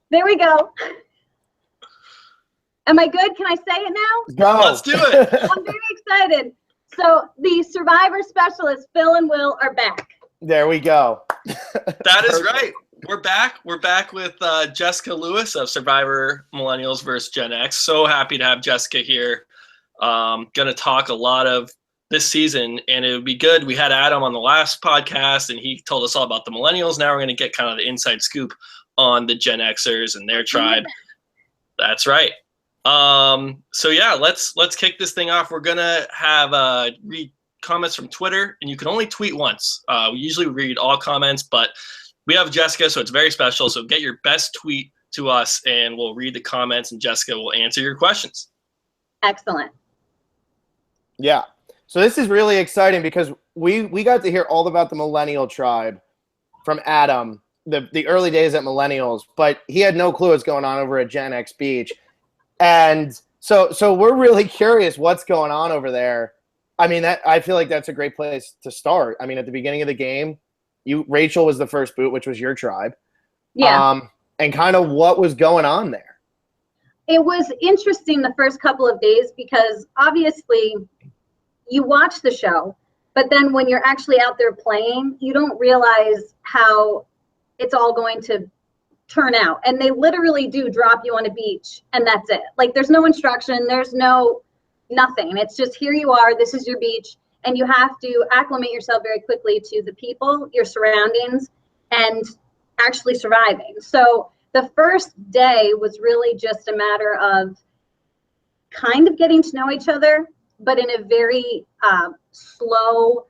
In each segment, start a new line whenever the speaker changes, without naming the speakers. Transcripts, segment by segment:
There we go. Am I good? Can I say it now?
Go.
Let's do it.
I'm very excited. So the Survivor specialists, Phil and Will, are back.
There we go.
That is right. We're back. We're back with Jessica Lewis of Survivor Millennials vs. Gen X. So happy to have Jessica here. Going to talk a lot of this season, and it would be good. We had Adam on the last podcast, and he told us all about the Millennials. Now we're going to get kind of the inside scoop on the Gen Xers and their tribe. That's right. So yeah, let's kick this thing off. We're gonna have read comments from Twitter, and you can only tweet once. We usually read all comments, but we have Jessica, so it's very special. So get your best tweet to us, and we'll read the comments, and Jessica will answer your questions.
Excellent.
Yeah. So this is really exciting because we got to hear all about the Millennial tribe from Adam, the early days at Millennials, but he had no clue what's going on over at Gen X Beach. And so we're really curious what's going on over there. I mean, I feel like that's a great place to start. I mean, at the beginning of the game, Rachel was the first boot, which was your tribe.
Yeah.
And kind of what was going on there.
It was interesting the first couple of days because obviously you watch the show, but then when you're actually out there playing, you don't realize how it's all going to turn out. And they literally do drop you on a beach and that's it. Like there's no instruction, there's nothing. It's just here you are, this is your beach, and you have to acclimate yourself very quickly to the people, your surroundings, and actually surviving. So the first day was really just a matter of kind of getting to know each other, but in a very slow,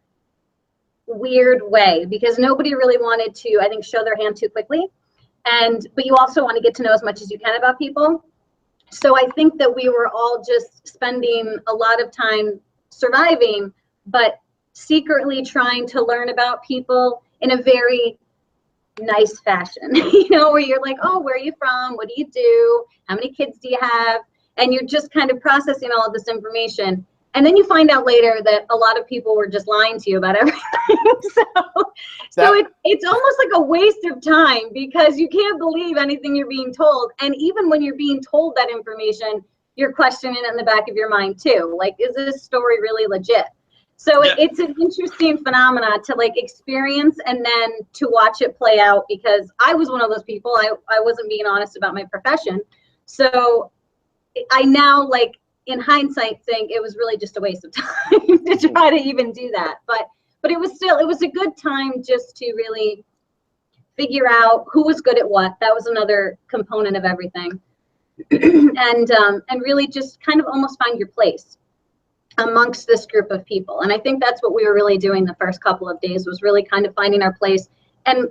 weird way, because nobody really wanted to, I think, show their hand too quickly. But you also want to get to know as much as you can about people. So I think that we were all just spending a lot of time surviving, but secretly trying to learn about people in a very nice fashion, where you're like, oh, where are you from? What do you do? How many kids do you have? And you're just kind of processing all of this information. And then you find out later that a lot of people were just lying to you about everything. so it's almost like a waste of time because you can't believe anything you're being told. And even when you're being told that information, you're questioning it in the back of your mind too. Like, is this story really legit? So it's an interesting phenomena to like experience and then to watch it play out, because I was one of those people. I wasn't being honest about my profession. So I now, like, in hindsight, think it was really just a waste of time to try to even do that. But it was a good time just to really figure out who was good at what. That was another component of everything. and really just kind of almost find your place amongst this group of people. And I think that's what we were really doing the first couple of days, was really kind of finding our place and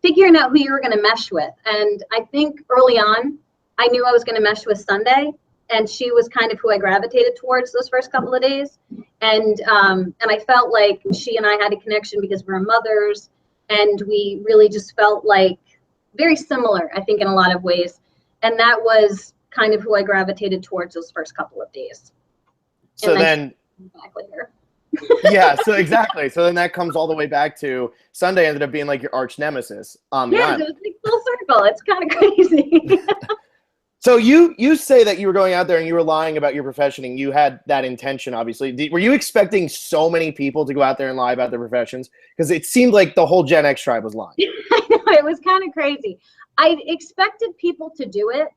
figuring out who you were going to mesh with. And I think early on, I knew I was going to mesh with Sunday. And she was kind of who I gravitated towards those first couple of days. And I felt like she and I had a connection because we're mothers, and we really just felt like very similar, I think, in a lot of ways. And that was kind of who I gravitated towards those first couple of days.
So then
back later.
Yeah, so exactly. So then that comes all the way back to Sunday ended up being like your arch nemesis on the island.
Yeah, it was like full circle. It's kind of crazy.
So you say that you were going out there and you were lying about your profession, and you had that intention, obviously. Were you expecting so many people to go out there and lie about their professions? Because it seemed like the whole Gen X tribe was lying.
I know, it was kind of crazy. I expected people to do it,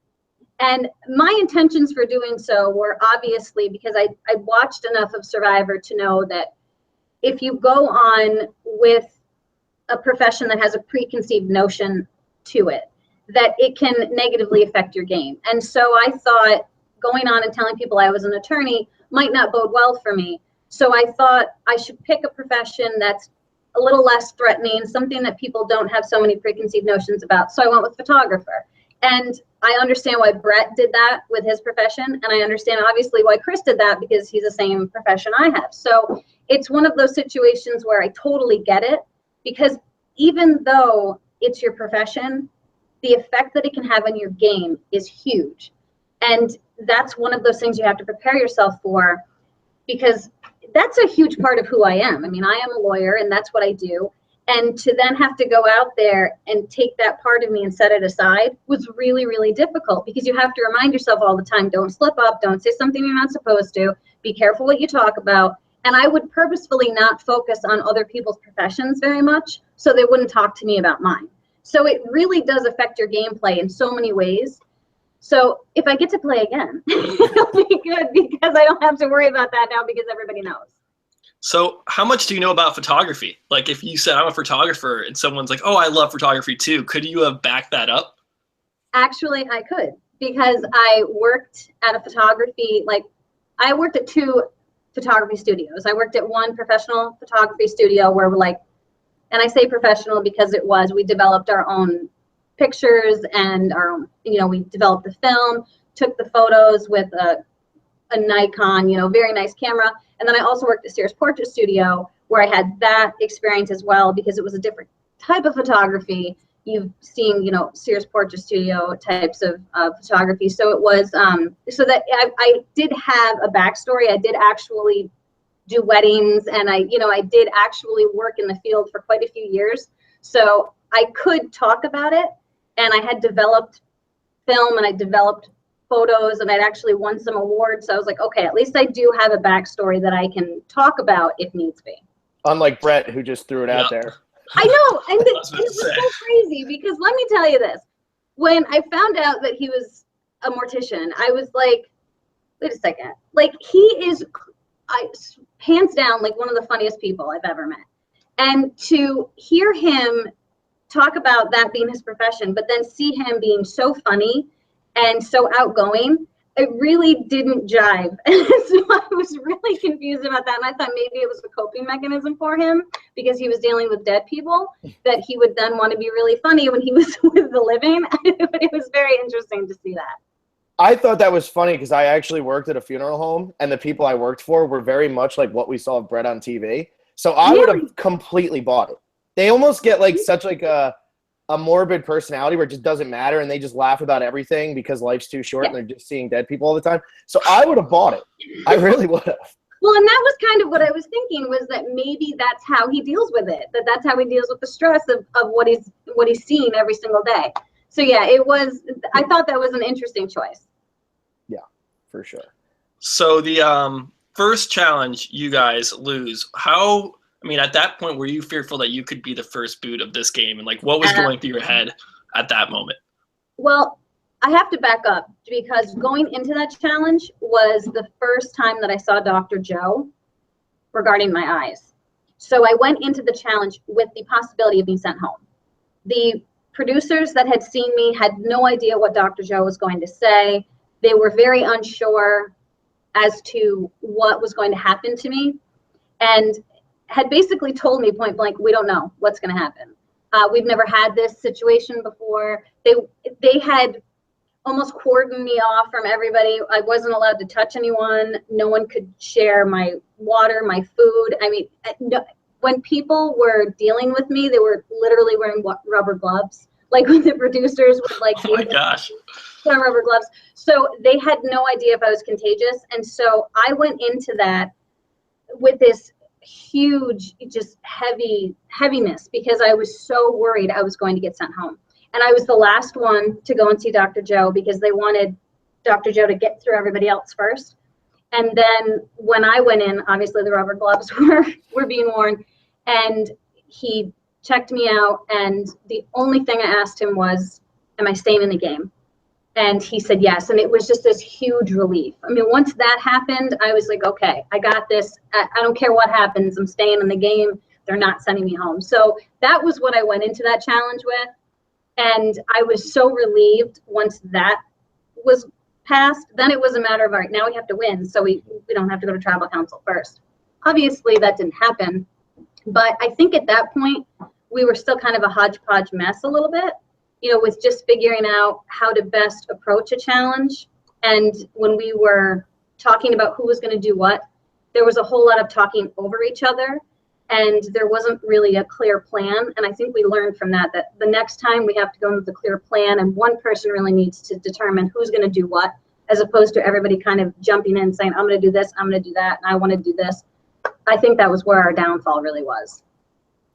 and my intentions for doing so were obviously because I watched enough of Survivor to know that if you go on with a profession that has a preconceived notion to it, that it can negatively affect your game. And so I thought going on and telling people I was an attorney might not bode well for me. So I thought I should pick a profession that's a little less threatening, something that people don't have so many preconceived notions about. So I went with photographer. And I understand why Brett did that with his profession. And I understand obviously why Chris did that, because he's the same profession I have. So it's one of those situations where I totally get it, because even though it's your profession, the effect that it can have on your game is huge. And that's one of those things you have to prepare yourself for, because that's a huge part of who I am. I mean, I am a lawyer and that's what I do. And to then have to go out there and take that part of me and set it aside was really, really difficult, because you have to remind yourself all the time, don't slip up, don't say something you're not supposed to, be careful what you talk about. And I would purposefully not focus on other people's professions very much, so they wouldn't talk to me about mine. So it really does affect your gameplay in so many ways. So if I get to play again, it'll be good, because I don't have to worry about that now, because everybody knows.
So how much do you know about photography? Like, if you said I'm a photographer and someone's like, oh, I love photography too, could you have backed that up?
Actually, I could, because I worked at a photography, I worked at 2 photography studios. I worked at one professional photography studio where and I say professional because we developed our own pictures and our own, we developed the film, took the photos with a Nikon, very nice camera. And then I also worked at Sears Portrait Studio, where I had that experience as well, because it was a different type of photography. You've seen, Sears Portrait Studio types of photography. So it was, so that I did have a backstory. I did actually do weddings, and I did actually work in the field for quite a few years. So I could talk about it, and I had developed film, and I developed photos, and I'd actually won some awards. So I was like, okay, at least I do have a backstory that I can talk about if needs be.
Unlike Brett, who just threw it out there.
I know, and it was so crazy, because let me tell you this. When I found out that he was a mortician, I was like, wait a second. He is, hands down, one of the funniest people I've ever met. And to hear him talk about that being his profession, but then see him being so funny and so outgoing, it really didn't jive. So I was really confused about that. And I thought maybe it was a coping mechanism for him, because he was dealing with dead people, that he would then want to be really funny when he was with the living. But it was very interesting to see that.
I thought that was funny, because I actually worked at a funeral home, and the people I worked for were very much like what we saw of Brett on TV. So I would have completely bought it. They almost get such a morbid personality where it just doesn't matter, and they just laugh about everything because life's too short and they're just seeing dead people all the time. So I would have bought it. I really would have.
Well, and that was kind of what I was thinking, was that maybe that's how he deals with it, that's how he deals with the stress of what he's seeing every single day. So yeah, I thought that was an interesting choice.
Yeah, for sure.
So the first challenge you guys lose, at that point, were you fearful that you could be the first boot of this game? And what was going through your head at that moment?
Well, I have to back up, because going into that challenge was the first time that I saw Dr. Joe regarding my eyes. So I went into the challenge with the possibility of being sent home. The producers that had seen me had no idea what Dr. Joe was going to say. They were very unsure as to what was going to happen to me, and had basically told me point blank, we don't know what's going to happen. We've never had this situation before. They had almost cordoned me off from everybody. I wasn't allowed to touch anyone. No one could share my water, my food. When people were dealing with me, they were literally wearing rubber gloves. When the producers would
oh my gosh,
rubber gloves. So they had no idea if I was contagious. And so I went into that with this huge, just heaviness, because I was so worried I was going to get sent home. And I was the last one to go and see Dr. Joe, because they wanted Dr. Joe to get through everybody else first. And then when I went in, obviously the rubber gloves were being worn, and he checked me out, and the only thing I asked him was, am I staying in the game? And he said yes. And it was just this huge relief. Once that happened, I was like, okay, I got this. I don't care what happens. I'm staying in the game. They're not sending me home. So that was what I went into that challenge with. And I was so relieved once that was passed. Then it was a matter of, all right, now we have to win, so we don't have to go to tribal council first. Obviously, that didn't happen. But I think at that point, we were still kind of a hodgepodge mess a little bit, with just figuring out how to best approach a challenge. And when we were talking about who was going to do what, there was a whole lot of talking over each other, and there wasn't really a clear plan. And I think we learned from that the next time we have to go in with a clear plan, and one person really needs to determine who's going to do what, as opposed to everybody kind of jumping in and saying, I'm going to do this, I'm going to do that, and I want to do this. I think that was where our downfall really was.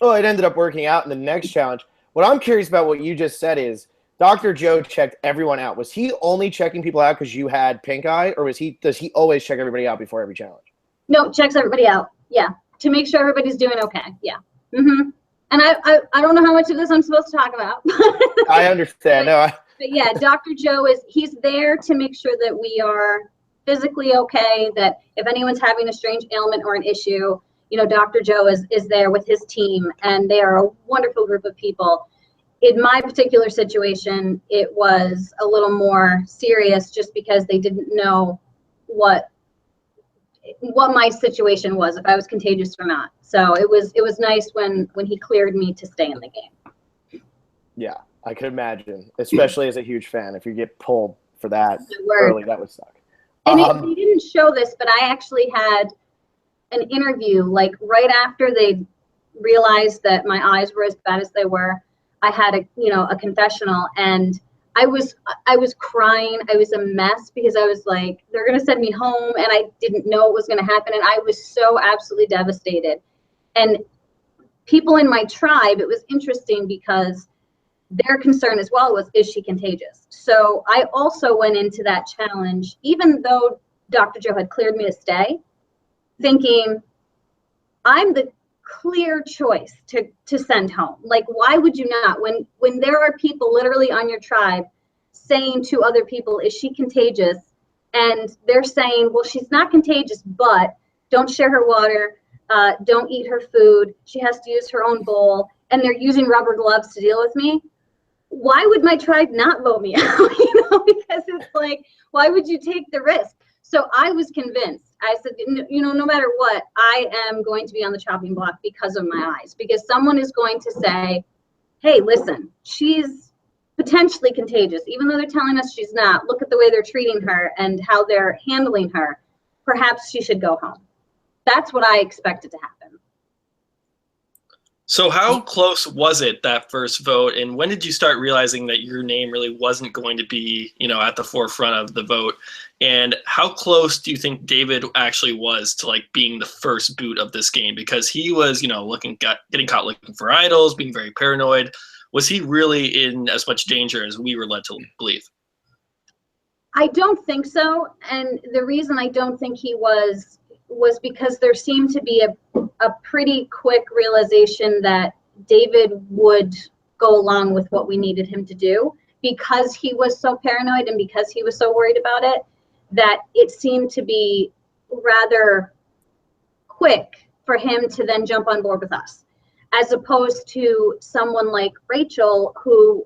Well, it ended up working out in the next challenge. What I'm curious about what you just said is Dr. Joe checked everyone out. Was he only checking people out because you had pink eye, or does he always check everybody out before every challenge?
No, checks everybody out. Yeah, to make sure everybody's doing okay. Yeah. And I don't know how much of this I'm supposed to talk about.
I understand.
But yeah, Dr. Joe he's there to make sure that we are physically okay, that if anyone's having a strange ailment or an issue, you know, Dr. Joe is there with his team, and they are a wonderful group of people. In my particular situation, it was a little more serious just because they didn't know what my situation was, if I was contagious or not. So it was nice when he cleared me to stay in the game.
Yeah, I could imagine, especially as a huge fan, if you get pulled for that early, that would suck.
And they didn't show this, but I actually had an interview like right after they realized that my eyes were as bad as they were. I had a confessional, and I was crying. I was a mess because I was like, they're going to send me home, and I didn't know what was going to happen. And I was so absolutely devastated. And people in my tribe, it was interesting because their concern as well was, is she contagious? So I also went into that challenge, even though Dr. Joe had cleared me to stay, thinking I'm the clear choice to send home. Like, why would you not? When there are people literally on your tribe saying to other people, is she contagious? And they're saying, well, she's not contagious, but don't share her water, don't eat her food, she has to use her own bowl, and they're using rubber gloves to deal with me. Why would my tribe not vote me out? Because it's like, why would you take the risk? So I was convinced. I said, no matter what, I am going to be on the chopping block because of my eyes, because someone is going to say, hey, listen, she's potentially contagious, even though they're telling us she's not. Look at the way they're treating her and how they're handling her. Perhaps she should go home. That's what I expected to happen.
So how close was it, that first vote, and when did you start realizing that your name really wasn't going to be, at the forefront of the vote? And how close do you think David actually was to like being the first boot of this game? Because he was, getting caught looking for idols, being very paranoid. Was he really in as much danger as we were led to believe?
I don't think so. And the reason I don't think he was because there seemed to be a pretty quick realization that David would go along with what we needed him to do, because he was so paranoid and because he was so worried about it, that it seemed to be rather quick for him to then jump on board with us, as opposed to someone like Rachel, who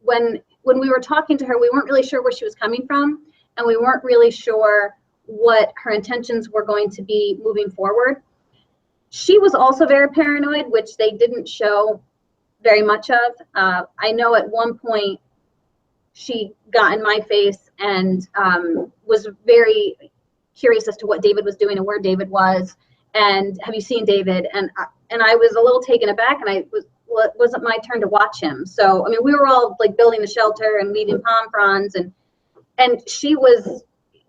when we were talking to her, we weren't really sure where she was coming from, and we weren't really sure what her intentions were going to be moving forward. She was also very paranoid, which they didn't show very much of. I know at one point she got in my face and was very curious as to what David was doing and where David was, and have you seen David? And I was a little taken aback, and it wasn't my turn to watch him. So I mean, we were all like building the shelter and weaving palm fronds, and she was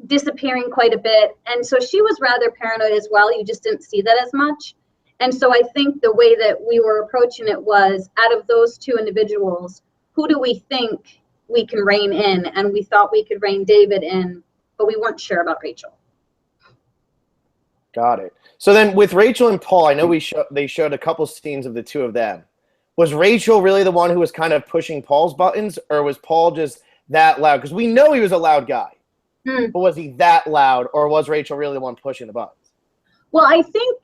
disappearing quite a bit, and so she was rather paranoid as well. You just didn't see that as much. And so I think the way that we were approaching it was, out of those two individuals, who do we think we can rein in? And we thought we could rein David in, but we weren't sure about Rachel.
Got it. So then with Rachel and Paul, I know they showed a couple scenes of the two of them. Was Rachel really the one who was kind of pushing Paul's buttons, or was Paul just that loud? Because we know he was a loud guy. But was he that loud, or was Rachel really the one pushing the buttons?
Well, I think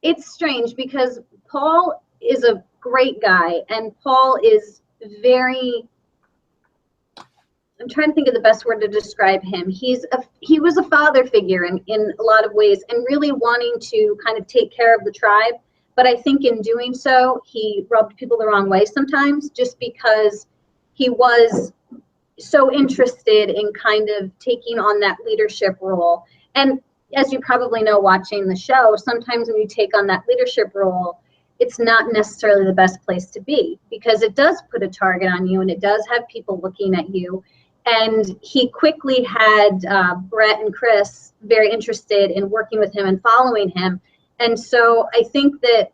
it's strange because Paul is a great guy, and Paul is very, I'm trying to think of the best word to describe him. He was a father figure in a lot of ways, and really wanting to kind of take care of the tribe. But I think in doing so, he rubbed people the wrong way sometimes, just because he was so interested in kind of taking on that leadership role. And as you probably know, watching the show, sometimes when you take on that leadership role, it's not necessarily the best place to be, because it does put a target on you and it does have people looking at you. And he quickly had Brett and Chris very interested in working with him and following him. And so I think that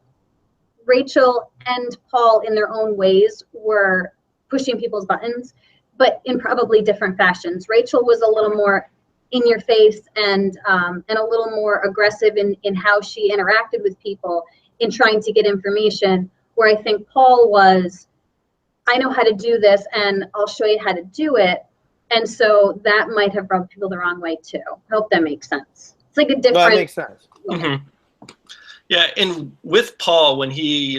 Rachel and Paul, in their own ways, were pushing people's buttons, but in probably different fashions. Rachel was a little more in your face and a little more aggressive in how she interacted with people in trying to get information, where I think Paul was, I know how to do this and I'll show you how to do it. And so that might have rubbed people the wrong way too. I hope that makes sense. It's like a different.
That makes sense.
Mm-hmm. Yeah, and with Paul, when he,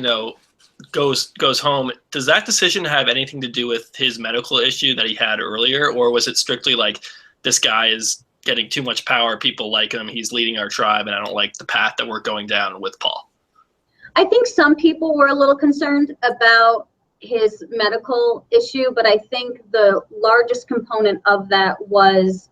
goes home, does that decision have anything to do with his medical issue that he had earlier, or was it strictly like, this guy is getting too much power, people like him, he's leading our tribe, and I don't like the path that we're going down with Paul?
I think some people were a little concerned about his medical issue, but I think the largest component of that was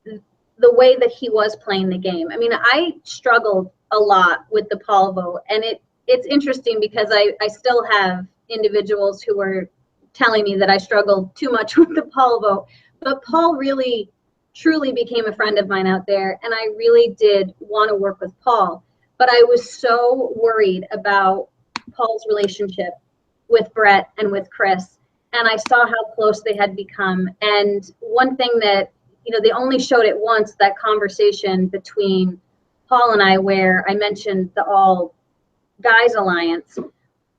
the way that he was playing the game. I mean, I struggled a lot with the Paul vote, and it's interesting because I still have individuals who are telling me that I struggled too much with the Paul vote, but Paul really truly became a friend of mine out there, and I really did want to work with Paul. But I was so worried about Paul's relationship with Brett and with Chris, and I saw how close they had become. And one thing that, they only showed it once, that conversation between Paul and I, where I mentioned the All Guys Alliance,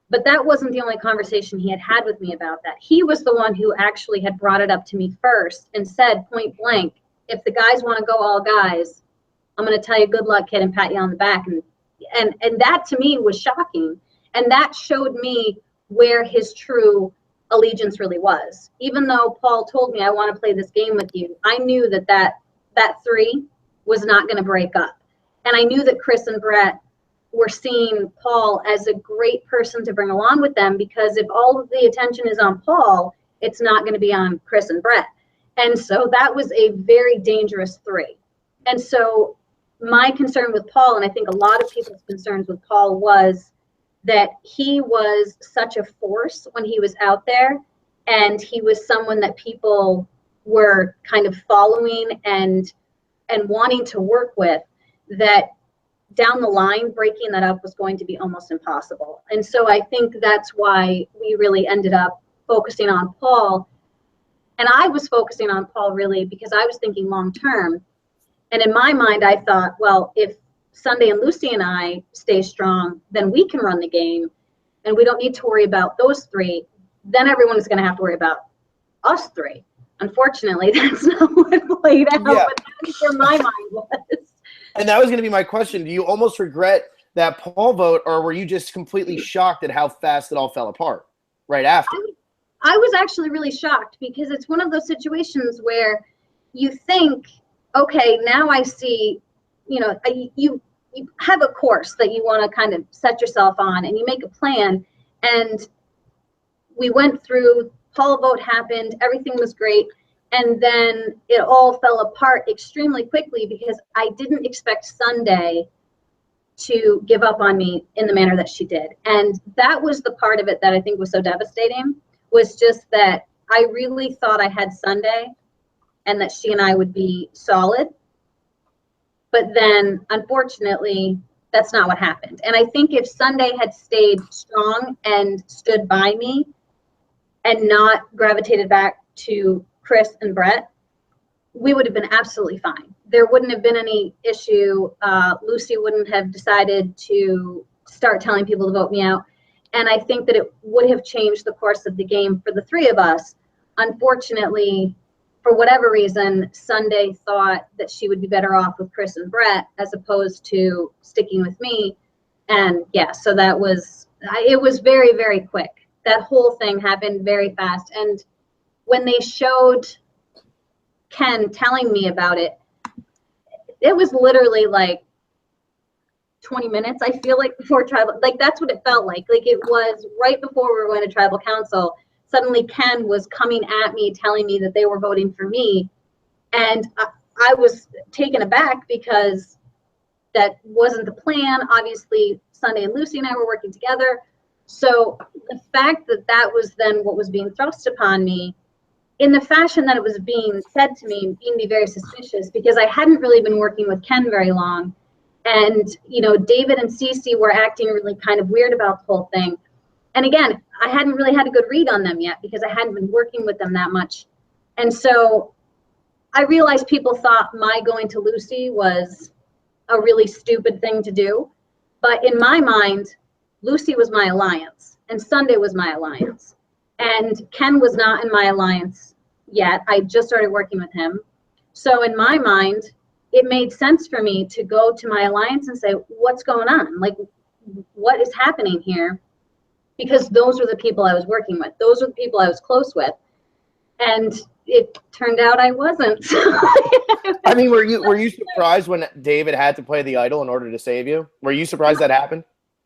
but that wasn't the only conversation he had with me about that. He was the one who actually had brought it up to me first and said point blank, if the guys want to go all guys, I'm going to tell you good luck, kid, and pat you on the back. And that to me was shocking. And that showed me where his true allegiance really was. Even though Paul told me, I want to play this game with you, I knew that three was not going to break up. And I knew that Chris and Brett were seeing Paul as a great person to bring along with them, because if all of the attention is on Paul, it's not going to be on Chris and Brett. And so that was a very dangerous three. And so my concern with Paul, and I think a lot of people's concerns with Paul, was that he was such a force when he was out there, and he was someone that people were kind of following and wanting to work with, that down the line, breaking that up was going to be almost impossible. And so I think that's why we really ended up focusing on Paul. And I was focusing on Paul really because I was thinking long term. And in my mind, I thought, well, if Sunday and Lucy and I stay strong, then we can run the game and we don't need to worry about those three. Then everyone is going to have to worry about us three. Unfortunately, that's not what played out,
Yeah.
but that's where my mind was.
And that was going to be my question. Do you almost regret that Paul vote, or were you just completely shocked at how fast it all fell apart right after?
I was actually really shocked, because it's one of those situations where you think, okay, now I see, you have a course that you want to kind of set yourself on, and you make a plan. And we went through, Paul vote happened, everything was great. And then it all fell apart extremely quickly, because I didn't expect Sunday to give up on me in the manner that she did. And that was the part of it that I think was so devastating, was just that I really thought I had Sunday and that she and I would be solid. But then, unfortunately, that's not what happened. And I think if Sunday had stayed strong and stood by me and not gravitated back to Chris and Brett, we would have been absolutely fine. There wouldn't have been any issue. Lucy wouldn't have decided to start telling people to vote me out. And I think that it would have changed the course of the game for the three of us. Unfortunately, for whatever reason, Sunday thought that she would be better off with Chris and Brett as opposed to sticking with me. And yeah, so it was very, very quick. That whole thing happened very fast. And when they showed Ken telling me about it, it was literally like 20 minutes, I feel like, before tribal, like that's what it felt like. Like it was right before we were going to tribal council. Suddenly Ken was coming at me, telling me that they were voting for me. And I was taken aback, because that wasn't the plan. Obviously, Sunday and Lucy and I were working together. So the fact that that was then what was being thrust upon me, in the fashion that it was being said to me, made me very suspicious, because I hadn't really been working with Ken very long. And, you know, David and CeCe were acting really kind of weird about the whole thing. And again, I hadn't really had a good read on them yet because I hadn't been working with them that much. And so I realized people thought my going to Lucy was a really stupid thing to do. But in my mind, Lucy was my alliance and Sunday was my alliance. And Ken was not in my alliance yet. I just started working with him. So in my mind, it made sense for me to go to my alliance and say, what's going on? Like, what is happening here? Because those were the people I was working with. Those were the people I was close with. And it turned out I wasn't.
I mean, were you surprised when David had to play the idol in order to save you? Were you surprised that happened?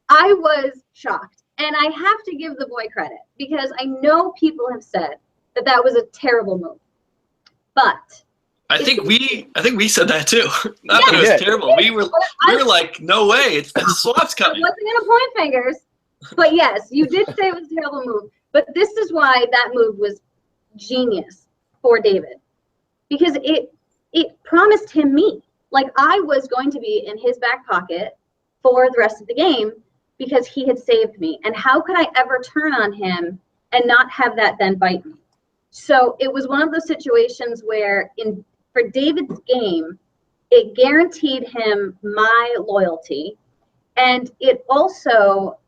I was shocked. And I have to give the boy credit because I know people have said that that was a terrible move. But
I think we said that too. Not that it was terrible. We were like, no way, it's the swap's coming.
I wasn't gonna point fingers, but yes, you did say it was a terrible move. But this is why that move was genius for David, because it promised him me. Like I was going to be in his back pocket for the rest of the game because he had saved me. And how could I ever turn on him and not have that then bite me? So it was one of those situations where for David's game, it guaranteed him my loyalty. And it also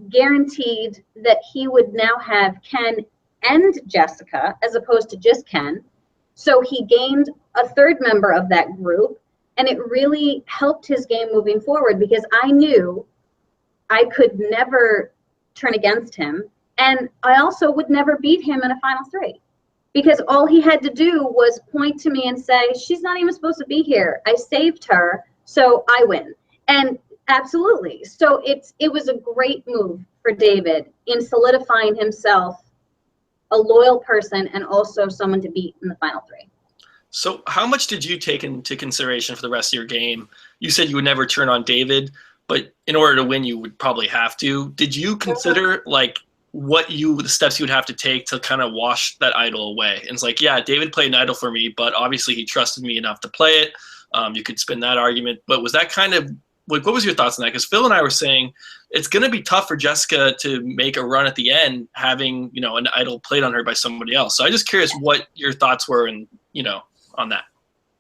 guaranteed that he would now have Ken and Jessica as opposed to just Ken. So he gained a third member of that group. And it really helped his game moving forward because I knew I could never turn against him. And I also would never beat him in a final three. Because all he had to do was point to me and say, she's not even supposed to be here. I saved her, so I win. And absolutely. So it was a great move for David in solidifying himself a loyal person and also someone to beat in the final three.
So how much did you take into consideration for the rest of your game? You said you would never turn on David, but in order to win, you would probably have to. Did you consider like the steps you would have to take to kind of wash that idol away? And it's like, yeah, David played an idol for me, but obviously he trusted me enough to play it. You could spin that argument, but was that kind of like, what was your thoughts on that? Because Phil and I were saying it's going to be tough for Jessica to make a run at the end, having, you know, an idol played on her by somebody else. So I'm just curious what your thoughts were and, you know, on that.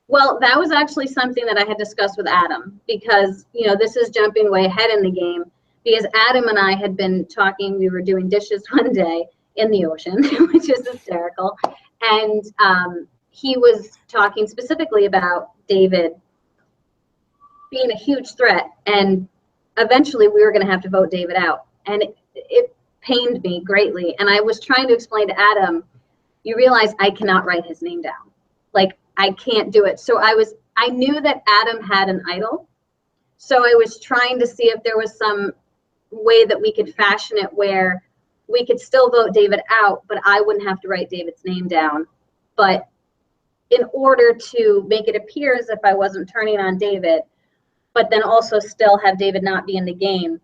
Well, that was actually something that I had discussed with Adam because, you know, this is jumping way ahead in the game. Because Adam and I had been talking, we were doing dishes one day in the ocean, which is hysterical. And he was talking specifically about David being a huge threat. And eventually we were going to have to vote David out. And it pained me greatly. And I was trying to explain to Adam, you realize I cannot write his name down. Like, I can't do it. So I knew that Adam had an idol. So I was trying to see if there was some way that we could fashion it where we could still vote David out, but I wouldn't have to write David's name down. But in order to make it appear as if I wasn't turning on David, but then also still have David not be in the game,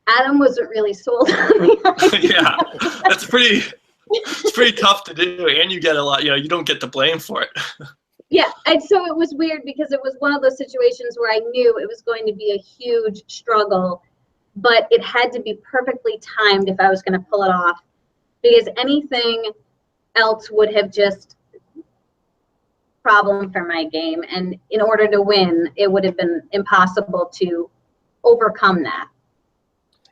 Adam wasn't really sold on the idea.
Yeah, it's pretty tough to do, and you get a lot, you know, you don't get the blame for it.
Yeah, and so it was weird because it was one of those situations where I knew it was going to be a huge struggle, but it had to be perfectly timed if I was going to pull it off, because anything else would have just problem for my game. And in order to win, it would have been impossible to overcome that.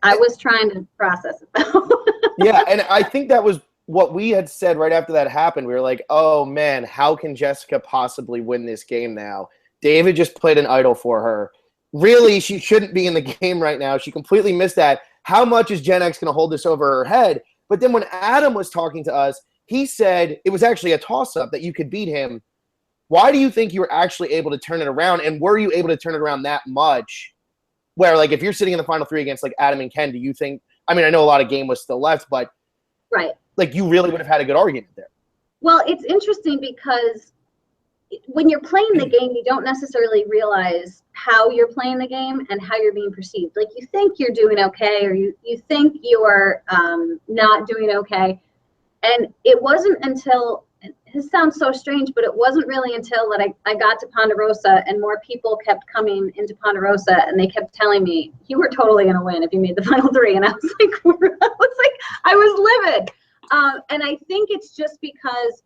I was trying to process it though.
Yeah, and I think that was what we had said right after that happened. We were like, oh man, how can Jessica possibly win this game now? David just played an idol for her. Really, she shouldn't be in the game right now. She completely missed that. How much is Gen X going to hold this over her head? But then when Adam was talking to us, he said it was actually a toss-up that you could beat him. Why do you think you were actually able to turn it around? And were you able to turn it around that much? Where, like, if you're sitting in the final three against, like, Adam and Ken, do you think – I mean, I know a lot of game was still left, but –
right.
Like, you really would have had a good argument there.
Well, it's interesting because when you're playing the game, you don't necessarily realize how you're playing the game and how you're being perceived. Like, you think you're doing okay, or you think you're not doing okay. And it wasn't until this sounds so strange, but it wasn't really until that I got to Ponderosa and more people kept coming into Ponderosa and they kept telling me, you were totally going to win if you made the final 3. And I was like, I was livid. And I think it's just because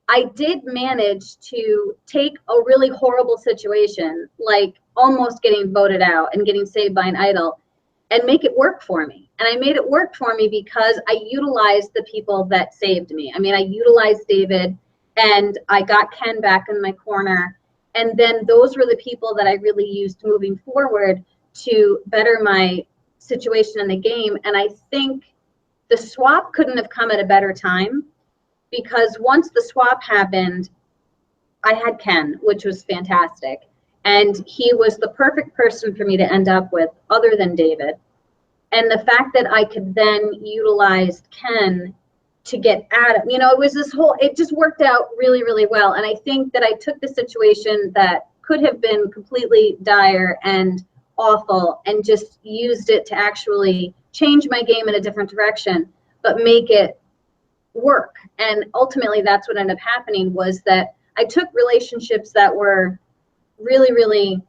I did manage to take a really horrible situation, like almost getting voted out and getting saved by an idol, and make it work for me. And I made it work for me because I utilized the people that saved me. I mean, I utilized David and I got Ken back in my corner. And then those were the people that I really used moving forward to better my situation in the game. And I think the swap couldn't have come at a better time, because once the swap happened, I had Ken, which was fantastic. And he was the perfect person for me to end up with other than David. And the fact that I could then utilize Ken to get at him, it was this whole, it just worked out really, really well. And I think that I took the situation that could have been completely dire and awful and just used it to actually change my game in a different direction, but make it work. And ultimately that's what ended up happening, was that I took relationships that were really, really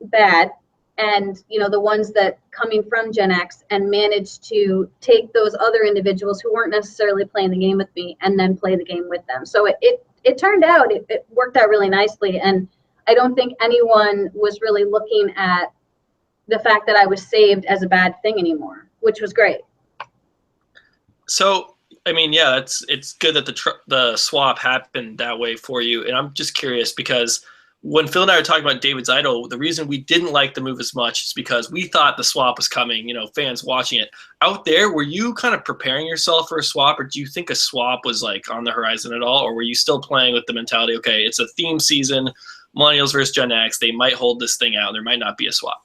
bad, and the ones that coming from Gen X, and managed to take those other individuals who weren't necessarily playing the game with me and then play the game with them. So it turned out, it worked out really nicely. And I don't think anyone was really looking at the fact that I was saved as a bad thing anymore, which was great.
So, I mean, yeah, it's good that the swap happened that way for you. And I'm just curious, because when Phil and I were talking about David's Idol, the reason we didn't like the move as much is because we thought the swap was coming, fans watching it. Out there, were you kind of preparing yourself for a swap, or do you think a swap was like on the horizon at all? Or were you still playing with the mentality, okay, it's a theme season, Millennials versus Gen X, they might hold this thing out, and there might not be a swap?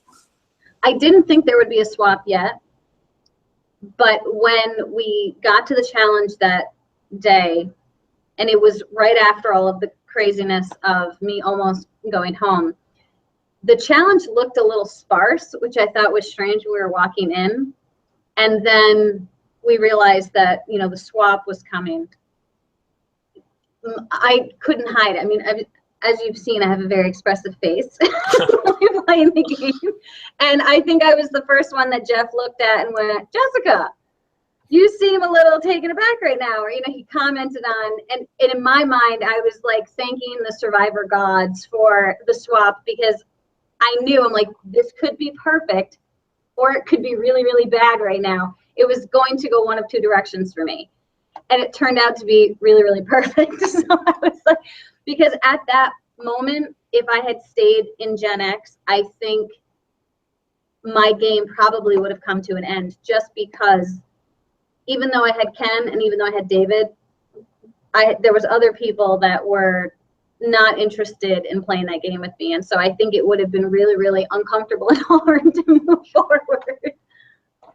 I didn't think there would be a swap yet. But when we got to the challenge that day, and it was right after all of the craziness of me almost going home, the challenge looked a little sparse, which I thought was strange. We were walking in, and then we realized that, the swap was coming. I couldn't hide. I mean, as you've seen, I have a very expressive face when I'm playing the game. And I think I was the first one that Jeff looked at and went, Jessica, you seem a little taken aback right now. Or, he commented on, and in my mind, I was like thanking the Survivor gods for the swap, because I knew, I'm like, this could be perfect, or it could be really, really bad right now. It was going to go one of two directions for me. And it turned out to be really, really perfect. So I was like, because at that moment, if I had stayed in Gen X, I think my game probably would have come to an end, just because even though I had Ken and even though I had David, there was other people that were not interested in playing that game with me. And so I think it would have been really, really uncomfortable and hard to move forward.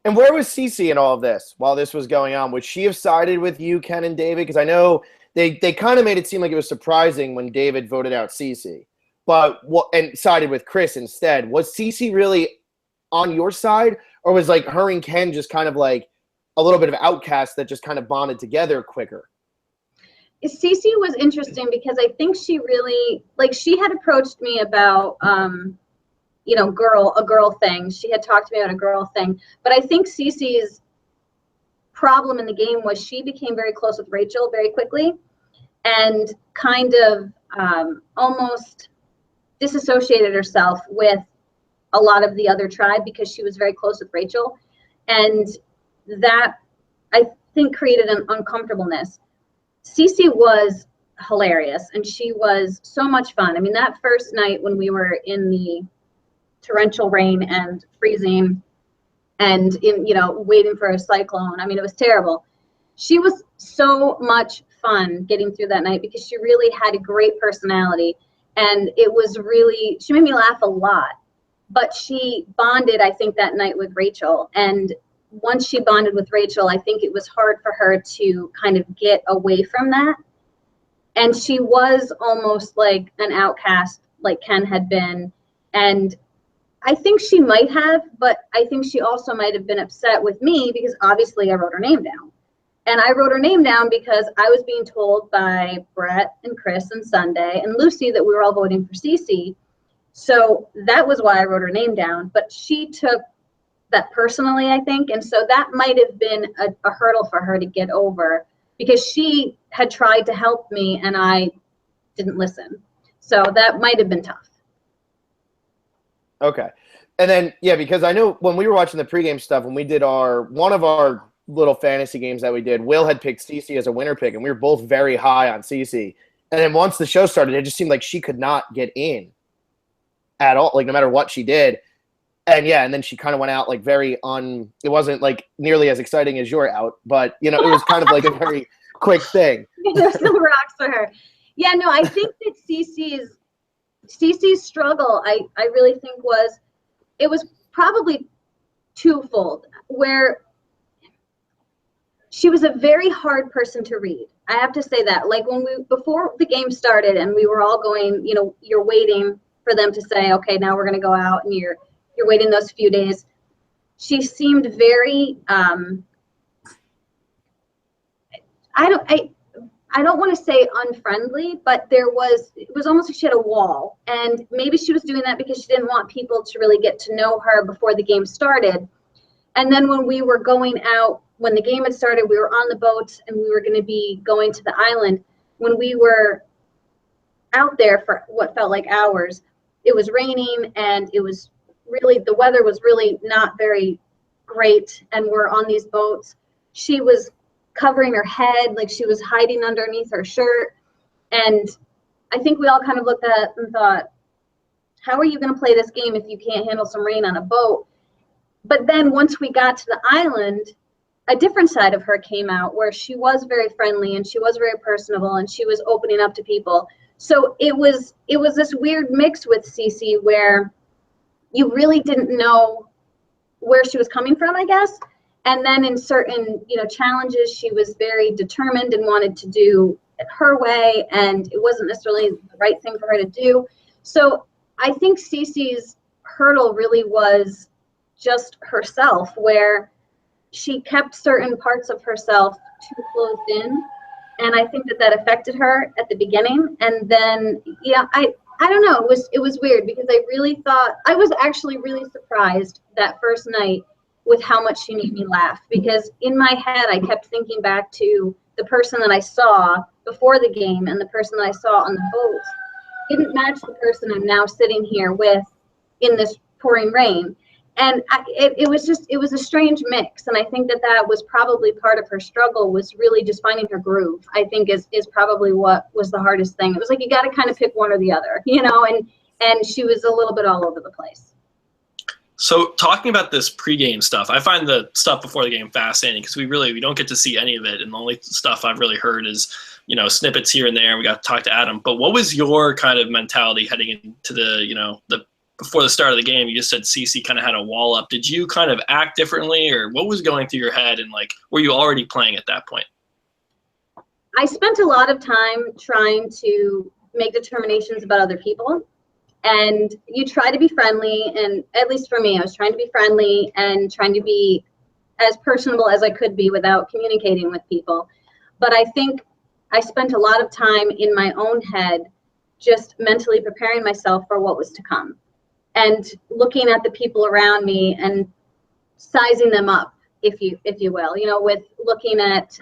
And where was CeCe in all of this while this was going on? Would she have sided with you, Ken and David? Because I know they kind of made it seem like it was surprising when David voted out CeCe, and sided with Chris instead. Was CeCe really on your side, or was like her and Ken just kind of like a little bit of outcasts that just kind of bonded together quicker?
CeCe was interesting because I think she really, she had approached me about, a girl thing. She had talked to me about a girl thing. But I think CeCe's problem in the game was she became very close with Rachel very quickly, and kind of almost disassociated herself with a lot of the other tribe because she was very close with Rachel. And that, I think, created an uncomfortableness. CeCe was hilarious, and she was so much fun. I mean, that first night when we were in the torrential rain and freezing and waiting for a cyclone, I mean, it was terrible. She was so much fun getting through that night because she really had a great personality, and she made me laugh a lot. But she bonded, I think, that night with Rachel, and once she bonded with Rachel, I think it was hard for her to kind of get away from that. And she was almost like an outcast, like Ken had been. And I think she might have, but I think she also might have been upset with me because obviously I wrote her name down. And I wrote her name down because I was being told by Brett and Chris and Sunday and Lucy that we were all voting for CeCe. So that was why I wrote her name down. But she took that personally, I think. And so that might have been a hurdle for her to get over, because she had tried to help me and I didn't listen. So that might have been tough.
Okay. And then, yeah, because I know when we were watching the pregame stuff, when we did one of our little fantasy games that we did, Will had picked CeCe as a winner pick, and we were both very high on CeCe. And then once the show started, it just seemed like she could not get in at all, like no matter what she did. And yeah, and then she kind of went out like it wasn't like nearly as exciting as your out, but you know, it was kind of like a very quick thing.
There's still rocks for her. Yeah, no, I think that CeCe's struggle, I really think it was probably twofold, where she was a very hard person to read. I have to say that. Like before the game started and we were all going, you know, you're waiting for them to say, okay, now we're going to go out, and you're waiting those few days. She seemed very, I don't want to say unfriendly, but it was almost like she had a wall. And maybe she was doing that because she didn't want people to really get to know her before the game started. And then when we were going out, when the game had started, we were on the boat and we were going to be going to the island. When we were out there for what felt like hours, it was raining and the weather was really not very great. And we're on these boats. She was covering her head, like she was hiding underneath her shirt. And I think we all kind of looked at it and thought, how are you going to play this game if you can't handle some rain on a boat? But then once we got to the island, a different side of her came out, where she was very friendly and she was very personable and she was opening up to people. So it was this weird mix with CeCe where you really didn't know where she was coming from, I guess. And then in certain, you know, challenges, she was very determined and wanted to do it her way, and it wasn't necessarily the right thing for her to do. So I think CeCe's hurdle really was just herself, where she kept certain parts of herself too closed in. And I think that affected her at the beginning. And then, yeah, I don't know. It was weird, because I really thought, I was actually really surprised that first night with how much she made me laugh, because in my head, I kept thinking back to the person that I saw before the game and the person that I saw on the boat didn't match the person I'm now sitting here with in this pouring rain. And it was a strange mix. And I think that was probably part of her struggle, was really just finding her groove, I think is probably what was the hardest thing. It was like, you got to kind of pick one or the other, you know, and she was a little bit all over the place.
So talking about this pregame stuff, I find the stuff before the game fascinating, because we don't get to see any of it. And the only stuff I've really heard is, you know, snippets here and there. We got to talk to Adam. But what was your kind of mentality heading into before the start of the game? You just said CeCe kind of had a wall up. Did you kind of act differently, or what was going through your head? And like, were you already playing at that point?
I spent a lot of time trying to make determinations about other people. And you try to be friendly, and at least for me, I was trying to be friendly and trying to be as personable as I could be without communicating with people. But I think I spent a lot of time in my own head just mentally preparing myself for what was to come, and looking at the people around me and sizing them up, if you will, you know, with looking at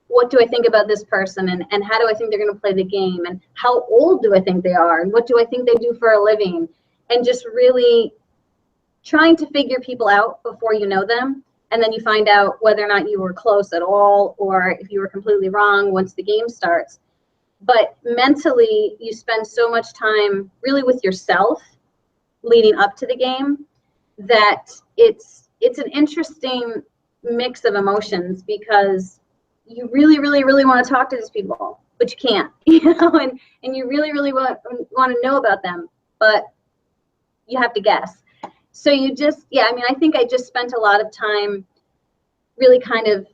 what do I think about this person, and how do I think they're going to play the game, and how old do I think they are, and what do I think they do for a living, and just really trying to figure people out before you know them. And then you find out whether or not you were close at all, or if you were completely wrong once the game starts. But mentally, you spend so much time really with yourself leading up to the game that it's an interesting mix of emotions, because you really, really, really want to talk to these people, but you can't, you know, and you really, really want to know about them, but you have to guess. So you just, yeah, I mean, I think I just spent a lot of time really kind of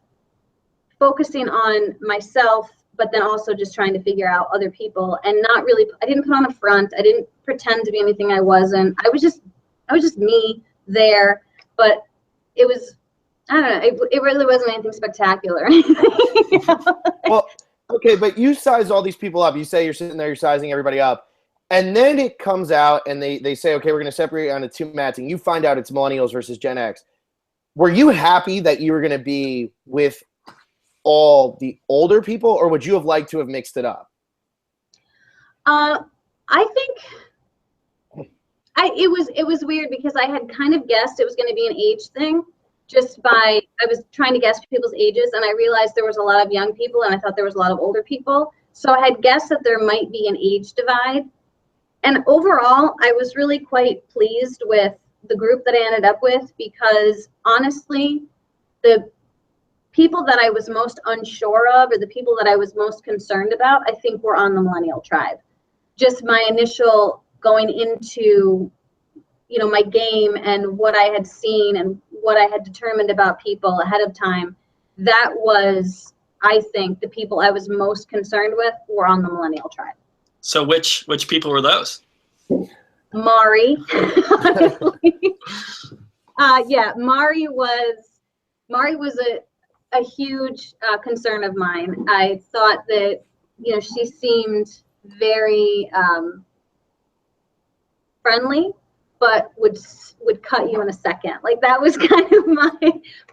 focusing on myself, but then also just trying to figure out other people, and not really, I didn't put on a front. I didn't pretend to be anything I wasn't. I was just me there, but I don't know. It really wasn't anything spectacular. You know?
Well, okay, but you size all these people up. You say you're sitting there, you're sizing everybody up. And then it comes out and they say, okay, we're going to separate onto two mats. And you find out it's millennials versus Gen X. Were you happy that you were going to be with all the older people, or would you have liked to have mixed it up?
I think it was weird because I had kind of guessed it was going to be an age thing. I was trying to guess people's ages, and I realized there was a lot of young people, and I thought there was a lot of older people. So I had guessed that there might be an age divide. And overall, I was really quite pleased with the group that I ended up with, because honestly, the people that I was most unsure of, or the people that I was most concerned about, I think were on the millennial tribe. Just my initial going into, you know, my game and what I had seen and what I had determined about people ahead of time, that was, I think, the people I was most concerned with were on the millennial tribe.
So which people were those?
Mari. Yeah, Mari was a huge concern of mine. I thought that, you know, she seemed very friendly, but would cut you in a second. Like, that was kind of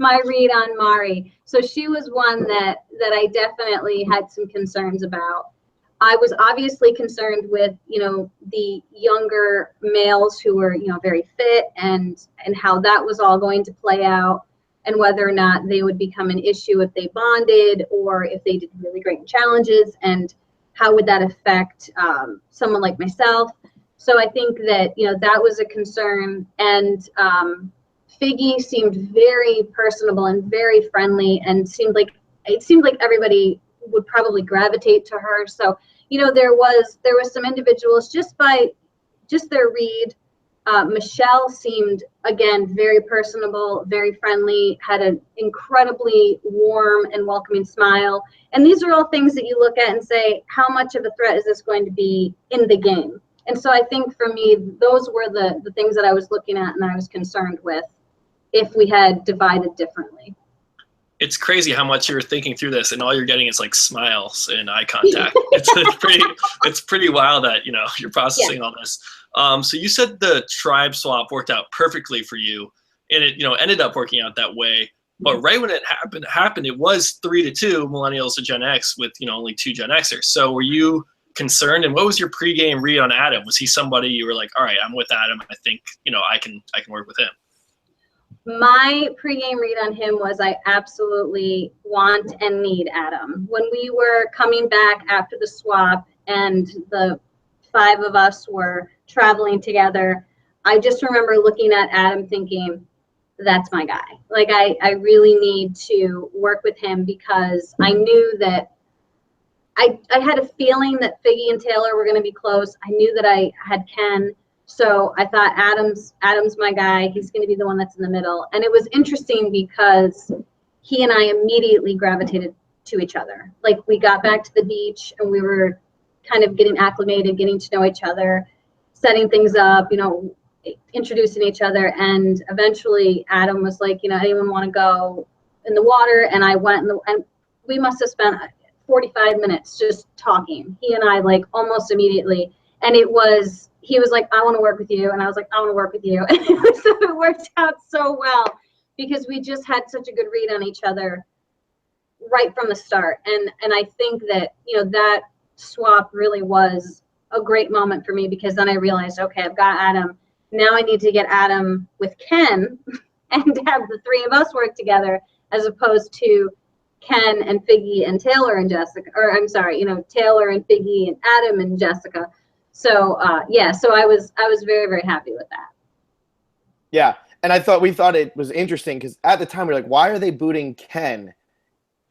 my read on Mari. So she was one that I definitely had some concerns about. I was obviously concerned with, you know, the younger males who were, you know, very fit, and how that was all going to play out, and whether or not they would become an issue if they bonded or if they did really great in challenges, and how would that affect someone like myself. So I think that, you know, that was a concern. And Figgy seemed very personable and very friendly, and it seemed like everybody would probably gravitate to her. So, you know, there was some individuals just their read. Michelle seemed, again, very personable, very friendly, had an incredibly warm and welcoming smile. And these are all things that you look at and say, how much of a threat is this going to be in the game? And so I think for me, those were the things that I was looking at and I was concerned with if we had divided differently.
It's crazy how much you're thinking through this, and all you're getting is like smiles and eye contact. It's pretty wild that, you know, you're processing all this. So you said the tribe swap worked out perfectly for you, and it, you know, ended up working out that way. But right when it happened, it was 3-2 millennials to Gen X with, you know, only 2 Gen Xers. So were you concerned? And what was your pregame read on Adam? Was he somebody you were like, all right, I'm with Adam, I think, you know, I can work with him?
My pregame read on him was, I absolutely want and need Adam. When we were coming back after the swap and the 5 of us were traveling together, I just remember looking at Adam thinking, that's my guy. Like, I really need to work with him, because I knew that I had a feeling that Figgy and Taylor were going to be close. I knew that I had Ken. So I thought Adam's my guy. He's going to be the one that's in the middle. And it was interesting because he and I immediately gravitated to each other. Like, we got back to the beach and we were kind of getting acclimated, getting to know each other, setting things up, you know, introducing each other. And eventually Adam was like, you know, anyone want to go in the water? And I went and we must have spent 45 minutes just talking. He and I, like, almost immediately. And he was like, I want to work with you. And I was like, I want to work with you. And so it worked out so well because we just had such a good read on each other right from the start. And I think that, you know, that swap really was a great moment for me, because then I realized, okay, I've got Adam. Now I need to get Adam with Ken and have the 3 of us work together, as opposed to Ken and Figgy and Taylor and Jessica, or I'm sorry, you know, Taylor and Figgy and Adam and Jessica. So yeah, so I was very, very happy with that.
Yeah, and we thought it was interesting because at the time we were like, why are they booting Ken?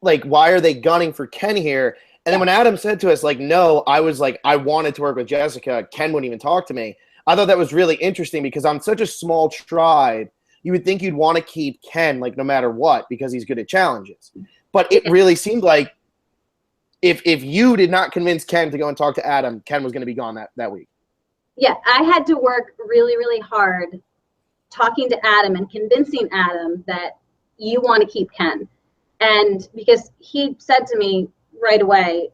Like, why are they gunning for Ken here? And then when Adam said to us, like, no, I was like, I wanted to work with Jessica. Ken wouldn't even talk to me. I thought that was really interesting because on such a small tribe, you would think you'd want to keep Ken, like, no matter what, because he's good at challenges. But it really seemed like if you did not convince Ken to go and talk to Adam, Ken was going to be gone that week.
Yeah, I had to work really, really hard talking to Adam and convincing Adam that you want to keep Ken. And because he said to me right away,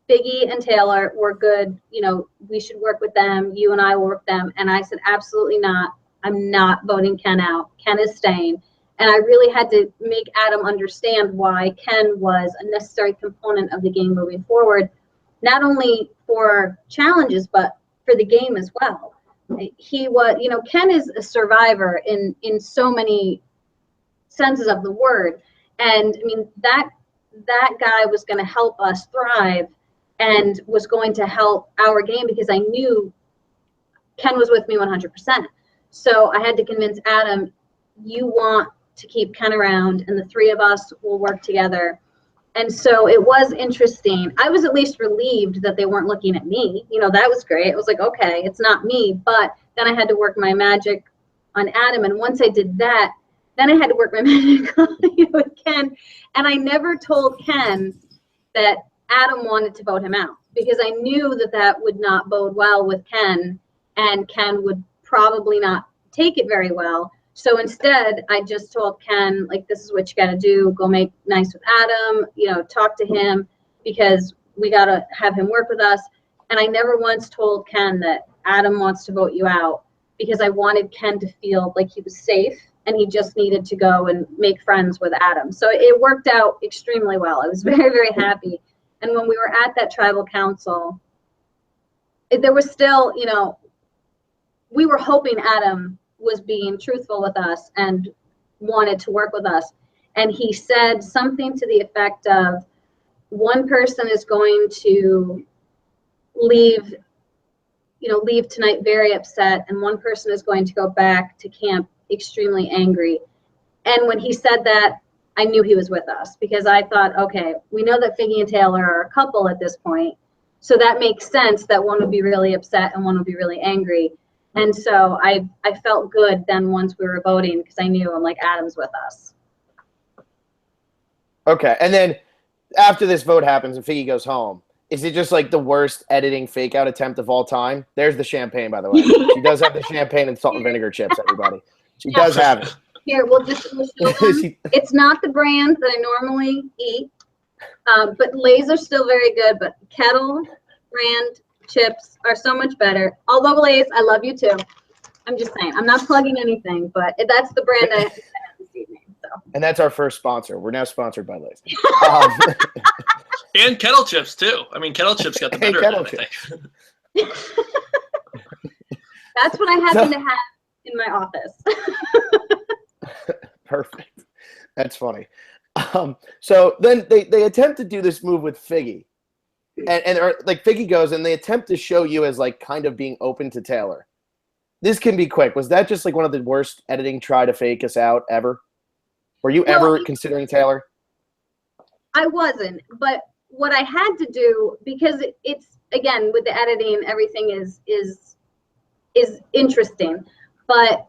Figgy and Taylor were good, you know, we should work with them, you and I will work with them. And I said, absolutely not. I'm not voting Ken out. Ken is staying. And I really had to make Adam understand why Ken was a necessary component of the game moving forward, not only for challenges, but for the game as well. He was, you know, Ken is a survivor in so many senses of the word. And I mean, that guy was going to help us thrive and was going to help our game, because I knew Ken was with me 100%. So I had to convince Adam, you want to keep Ken around, and the three of us will work together. And so it was interesting. I was at least relieved that they weren't looking at me. You know, that was great. It was like, okay, it's not me. But then I had to work my magic on Adam. And once I did that, then I had to work my magic with Ken. And I never told Ken that Adam wanted to vote him out, because I knew that that would not bode well with Ken, and Ken would probably not take it very well. So instead, I just told Ken, like, this is what you got to do. Go make nice with Adam, you know, talk to him, because we got to have him work with us. And I never once told Ken that Adam wants to vote you out, because I wanted Ken to feel like he was safe and he just needed to go and make friends with Adam. So it worked out extremely well. I was very, very happy. And when we were at that tribal council, there was still, you know, we were hoping Adam was being truthful with us and wanted to work with us. And he said something to the effect of, one person is going to leave tonight very upset, and one person is going to go back to camp extremely angry. And when he said that, I knew he was with us, because I thought, okay, we know that Figgy and Taylor are a couple at this point, so that makes sense that one would be really upset and one would be really angry. And so I felt good then once we were voting, because I knew, I'm like, Adam's with us.
Okay, and then after this vote happens and Figgy goes home, is it just like the worst editing fake out attempt of all time? There's the champagne, by the way. She does have the champagne and salt and vinegar chips, everybody. She does have it.
Here, we'll show them. It's not the brand that I normally eat, but Lay's are still very good, but Kettle brand chips are so much better. Although Lay's, I love you too. I'm just saying, I'm not plugging anything, but that's the brand I have this evening. So. And
that's our first sponsor. We're now sponsored by Lay's.
And Kettle chips too. I mean, Kettle chips got the better of them, I think.
That's what I happen to have in my office.
Perfect. That's funny. So then they attempt to do this move with Figgy. And like Figgy goes and they attempt to show you as like kind of being open to Taylor. This can be quick. Was that just like one of the worst editing try to fake us out ever? Were you ever considering Taylor?
I wasn't, but what I had to do, because it's again with the editing, everything is interesting, but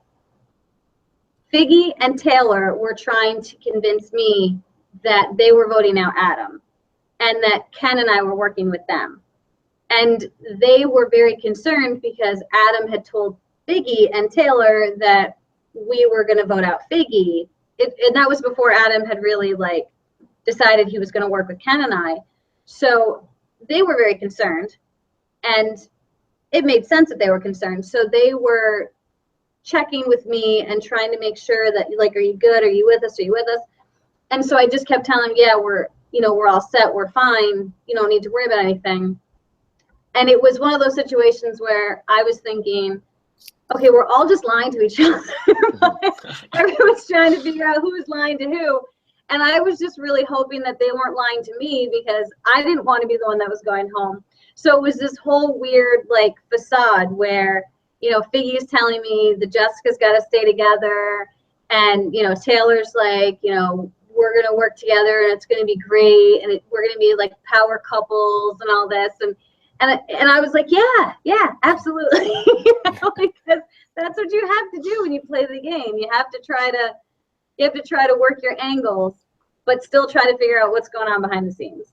Figgy and Taylor were trying to convince me that they were voting out Adam, and that Ken and I were working with them. And they were very concerned because Adam had told Figgy and Taylor that we were going to vote out Figgy. And that was before Adam had really like decided he was going to work with Ken and I. So they were very concerned, and it made sense that they were concerned. So they were checking with me and trying to make sure that, like, are you good? Are you with us? Are you with us? And so I just kept telling them, yeah, we're all set. We're fine. You don't need to worry about anything. And it was one of those situations where I was thinking, okay, we're all just lying to each other. Everyone's trying to figure out who's lying to who. And I was just really hoping that they weren't lying to me, because I didn't want to be the one that was going home. So it was this whole weird like facade where, Figgy's telling me the Jessica's got to stay together. And, Taylor's like, we're going to work together and it's going to be great. And we're going to be like power couples and all this. And I was like, yeah, absolutely. Because that's what you have to do when you play the game. You have to try to work your angles, but still try to figure out what's going on behind the scenes.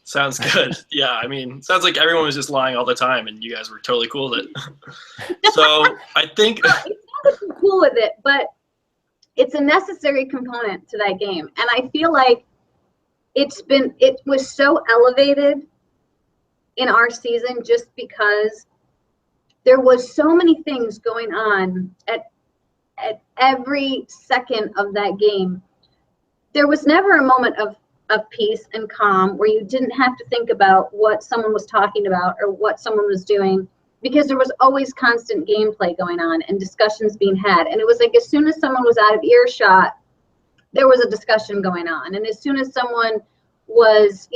Sounds good. Yeah, I mean, sounds like everyone was just lying all the time, and you guys were totally cool with it. So I think
it's not that you're cool with it, but it's a necessary component to that game. And I feel like it was so elevated in our season just because there was so many things going on at every second of that game. There was never a moment of peace and calm where you didn't have to think about what someone was talking about or what someone was doing, because there was always constant gameplay going on and discussions being had. And it was like as soon as someone was out of earshot, there was a discussion going on. And as soon as someone was,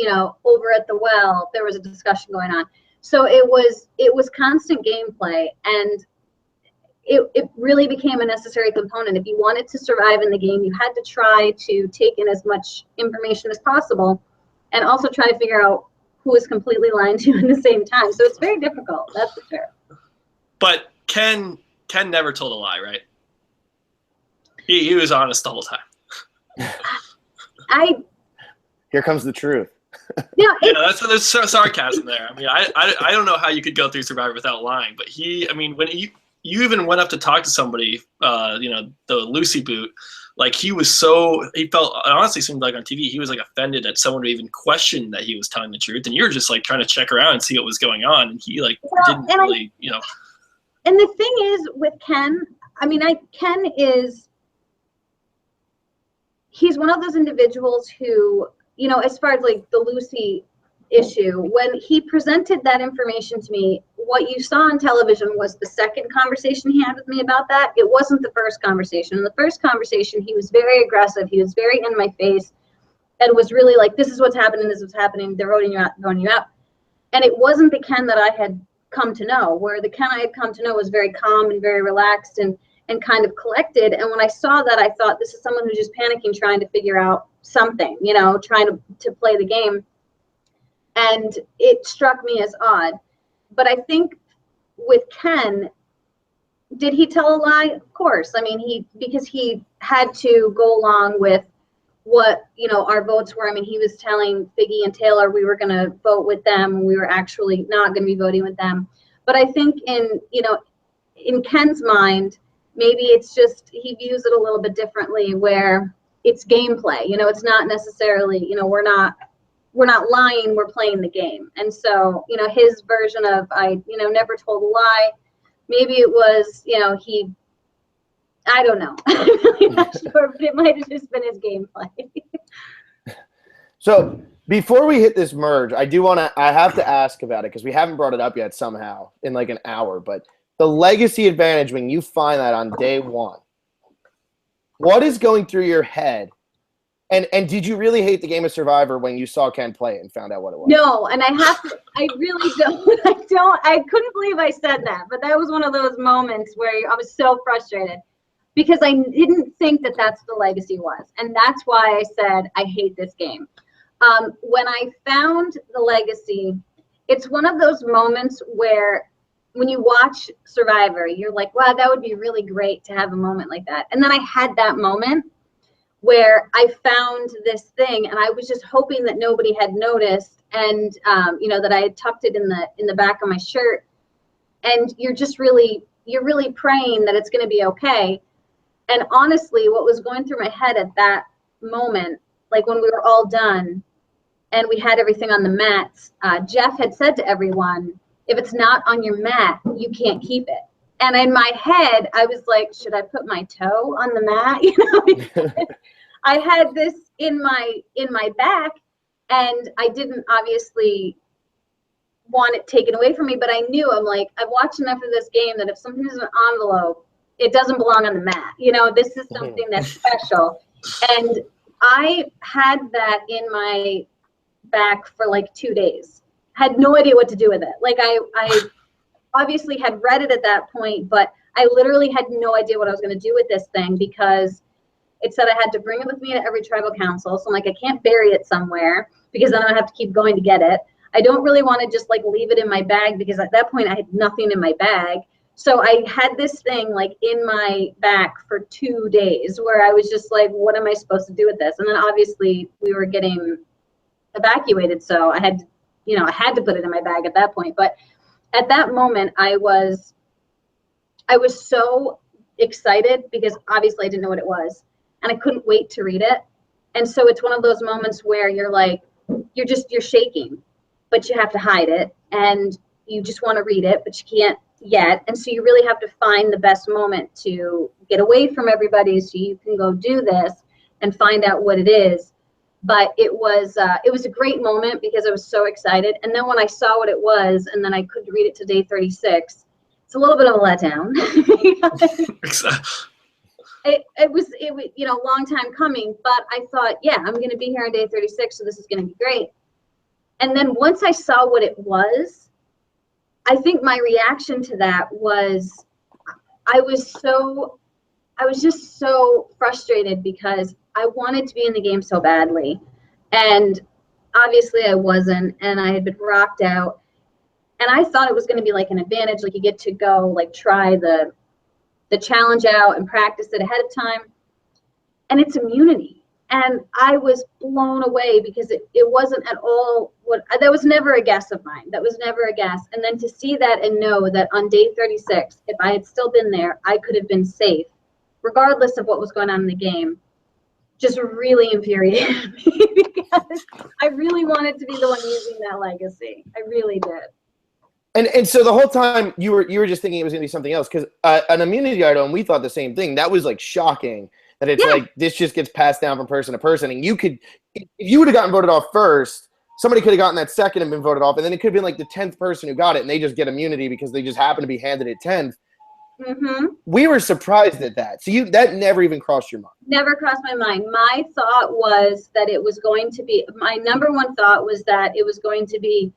over at the well, there was a discussion going on. So it was constant gameplay, and it really became a necessary component. If you wanted to survive in the game, you had to try to take in as much information as possible, and also try to figure out who is completely lying to you at the same time. So it's very difficult, that's for sure.
But Ken never told a lie, right? He was honest the whole time.
Here comes the truth.
Yeah,
there's sarcasm there. I mean, I don't know how you could go through Survivor without lying, but when you even went up to talk to somebody, the Lucy boot, like he felt, it honestly seemed like on TV, he was like offended that someone would even question that he was telling the truth. And you were just like trying to check around and see what was going on. And he didn't really,
And the thing is with Ken, Ken is, he's one of those individuals who, as far as like the Lucy issue, when he presented that information to me, what you saw on television was the second conversation he had with me about that. It wasn't the first conversation. In the first conversation, he was very aggressive. He was very in my face and was really like, this is what's happening, this is what's happening, they're voting you out. And it wasn't the Ken that I had come to know, where the Ken I had come to know was very calm and very relaxed and kind of collected. And when I saw that, I thought, this is someone who's just panicking, trying to figure out something, trying to play the game. And it struck me as odd. But I think with Ken, did he tell a lie? Of course. Because he had to go along with what, our votes were. He was telling Figgy and Taylor we were going to vote with them. We were actually not going to be voting with them. But I think in Ken's mind, maybe it's just he views it a little bit differently, where it's gameplay. It's not necessarily, we're not lying, we're playing the game. And so, his version of I never told a lie, maybe it was, I don't know. I'm really not sure, but it might have just been his gameplay.
So before we hit this merge, I have to ask about it because we haven't brought it up yet somehow in like an hour, but the legacy advantage, when you find that on day one, what is going through your head? And did you really hate the game of Survivor when you saw Ken play it and found out what it was?
No, and I really don't. I couldn't believe I said that, but that was one of those moments where I was so frustrated because I didn't think that that's the legacy was. And that's why I said, I hate this game. When I found the legacy, it's one of those moments where when you watch Survivor, you're like, wow, that would be really great to have a moment like that. And then I had that moment where I found this thing, and I was just hoping that nobody had noticed, and that I had tucked it in the back of my shirt. And you're really praying that it's going to be okay. And honestly, what was going through my head at that moment, like when we were all done and we had everything on the mats, Jeff had said to everyone, if it's not on your mat, you can't keep it. And in my head, I was like, should I put my toe on the mat? I had this in my back, and I didn't obviously want it taken away from me, but I knew, I've watched enough of this game that if something is an envelope, it doesn't belong on the mat. This is something that's special. And I had that in my back for like 2 days. Had no idea what to do with it. Like I obviously had read it at that point, but I literally had no idea what I was going to do with this thing because it said I had to bring it with me to every tribal council. So I'm like, I can't bury it somewhere because then I have to keep going to get it. I don't really want to just like leave it in my bag because at that point I had nothing in my bag. So I had this thing like in my back for 2 days where I was just like, what am I supposed to do with this? And then obviously we were getting evacuated. So I had to put it in my bag at that point. But at that moment, I was so excited because obviously I didn't know what it was. and I couldn't wait to read it. And so it's one of those moments where you're like, you're shaking, but you have to hide it, and you just want to read it, but you can't yet. And so you really have to find the best moment to get away from everybody so you can go do this and find out what it is. But it was a great moment because I was so excited. And then when I saw what it was, and then I couldn't read it to day 36, it's a little bit of a letdown. It was a long time coming, but I thought, yeah, I'm going to be here on day 36, so this is going to be great. And then once I saw what it was, I think my reaction to that was, I was just so frustrated because I wanted to be in the game so badly. And obviously I wasn't, and I had been rocked out. And I thought it was going to be like an advantage, like you get to go like try the challenge out and practice it ahead of time. And it's immunity. And I was blown away because it wasn't at all that was never a guess of mine. That was never a guess. And then to see that and know that on day 36, if I had still been there, I could have been safe, regardless of what was going on in the game, just really infuriated me because I really wanted to be the one using that legacy. I really did.
And so the whole time you were just thinking it was going to be something else, because an immunity item, we thought the same thing. That was like shocking that it's like this just gets passed down from person to person. And you could, if you would have gotten voted off first, somebody could have gotten that second and been voted off, and then it could have been like the 10th person who got it, and they just get immunity because they just happen to be handed it 10th.
Mm-hmm.
We were surprised at that. So that never even crossed your mind.
Never crossed my mind. My thought was that it was going to be, my number one thought was that it was going to be,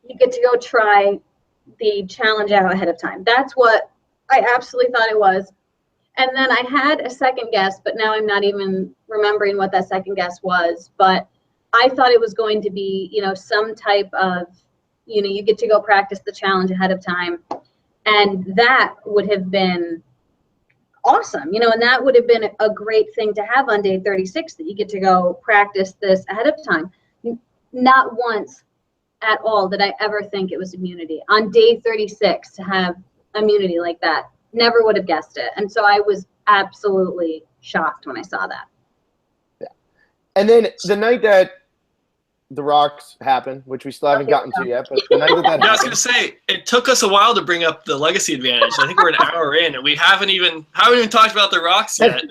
you get to go try the challenge out ahead of time. That's what I absolutely thought it was. And then I had a second guess, but now I'm not even remembering what that second guess was. But I thought it was going to be, some type of, you get to go practice the challenge ahead of time. And that would have been awesome, and that would have been a great thing to have on day 36, that you get to go practice this ahead of time. Not once at all did I ever think it was immunity. On day 36 to have immunity like that, never would have guessed it. And so I was absolutely shocked when I saw that.
Yeah. And then the night that the rocks happened, which we still haven't gotten to yet, but the night that happened.
I was gonna say, it took us a while to bring up the legacy advantage. I think we're an hour in, and we haven't even talked about the rocks yet.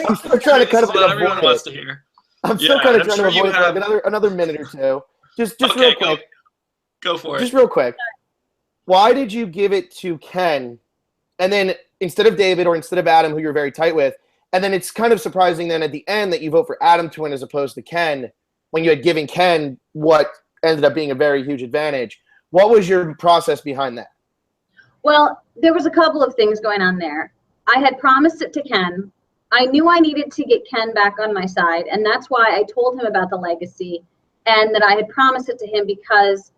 I'm still trying to kind of
everyone wants to hear.
I'm still kind of trying to avoid it for like another minute or two. Just real quick.
Go for it.
Just real quick. Why did you give it to Ken, and then instead of David or instead of Adam, who you're very tight with, and then it's kind of surprising then at the end that you vote for Adam to win as opposed to Ken, when you had given Ken what ended up being a very huge advantage. What was your process behind that?
Well, there was a couple of things going on there. I had promised it to Ken. I knew I needed to get Ken back on my side, and that's why I told him about the legacy and that I had promised it to him, because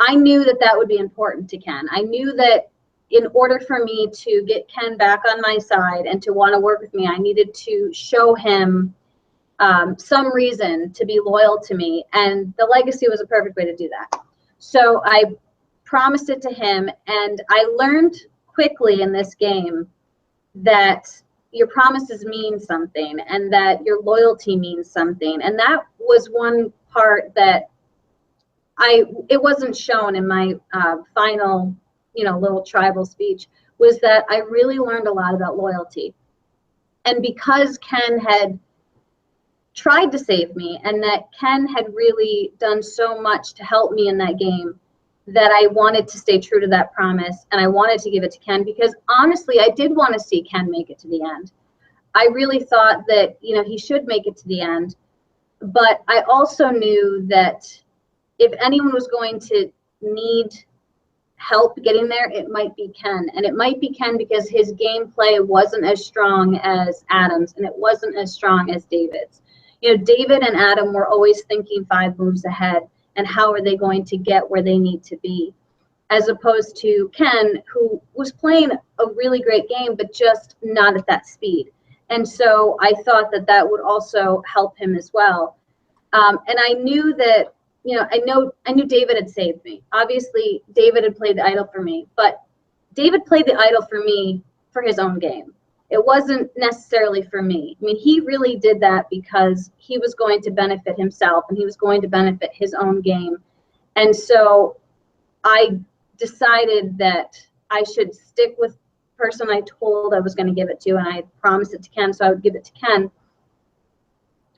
I knew that would be important to Ken. I knew that in order for me to get Ken back on my side and to want to work with me, I needed to show him some reason to be loyal to me, and the legacy was a perfect way to do that. So I promised it to him, and I learned quickly in this game that your promises mean something and that your loyalty means something. And that was one part that it wasn't shown in my final, little tribal speech, was that I really learned a lot about loyalty. And because Ken had tried to save me, and that Ken had really done so much to help me in that game, that I wanted to stay true to that promise, and I wanted to give it to Ken, because honestly, I did want to see Ken make it to the end. I really thought that, he should make it to the end, but I also knew that if anyone was going to need help getting there, it might be Ken. And it might be Ken because his gameplay wasn't as strong as Adam's, and it wasn't as strong as David's. David and Adam were always thinking 5 moves ahead, and how are they going to get where they need to be, as opposed to Ken, who was playing a really great game, but just not at that speed. And so I thought that would also help him as well. And I knew that, I knew David had saved me. Obviously, David had played the idol for me, but David played the idol for me for his own game. It wasn't necessarily for me. I mean, he really did that because he was going to benefit himself and he was going to benefit his own game. And so I decided that I should stick with the person I told I was going to give it to, and I had promised it to Ken, so I would give it to Ken,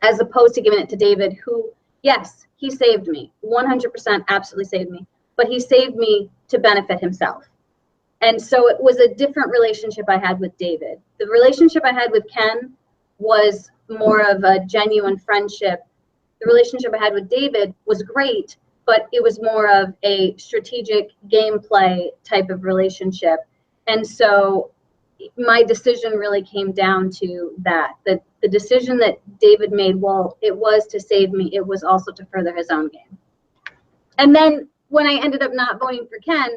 as opposed to giving it to David, who, yes, he saved me, 100% absolutely saved me, but he saved me to benefit himself. And so it was a different relationship I had with David. The relationship I had with Ken was more of a genuine friendship. The relationship I had with David was great, but it was more of a strategic gameplay type of relationship. And so my decision really came down to that. The decision that David made, well, it was to save me. It was also to further his own game. And then when I ended up not voting for Ken,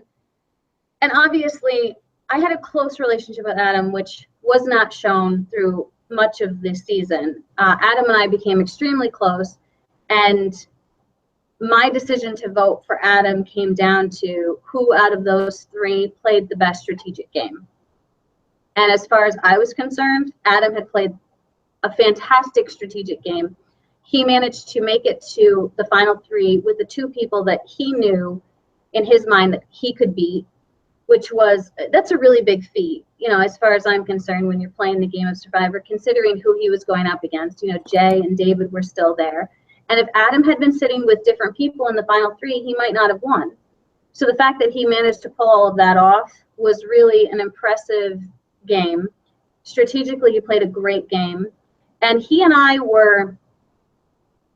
and obviously I had a close relationship with Adam, which was not shown through much of this season. Adam and I became extremely close, and my decision to vote for Adam came down to who out of those three played the best strategic game. And as far as I was concerned, Adam had played a fantastic strategic game. He managed to make it to the final three with the two people that he knew in his mind that he could beat, which was, that's a really big feat, you know, as far as I'm concerned, when you're playing the game of Survivor, considering who he was going up against. You know, Jay and David were still there. And if Adam had been sitting with different people in the final three, he might not have won. So the fact that he managed to pull all of that off was really an impressive game. Strategically, he played a great game. And he and I were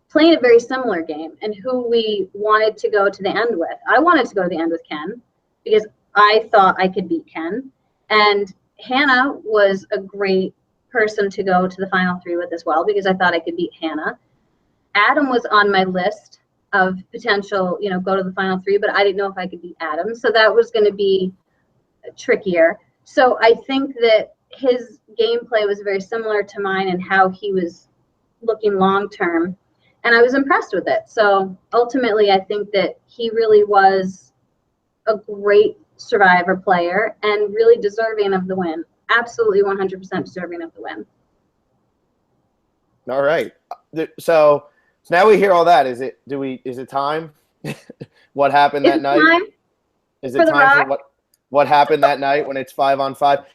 playing a very similar game and who we wanted to go to the end with. I wanted to go to the end with Ken because I thought I could beat Ken. And Hannah was a great person to go to the final three with as well because I thought I could beat Hannah. Adam was on my list of potential, you know, go to the final three, but I didn't know if I could beat Adam. So that was going to be trickier. So I think that his gameplay was very similar to mine and how he was looking long term. And I was impressed with it. So ultimately, I think that he really was a great Survivor player and really deserving of the win. Absolutely 100% deserving of the win.
All right. So now we hear all that. Is it time? What happened that night?
Time
is it time for what happened that night when it's 5-on-5?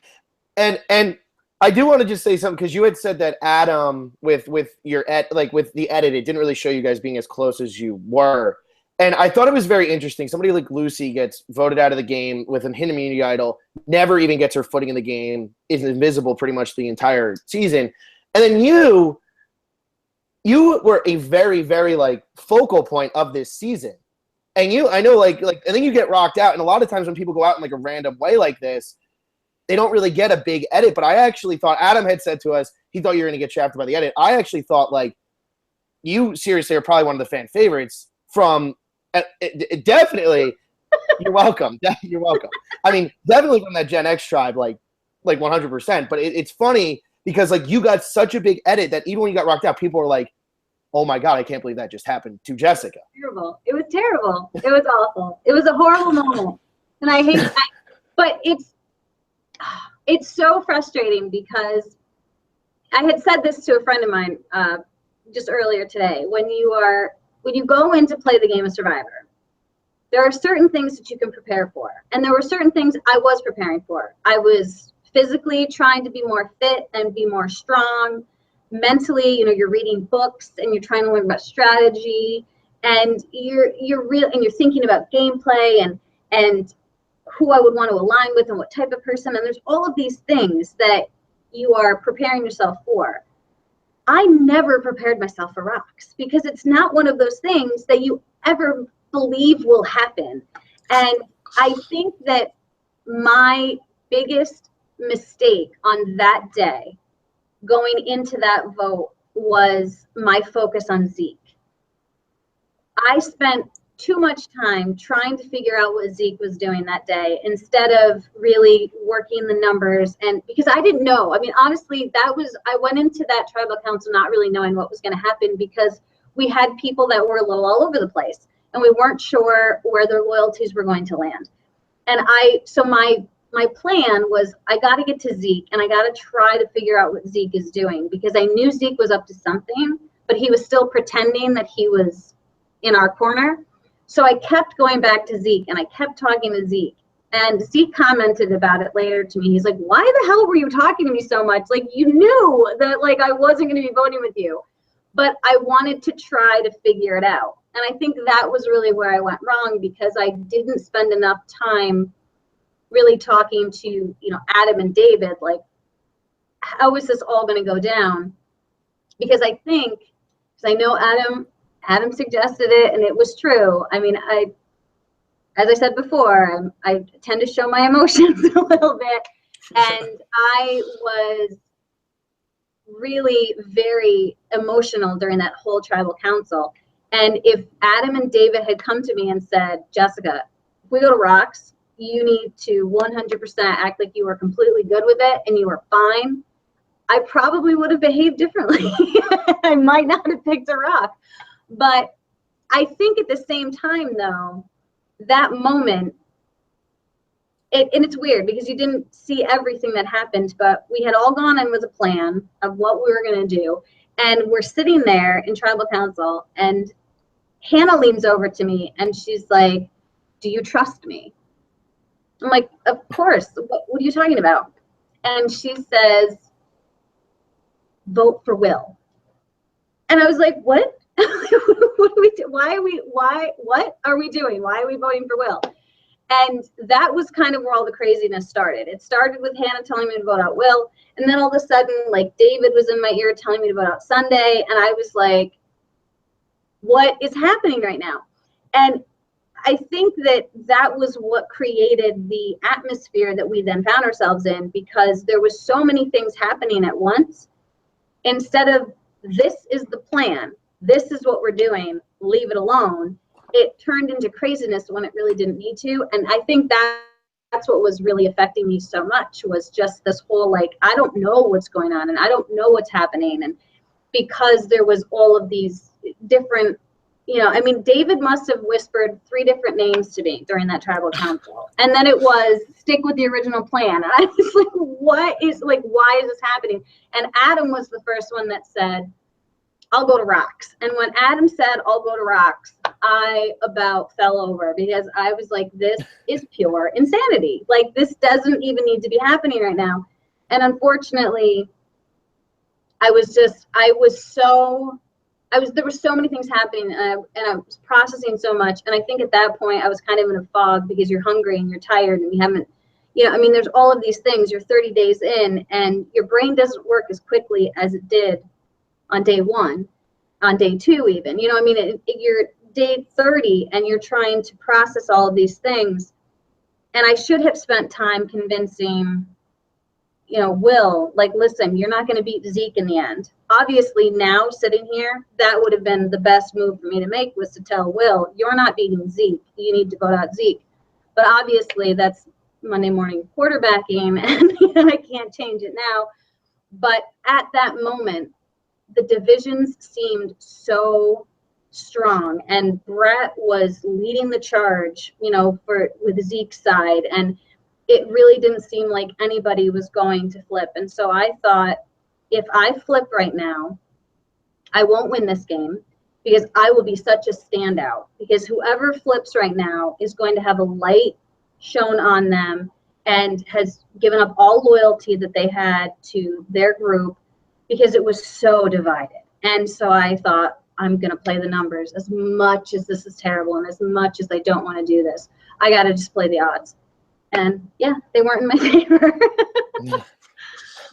And I do want to just say something because you had said that Adam with your with the edit, it didn't really show you guys being as close as you were. And I thought it was very interesting. Somebody like Lucy gets voted out of the game with an hidden immunity idol, never even gets her footing in the game, is invisible pretty much the entire season. And then you were a very, very like focal point of this season. And I know and then you get rocked out. And a lot of times when people go out in like a random way like this, they don't really get a big edit. But I actually thought Adam had said to us, he thought you were going to get shafted by the edit. I actually thought like you seriously are probably one of the fan favorites from definitely. You're welcome. You're welcome. I mean, definitely from that Gen X tribe, like 100%. But it's funny because like you got such a big edit that even when you got rocked out, people were like, "Oh my God, I can't believe that just happened to Jessica."
Terrible. It was terrible. It was awful. It was a horrible moment, and I hate that. But it's so frustrating because I had said this to a friend of mine just earlier today. When you go in to play the game of Survivor, there are certain things that you can prepare for. And there were certain things I was preparing for. I was physically trying to be more fit and be more strong. Mentally, you're reading books and you're trying to learn about strategy, and you're thinking about gameplay and who I would want to align with and what type of person. And there's all of these things that you are preparing yourself for. I never prepared myself for rocks because it's not one of those things that you ever believe will happen. And I think that my biggest mistake on that day going into that vote was my focus on Zeke. I spent too much time trying to figure out what Zeke was doing that day instead of really working the numbers. And because I didn't know, I mean, honestly, I went into that tribal council not really knowing what was going to happen because we had people that were a little all over the place and we weren't sure where their loyalties were going to land. And so my my plan was I got to get to Zeke and I got to try to figure out what Zeke is doing, because I knew Zeke was up to something, but he was still pretending that he was in our corner. So I kept going back to Zeke and I kept talking to Zeke. And Zeke commented about it later to me. He's like, why the hell were you talking to me so much? Like, you knew that, like, I wasn't going to be voting with you. But I wanted to try to figure it out. And I think that was really where I went wrong, because I didn't spend enough time really talking to, you know, Adam and David, like, how is this all going to go down? Because I think, because I know Adam suggested it and it was true. I mean, as I said before, I tend to show my emotions a little bit, and I was really very emotional during that whole tribal council. And if Adam and David had come to me and said, Jessica, if we go to Rocks, you need to 100% act like you were completely good with it and you were fine, I probably would have behaved differently. I might not have picked a rock. But I think at the same time, though, that moment, and it's weird because you didn't see everything that happened, but we had all gone in with a plan of what we were going to do. And we're sitting there in tribal council, and Hannah leans over to me and she's like, do you trust me? I'm like, of course. What are you talking about? And she says, vote for Will. And I was like, what? What do we do? What are we doing? Why are we voting for Will? And that was kind of where all the craziness started. It started with Hannah telling me to vote out Will. And then all of a sudden, like, David was in my ear telling me to vote out Sunday. And I was like, what is happening right now? And I think that was what created the atmosphere that we then found ourselves in, because there was so many things happening at once. Instead of, this is the plan, this is what we're doing, leave it alone, it turned into craziness when it really didn't need to. And I think that's what was really affecting me so much, was just this whole, like, I don't know what's going on and I don't know what's happening. And because there was all of these different, you know, I mean, David must have whispered 3 different names to me during that tribal council. And then it was, stick with the original plan. And I was like, why is this happening? And Adam was the first one that said, I'll go to Rocks. And when Adam said, I'll go to Rocks, I about fell over, because I was like, this is pure insanity. Like, this doesn't even need to be happening right now. And unfortunately, there were so many things happening, and I was processing so much. And I think at that point I was kind of in a fog, because you're hungry and you're tired and you haven't, you know, I mean, there's all of these things. You're 30 days in and your brain doesn't work as quickly as it did on day 1, on day 2 even. You know, I mean, you're day 30 and you're trying to process all of these things. And I should have spent time convincing, you know, Will, like, listen, you're not going to beat Zeke in the end. Obviously, now sitting here, that would have been the best move for me to make, was to tell Will, you're not beating Zeke. You need to vote out Zeke. But obviously, that's Monday morning quarterbacking, and I can't change it now. But at that moment, the divisions seemed so strong, and Brett was leading the charge, you know, with Zeke's side, and it really didn't seem like anybody was going to flip. And so I thought, if I flip right now, I won't win this game, because I will be such a standout, because whoever flips right now is going to have a light shown on them and has given up all loyalty that they had to their group, because it was so divided. And so I thought, I'm going to play the numbers. As much as this is terrible and as much as I don't want to do this, I got to just play the odds. And yeah, they weren't in my favor.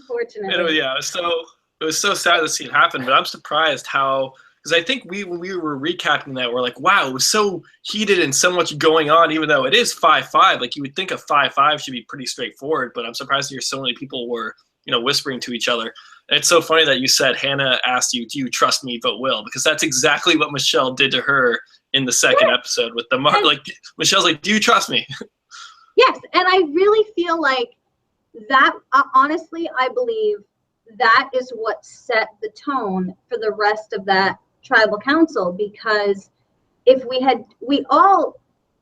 Fortunately.
Yeah, it was so sad to see it happen, but I'm surprised how, because I think when we were recapping that, we're like, wow, it was so heated and so much going on, even though it is 5-5. Like, you would think a 5-5 should be pretty straightforward, but I'm surprised to hear so many people were, you know, whispering to each other. And it's so funny that you said Hannah asked you, do you trust me, vote Will? Because that's exactly what Michelle did to her in the second episode with the mark. Like, Michelle's like, do you trust me?
Yes, and I really feel like that, honestly, I believe that is what set the tone for the rest of that tribal council, because if we all,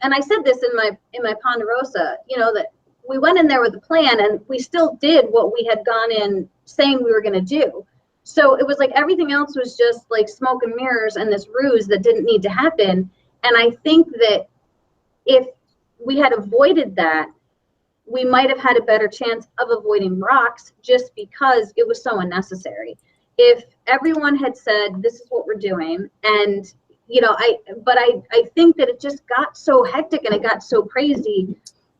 and I said this in my Ponderosa, you know, that we went in there with a plan, and we still did what we had gone in saying we were going to do. So it was like everything else was just like smoke and mirrors and this ruse that didn't need to happen. And I think that if we had avoided that, we might have had a better chance of avoiding rocks, just because it was so unnecessary. If everyone had said, this is what we're doing, and you know, I think that it just got so hectic and it got so crazy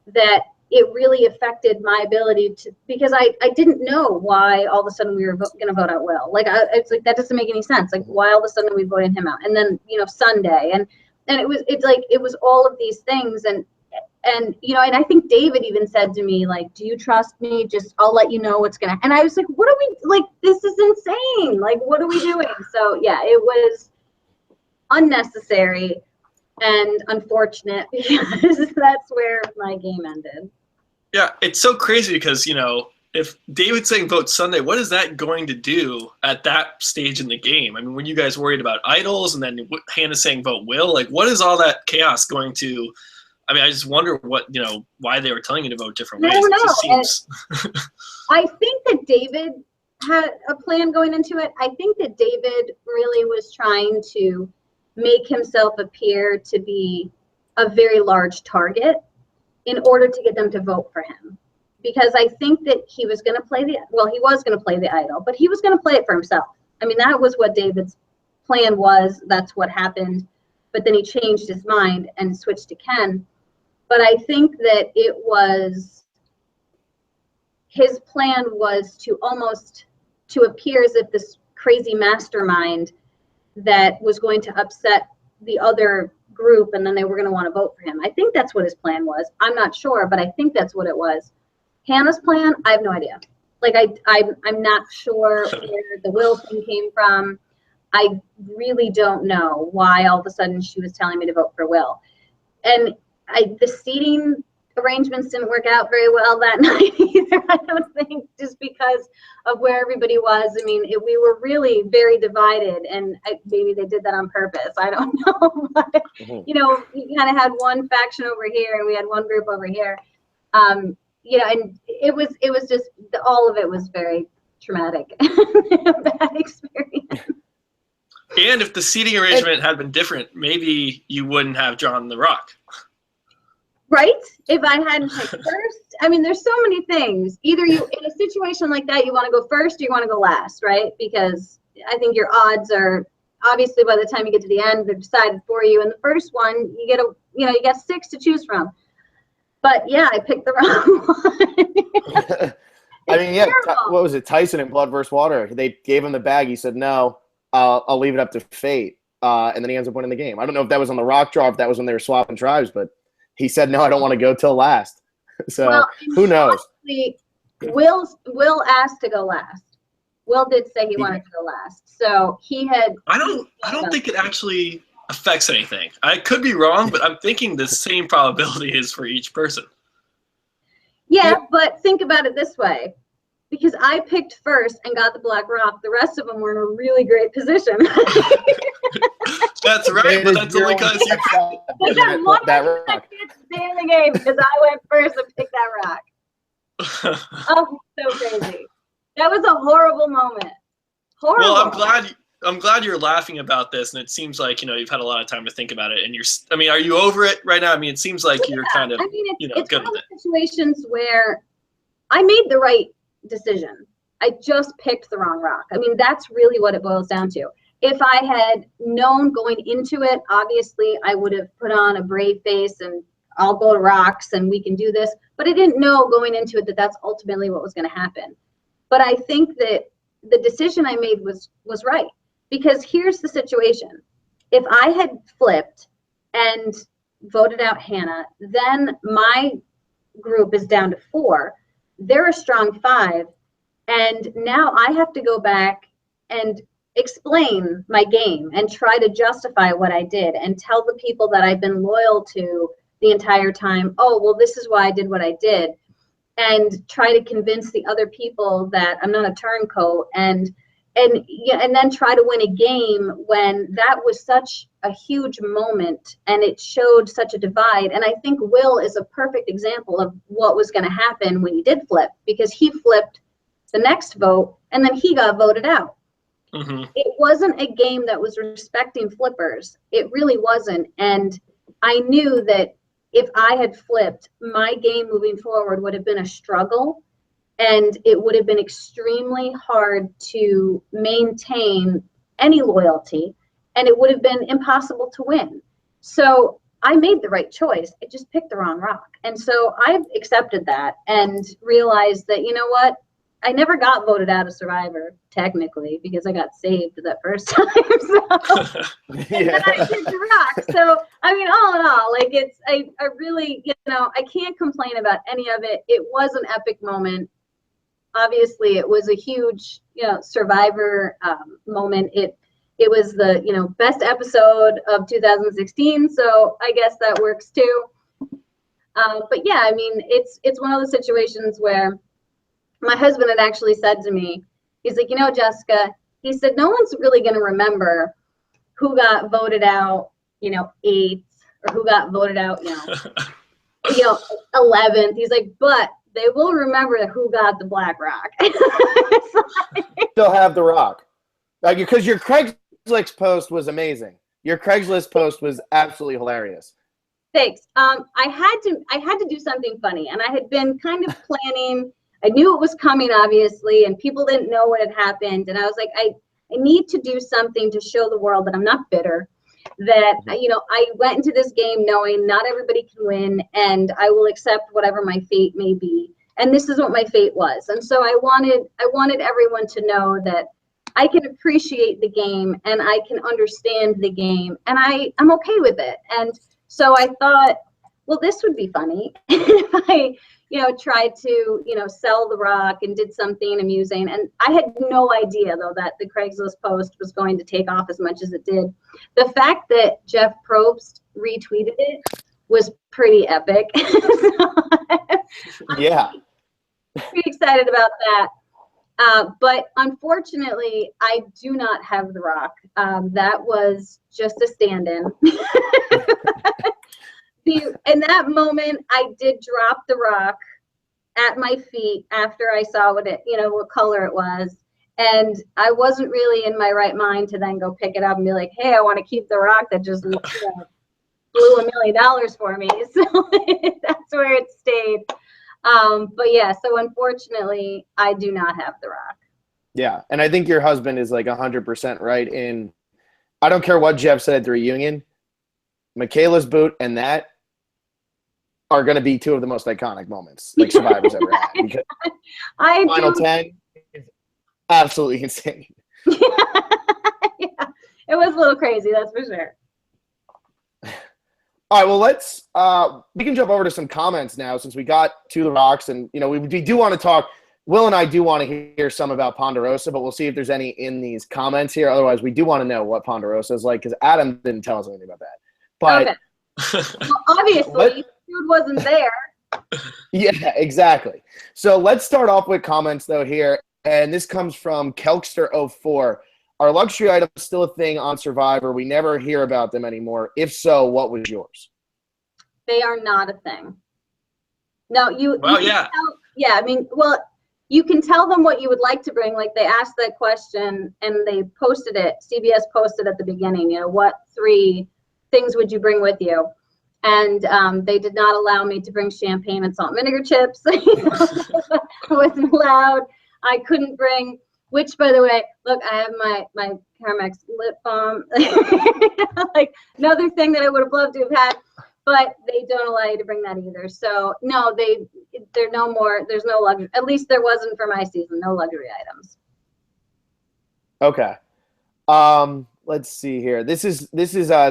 that it really affected my ability to, because I didn't know why all of a sudden we were going to vote out Will. Like, it's like, that doesn't make any sense. Like, why all of a sudden we voted him out? And then, you know, Sunday, and it was all of these things. And, you know, and I think David even said to me, like, do you trust me? Just, I'll let you know what's going to, and I was like, what are we, like, this is insane. Like, what are we doing? So yeah, it was unnecessary and unfortunate, because that's where my game ended.
Yeah, it's so crazy because, you know, if David's saying vote Sunday, what is that going to do at that stage in the game? I mean, when you guys worried about idols, and then Hannah saying vote Will, like, what is all that chaos going to? I mean, I just wonder what, you know, why they were telling you to vote different ways.
I don't know.
It just seems...
I think that David had a plan going into it. I think that David really was trying to make himself appear to be a very large target in order to get them to vote for him. Because I think that he was going to play he was going to play the idol, but he was going to play it for himself. I mean, that was what David's plan was. That's what happened. But then he changed his mind and switched to Ken. But I think that it was, his plan was to almost, to appear as if this crazy mastermind that was going to upset the other group, and then they were going to want to vote for him. I think that's what his plan was. I'm not sure, but I think that's what it was. Hannah's plan, I have no idea. Like, I'm not sure where the Will thing came from. I really don't know why all of a sudden she was telling me to vote for Will. And the seating arrangements didn't work out very well that night either, I don't think, just because of where everybody was. I mean, we were really very divided, and maybe they did that on purpose. I don't know. But, you know, we kind of had one faction over here, and we had one group over here. You know, and it was just, all of it was very traumatic. A bad experience.
And if the seating arrangement had been different, maybe you wouldn't have drawn the rock.
Right? If I hadn't picked first, I mean, there's so many things. Either you, in a situation like that, you want to go first or you want to go last, right? Because I think your odds are, obviously, by the time you get to the end, they're decided for you. And the first one, you get 6 to choose from. But yeah, I picked the wrong one.
I mean, yeah, what was it? Tyson in Blood vs. Water. They gave him the bag. He said, no, I'll leave it up to fate. And then he ends up winning the game. I don't know if that was on the rock draw, if that was when they were swapping tribes, but he said, no, I don't want to go till last. So well, who knows?
Honestly, Will asked to go last. Will did say he wanted to go last. So he had.
I don't think it actually affects anything. I could be wrong, but I'm thinking the same probability is for each person.
Yeah, but think about it this way. Because I picked first and got the black rock, the rest of them were in a really great position.
That's right, but that's only because you
picked that rock. Stay in the game because I went first and picked that rock. Oh, so crazy. That was a horrible moment. Horrible.
Well, I'm glad you're laughing about this, and it seems like, you know, you've had a lot of time to think about it, and I mean, are you over it right now? I mean, it seems like you're kind of,
it's
good with
it. Situations where I made the right decision. I just picked the wrong rock. I mean, that's really what it boils down to. If I had known going into it, obviously I would have put on a brave face and I'll go to rocks and we can do this. But I didn't know going into it that that's ultimately what was going to happen. But I think that the decision I made was right, because here's the situation. If I had flipped and voted out Hannah, then my group is down to 4. They're a strong 5, and now I have to go back and explain my game and try to justify what I did and tell the people that I've been loyal to the entire time, oh, well, this is why I did what I did, and try to convince the other people that I'm not a turncoat. And and then try to win a game when that was such a huge moment and it showed such a divide. And I think Will is a perfect example of what was going to happen when he did flip, because he flipped the next vote and then he got voted out.
Mm-hmm.
It wasn't a game that was respecting flippers. It really wasn't. And I knew that if I had flipped, my game moving forward would have been a struggle. And it would have been extremely hard to maintain any loyalty, and it would have been impossible to win. So I made the right choice. I just picked the wrong rock. And so I've accepted that and realized that, you know what? I never got voted out of Survivor, technically, because I got saved that first time. So, and then I picked the rock. So, I mean, all in all, like I really, you know, I can't complain about any of it. It was an epic moment. Obviously, it was a huge, you know, Survivor moment. It was the, you know, best episode of 2016. So I guess that works too. But yeah, I mean, it's one of those situations where my husband had actually said to me, he's like, you know, Jessica, he said, no one's really going to remember who got voted out, you know, 8th, or who got voted out, you know, 11th. He's like, but they will remember who got the Black Rock.
Still have the rock, like, because your Craigslist post was amazing. Your Craigslist post was absolutely hilarious.
Thanks. I had to do something funny, and I had been kind of planning. I knew it was coming, obviously, and people didn't know what had happened. And I was like, I need to do something to show the world that I'm not bitter. That, you know, I went into this game knowing not everybody can win, and I will accept whatever my fate may be. And this is what my fate was. And so I wanted everyone to know that I can appreciate the game and I can understand the game, and I'm okay with it. And so I thought, well, this would be funny if I, you know, tried to, you know, sell the rock and did something amusing. And I had no idea, though, that the Craigslist post was going to take off as much as it did. The fact that Jeff Probst retweeted it was pretty epic.
Yeah.
Pretty excited about that. But unfortunately, I do not have the rock. That was just a stand-in. In that moment, I did drop the rock at my feet after I saw what color it was. And I wasn't really in my right mind to then go pick it up and be like, hey, I want to keep the rock that just blew $1 million for me. So that's where it stayed. But yeah, so unfortunately, I do not have the rock.
Yeah, and I think your husband is like 100% right in, I don't care what Jeff said at the reunion, Michaela's boot and that are going to be two of the most iconic moments like Survivor's ever had. Because Final 10 is absolutely insane.
Yeah, it was a little crazy, that's for sure.
All right, well, let's we can jump over to some comments now since we got to the rocks, and you know we do want to talk. Will and I do want to hear some about Ponderosa, but we'll see if there's any in these comments here. Otherwise, we do want to know what Ponderosa is like because Adam didn't tell us anything about that. But
okay. Well, obviously, food wasn't there.
Yeah, exactly. So let's start off with comments though here, and this comes from Kelkster04. Are luxury items still a thing on Survivor? We never hear about them anymore. If so, what was yours?
They are not a thing. No,
yeah.
I mean, well, you can tell them what you would like to bring. Like they asked that question and they posted it. CBS posted at the beginning, you know, what 3 things would you bring with you? And they did not allow me to bring champagne and salt and vinegar chips. I wasn't allowed. I couldn't bring, which by the way, look, I have my Carmex lip balm. Like another thing that I would have loved to have had, but they don't allow you to bring that either. So no, they're no more, there's no luxury. At least there wasn't for my season, no luxury items.
Okay. Let's see here. This is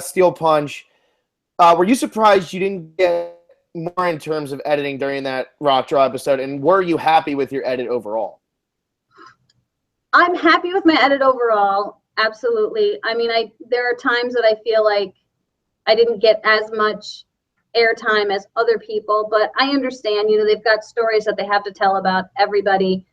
Steel Punch. Were you surprised you didn't get more in terms of editing during that rock draw episode? And were you happy with your edit overall?
I'm happy with my edit overall. Absolutely. I mean, there are times that I feel like I didn't get as much airtime as other people, but I understand, you know, they've got stories that they have to tell about everybody.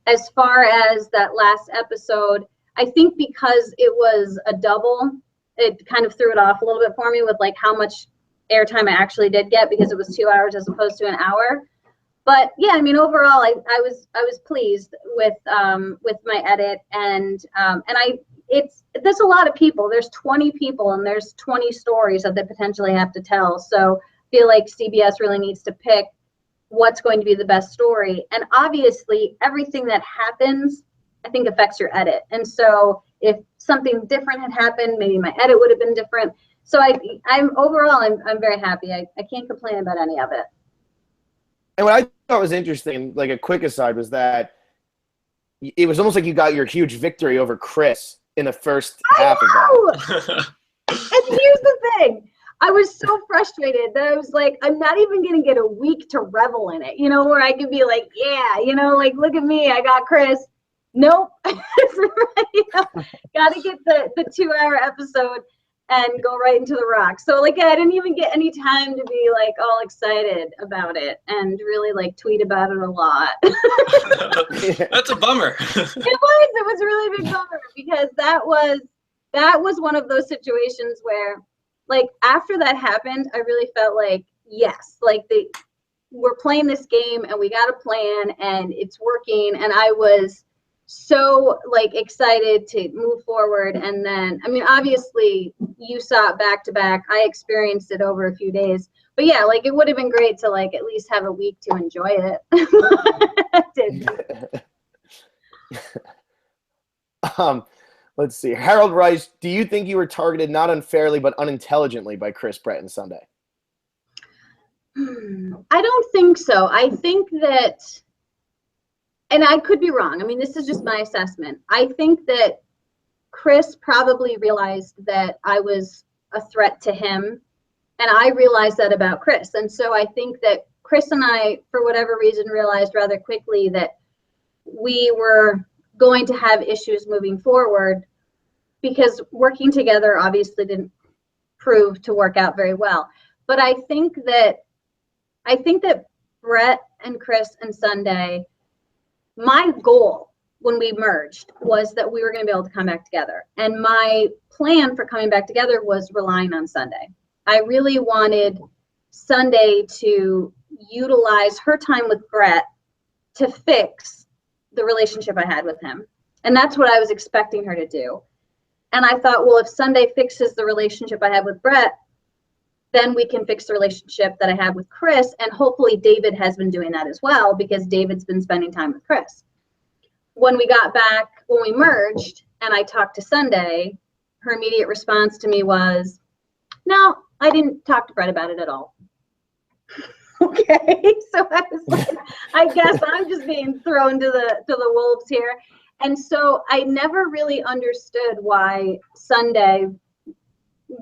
As far as that last episode, I think because it was a double, it kind of threw it off a little bit for me with like how much airtime I actually did get, because it was 2 hours as opposed to an hour. But yeah, I mean, overall, I was pleased with my edit, and there's a lot of people. There's 20 people, and there's 20 stories that they potentially have to tell. So I feel like CBS really needs to pick what's going to be the best story. And obviously, everything that happens, I think, affects your edit. And so if something different had happened, maybe my edit would have been different. So I'm overall, I'm very happy. I can't complain about any of it.
And what I thought was interesting, like a quick aside, was that it was almost like you got your huge victory over Chris in the first half of that.
And here's the thing. I was so frustrated that I was like, I'm not even going to get a week to revel in it, where I could be like, yeah, like, look at me, I got Chris. Nope. Got to get the 2-hour episode and go right into the rock. So like, I didn't even get any time to be like all excited about it and really like tweet about it a lot.
That's a bummer.
It was a really big bummer, because that was one of those situations where, like, after that happened, I really felt like, yes, like we're playing this game and we got a plan and it's working. And I was so like excited to move forward. And then, I mean, obviously you saw it back to back. I experienced it over a few days, but yeah, like it would have been great to like at least have a week to enjoy it. I did.
Let's see. Harold Rice, do you think you were targeted not unfairly but unintelligently by Chris, Brett, and Sunday?
I don't think so. I think that, and I could be wrong, I mean, this is just my assessment. I think that Chris probably realized that I was a threat to him, and I realized that about Chris. And so I think that Chris and I, for whatever reason, realized rather quickly that we were going to have issues moving forward, because working together obviously didn't prove to work out very well. But I think that Brett and Chris and Sunday, my goal when we merged was that we were going to be able to come back together. And my plan for coming back together was relying on Sunday. I really wanted Sunday to utilize her time with Brett to fix the relationship I had with him. And that's what I was expecting her to do. And I thought, well, if Sunday fixes the relationship I have with Brett, then we can fix the relationship that I have with Chris. And hopefully David has been doing that as well, because David's been spending time with Chris. When we got back, when we merged and I talked to Sunday, her immediate response to me was, no, I didn't talk to Brett about it at all. Okay, so I was like, I guess I'm just being thrown to the wolves here. And so I never really understood why Sunday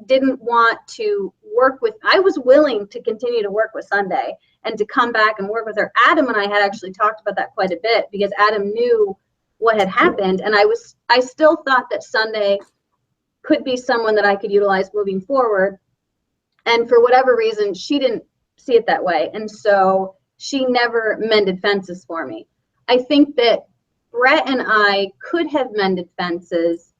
didn't want to work with. I was willing to continue to work with Sunday and to come back and work with her. Adam and I had actually talked about that quite a bit, because Adam knew what had happened, and I still thought that Sunday could be someone that I could utilize moving forward. And for whatever reason, she didn't see it that way, and so she never mended fences for me. I think that Brett and I could have mended fences,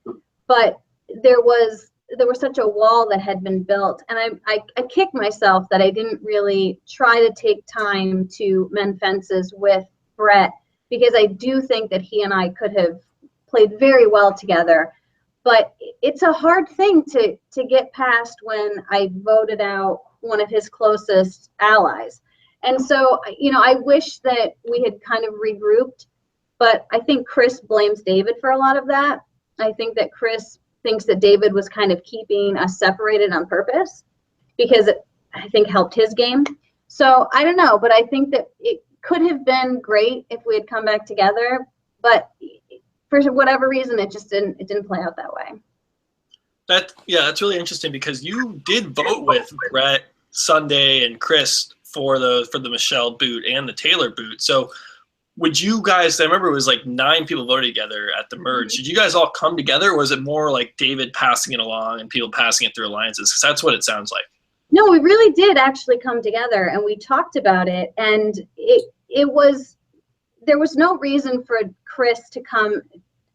but there was such a wall that had been built, and I kicked myself that I didn't really try to take time to mend fences with Brett, because I do think that he and I could have played very well together. But it's a hard thing to get past when I voted out one of his closest allies. And so, I wish that we had kind of regrouped, but I think Chris blames David for a lot of that. I think that Chris thinks that David was kind of keeping us separated on purpose, because it, I think, helped his game. So I don't know, but I think that it could have been great if we had come back together, but for whatever reason, it didn't play out that way.
That's really interesting, because you did vote with Brett, Sunday, and Chris for the Michelle boot and the Taylor boot. So would you guys, I remember it was like 9 people voted together at the merge. Did you guys all come together, or was it more like David passing it along and people passing it through alliances? Because that's what it sounds like.
No, we really did actually come together, and we talked about it, and there was no reason for Chris to come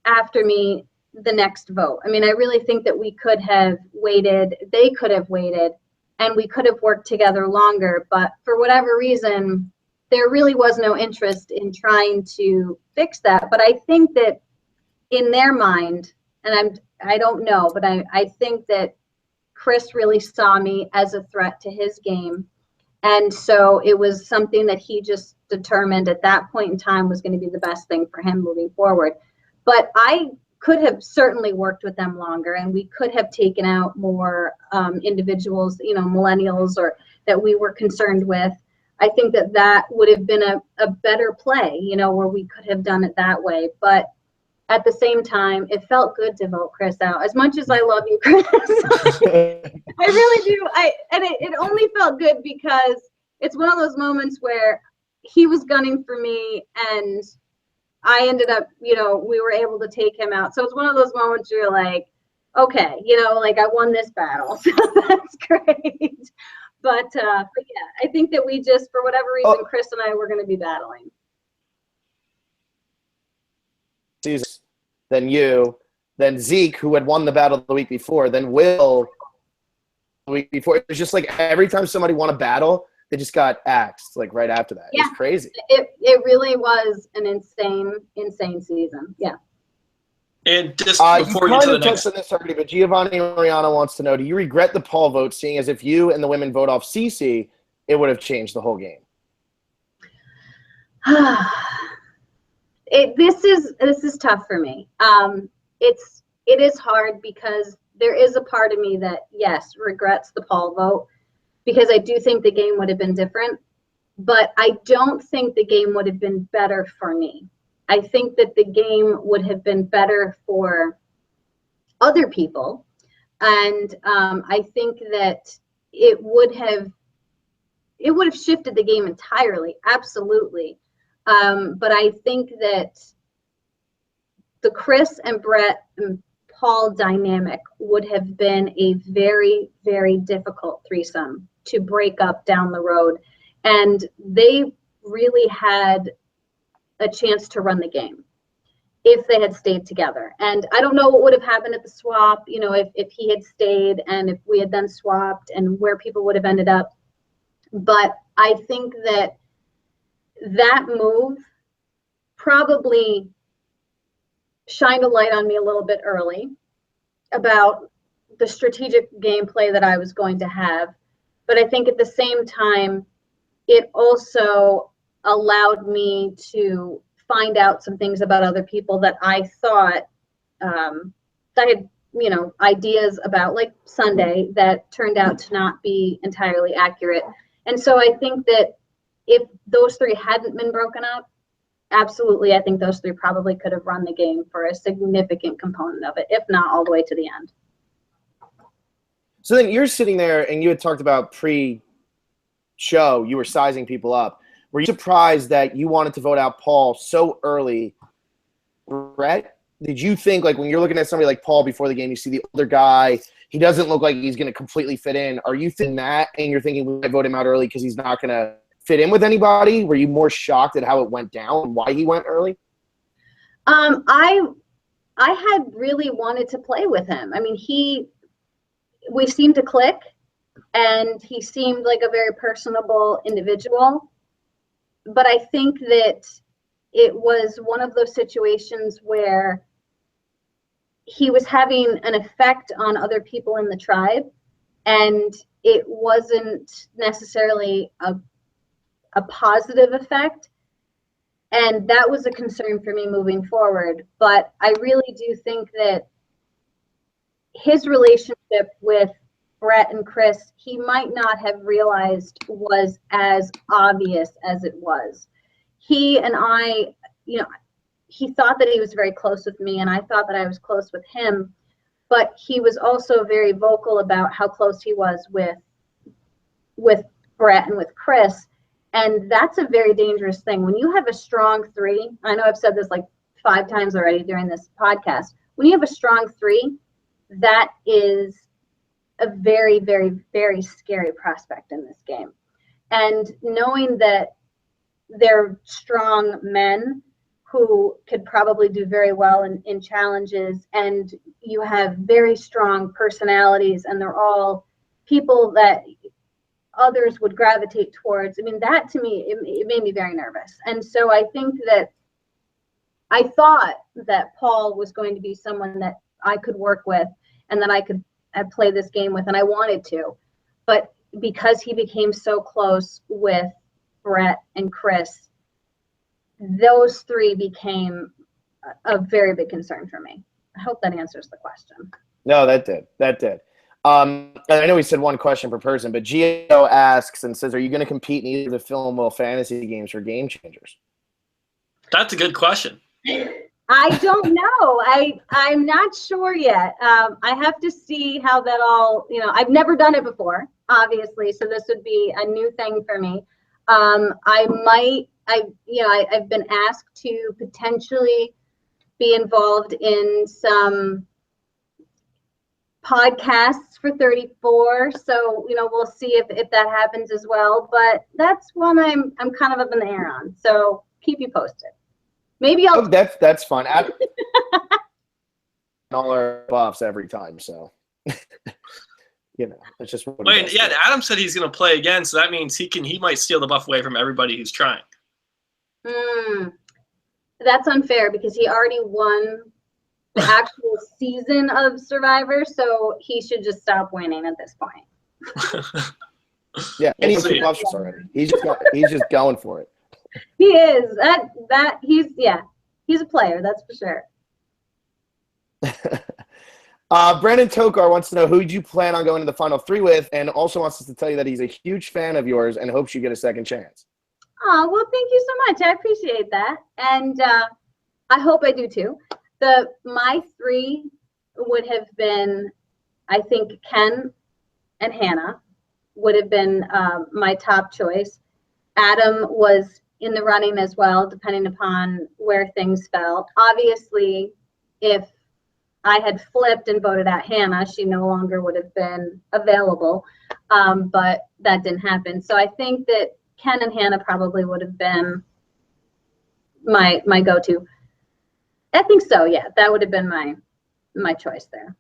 after me the next vote. I mean, I really think that we could have waited, they could have waited, and we could have worked together longer. But for whatever reason, there really was no interest in trying to fix that. But I think that in their mind, and I don't know, but I think that Chris really saw me as a threat to his game. And so it was something that he just determined at that point in time was going to be the best thing for him moving forward. But I could have certainly worked with them longer, and we could have taken out more individuals, you know, millennials, or that we were concerned with. I think that that would have been a better play, you know, where we could have done it that way. But at the same time, it felt good to vote Chris out. As much as I love you, Chris, I really do. It only felt good because it's one of those moments where he was gunning for me, and I ended up, you know, we were able to take him out. So it's one of those moments where you're like, okay, you know, like I won this battle. So that's great. But yeah, I think that we just, for whatever reason, Chris and I were going to be battling.
Then you, then Zeke, who had won the battle the week before, then Will the week before. It was just like every time somebody won a battle, they just got axed like right after that.
Yeah.
It was crazy.
It really was an insane season. Yeah.
And just
you
before
kind
you to
of
the next,
touched on this already, but Giovanni Mariano wants to know: do you regret the Paul vote, seeing as if you and the women vote off CeCe, it would have changed the whole game?
This is tough for me. It is hard because there is a part of me that, yes, regrets the Paul vote, because I do think the game would have been different, but I don't think the game would have been better for me. I think that the game would have been better for other people, and I think that it would have shifted the game entirely, absolutely. But I think that the Chris and Brett and Paul dynamic would have been a very, very difficult threesome to break up down the road. And they really had a chance to run the game if they had stayed together. And I don't know what would have happened at the swap, you know, if he had stayed and if we had then swapped, and where people would have ended up. But I think that that move probably shined a light on me a little bit early about the strategic gameplay that I was going to have. But I think at the same time, it also allowed me to find out some things about other people that I thought that I had, you know, ideas about, like Sunday, that turned out to not be entirely accurate. And so I think that if those three hadn't been broken up, absolutely, I think those three probably could have run the game for a significant component of it, if not all the way to the end.
So then you're sitting there, and you had talked about pre-show, you were sizing people up. Were you surprised that you wanted to vote out Paul so early? Brett, did you think, like, when you're looking at somebody like Paul before the game, you see the older guy, he doesn't look like he's going to completely fit in. Are you thinking that, and you're thinking we might vote him out early because he's not going to fit in with anybody? Were you more shocked at how it went down and why he went early?
I had really wanted to play with him. I mean, we seemed to click, and he seemed like a very personable individual. But I think that it was one of those situations where he was having an effect on other people in the tribe, and it wasn't necessarily a positive effect. And that was a concern for me moving forward. But I really do think that his relationship with Brett and Chris, he might not have realized was as obvious as it was. He and I, you know, he thought that he was very close with me, and I thought that I was close with him. But he was also very vocal about how close he was with Brett and with Chris. And that's a very dangerous thing. When you have a strong three, I know I've said this like 5 times already during this podcast, when you have a strong three, that is a very, very, very scary prospect in this game. And knowing that they're strong men who could probably do very well in challenges, and you have very strong personalities, and they're all people that others would gravitate towards. I mean, that to me, it made me very nervous. And so I think that I thought that Paul was going to be someone that I could work with and that I could play this game with, and I wanted to. But because he became so close with Brett and Chris, those three became a very big concern for me. I hope that answers the question.
No, that did. That did. I know we said one question per person, but Gio asks and says, are you going to compete in either the Film Will Fantasy games or Game Changers?
That's a good question.
I don't know. I'm not sure yet. I have to see how that all, I've never done it before, obviously, so this would be a new thing for me. I've been asked to potentially be involved in some podcasts for 34, so we'll see if that happens as well. But that's one I'm kind of up in the air on. So keep you posted. Maybe I'll.
Oh, that's fun. All our buffs every time, so it's just.
Wait, yeah. Adam said he's going to play again, so that means he might steal the buff away from everybody who's trying.
That's unfair because he already won the actual season of Survivor, so he should just stop winning at this point.
Yeah, and he's buffs already. He's just going for it.
He is. He's a player, that's for sure.
Brandon Tokar wants to know who you plan on going to the final three with, and also wants us to tell you that he's a huge fan of yours and hopes you get a second chance.
Oh, well, thank you so much. I appreciate that. And I hope I do too. My three would have been, I think, Ken and Hannah would have been my top choice. Adam was in the running as well, depending upon where things fell. Obviously, if I had flipped and voted out Hannah, she no longer would have been available, but that didn't happen. So I think that Ken and Hannah probably would have been my go-to. I think so, yeah. That would have been my choice there.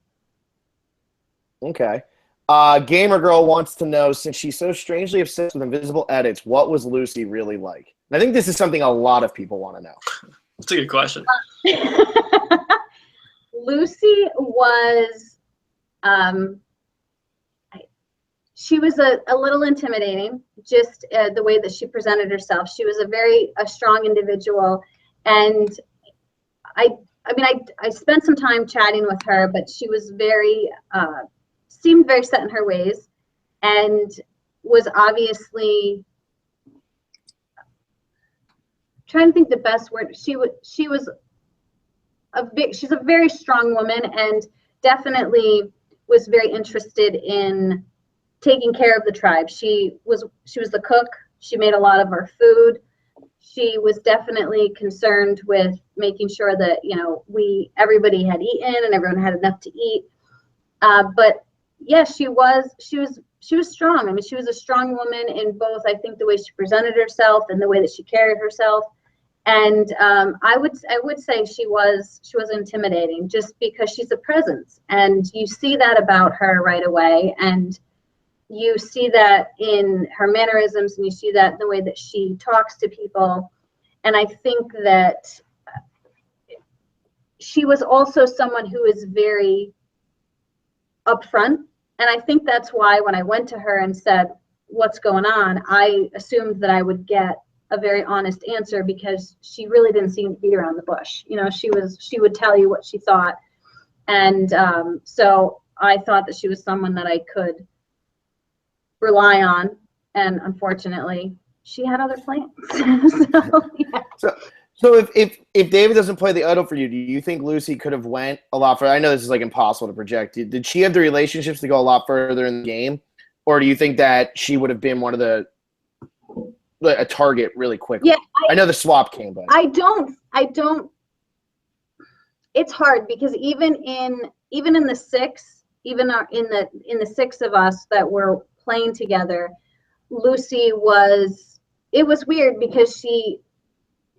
Okay. Gamer Girl wants to know, since she's so strangely obsessed with invisible edits, what was Lucy really like? And I think this is something a lot of people want to know.
That's a good question.
Lucy was, she was a little intimidating, just the way that she presented herself. She was a strong individual, and I spent some time chatting with her, but she was seemed very set in her ways, and was obviously trying to think the best word. She's a very strong woman, and definitely was very interested in taking care of the tribe. She was the cook. She made a lot of our food. She was definitely concerned with making sure that everybody had eaten and everyone had enough to eat. But yeah, she was strong. I mean, she was a strong woman in both, I think, the way she presented herself and the way that she carried herself. And I would say she was intimidating, just because she's a presence, and you see that about her right away, and you see that in her mannerisms, and you see that in the way that she talks to people. And I think that she was also someone who is very upfront, and I think that's why when I went to her and said, what's going on, I assumed that I would get a very honest answer, because she really didn't seem to beat around the bush. She would tell you what she thought. And so I thought that she was someone that I could rely on, and unfortunately she had other plans.
So if David doesn't play the idol for you, do you think Lucy could have went a lot further? I know this is like impossible to project. Did she have the relationships to go a lot further in the game, or do you think that she would have been one of a target really quickly?
Yeah,
I know the swap came, but
I don't. It's hard, because even in the six, in the six of us that were playing together, Lucy it was weird, because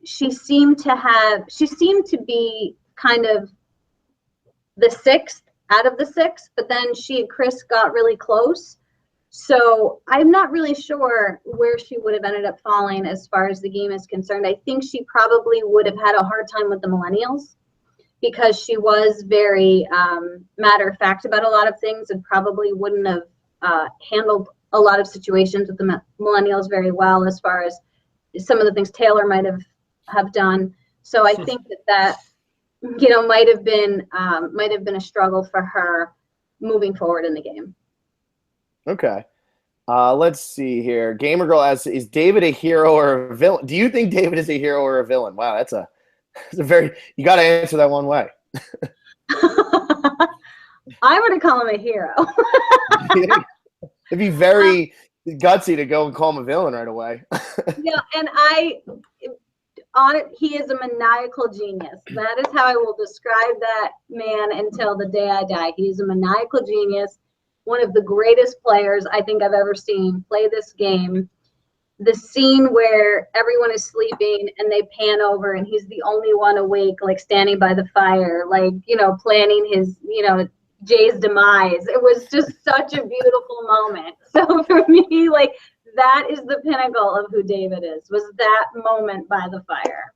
she seemed to be kind of the sixth out of the six, but then she and Chris got really close. So I'm not really sure where she would have ended up falling as far as the game is concerned. I think she probably would have had a hard time with the millennials because she was very matter of fact about a lot of things and probably wouldn't have handled a lot of situations with the millennials very well as far as some of the things Taylor might have done. So I think that might have been a struggle for her moving forward in the game.
Okay. Let's see here. Gamer Girl asks, is David a hero or a villain? Do you think David is a hero or a villain? Wow, that's a very, you got to answer that one way.
I would have called him a hero.
It'd be very gutsy to go and call him a villain right away.
Yeah, and he is a maniacal genius. That is how I will describe that man until the day I die. He is a maniacal genius, one of the greatest players I think I've ever seen play this game. The scene where everyone is sleeping and they pan over and he's the only one awake, like standing by the fire, like, planning his, Jay's demise. It was just such a beautiful moment. So for me, like, that is the pinnacle of who David is, was that moment by the fire.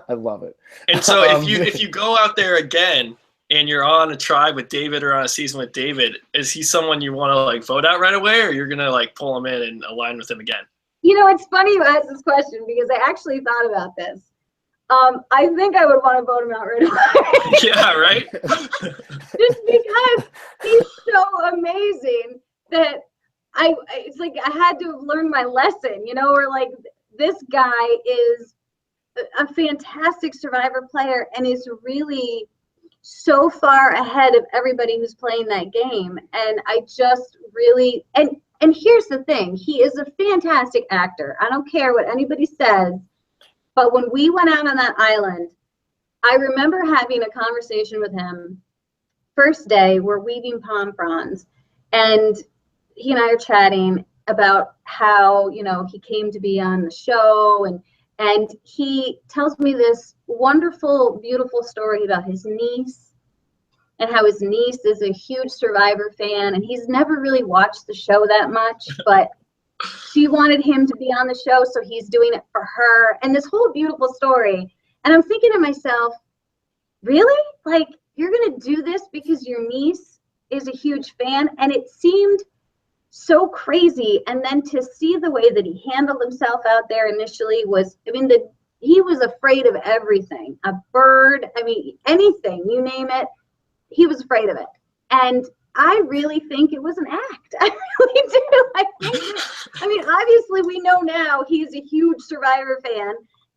I love it.
And so if you go out there again and you're on a tribe with David or on a season with David, is he someone you want to like vote out right away, or you're gonna like pull him in and align with him again?
It's funny you asked this question because I actually thought about this. I think I would want to vote him out right away.
Yeah, right.
Just because he's so amazing that it's like I had to have learned my lesson, or like this guy is a fantastic Survivor player and is really so far ahead of everybody who's playing that game. And I just really, and here's the thing, he is a fantastic actor. I don't care what anybody says, but when we went out on that island, I remember having a conversation with him first day. We're weaving palm fronds and he and I are chatting about how, he came to be on the show, and he tells me this wonderful, beautiful story about his niece and how his niece is a huge Survivor fan, and he's never really watched the show that much, but she wanted him to be on the show, so he's doing it for her, and this whole beautiful story. And I'm thinking to myself, really? Like, you're going to do this because your niece is a huge fan? And it seemed so crazy. And then to see the way that he handled himself out there initially was, he was afraid of everything. A bird, anything, you name it, he was afraid of it. And I really think it was an act. I really do. Obviously we know now he's a huge Survivor fan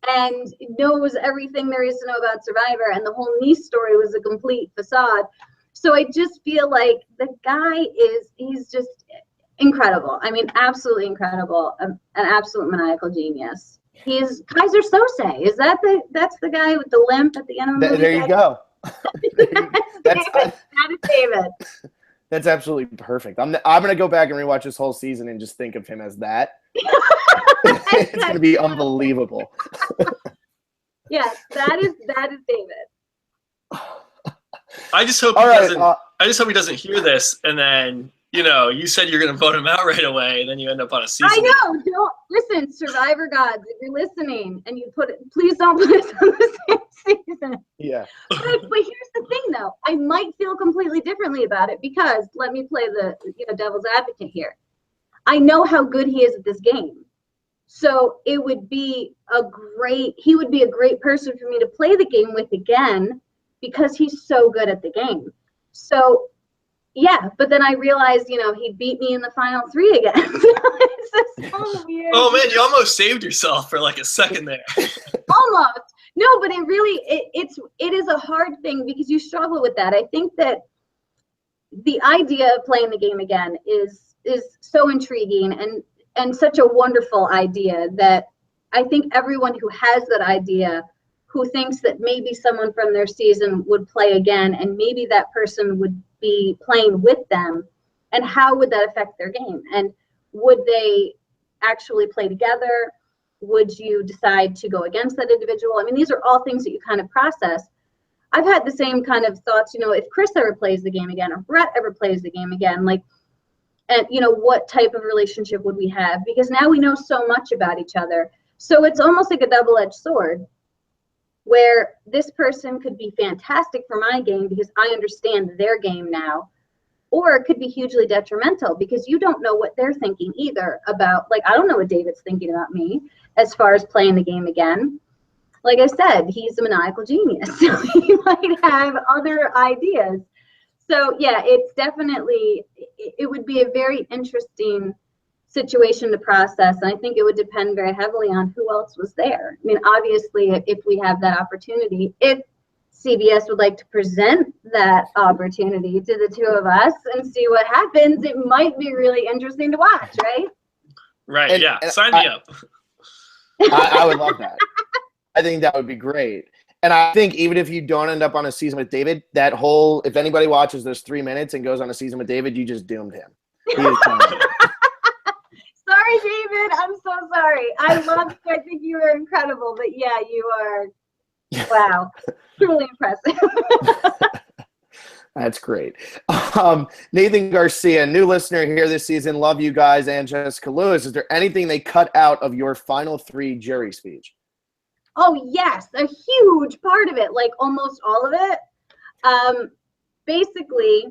and knows everything there is to know about Survivor, and the whole niece story was a complete facade. So I just feel like the guy he's just incredible. Absolutely incredible. An absolute maniacal genius. He's Kaiser Sose. Is that's the guy with the limp at the end of the movie?
There you go.
That is David.
That's absolutely perfect. I'm going to go back and rewatch this whole season and just think of him as that. It's going to be unbelievable.
Yes, that is David.
I just hope I just hope he doesn't hear this, and then you said you're going to vote him out right away, and then you end up on a season.
I know. Don't listen, Survivor gods. If you're listening, and you please don't put us on the same season.
Yeah.
But here's the thing, though. I might feel completely differently about it because let me play the devil's advocate here. I know how good he is at this game, so it would be he would be a great person for me to play the game with again because he's so good at the game. So. Yeah, but then I realized, he beat me in the final 3 again. It's just so weird.
Oh man, you almost saved yourself for like a second there.
Almost. No, but it really, it is a hard thing because you struggle with that. I think that the idea of playing the game again is so intriguing and such a wonderful idea that I think everyone who has that idea, who thinks that maybe someone from their season would play again and maybe that person would be playing with them, and how would that affect their game, and would they actually play together? Would you decide to go against that individual? I mean, these are all things that you kind of process. I've had the same kind of thoughts, you know, if Chris ever plays the game again, or Brett ever plays the game again, like, and, you know, what type of relationship would we have? Because now we know so much about each other. So it's almost like a double-edged sword, where this person could be fantastic for my game because I understand their game now, or it could be hugely detrimental because you don't know what they're thinking either about, like, I don't know what David's thinking about me as far as playing the game again. Like I said, he's a maniacal genius, so he might have other ideas. So yeah, it's definitely, it would be a very interesting situation to process, and I think it would depend very heavily on who else was there. I mean, obviously, if we have that opportunity, if CBS would like to present that opportunity to the two of us and see what happens, it might be really interesting to watch, right?
Right,
And-
yeah,
and
sign me up.
I would love that. I think that would be great. And I think even if you don't end up on a season with David, that whole, if anybody watches those 3 minutes and goes on a season with David, you just doomed him. He is done.
Sorry, David. I'm so sorry. I love you. I think you are incredible. But yeah, you are, wow, truly impressive.
That's great. Nathan Garcia, new listener here this season. Love you guys and Jessica Lewis. Is there anything they cut out of your final 3 jury speech?
Oh, yes, a huge part of it, like almost all of it. Basically,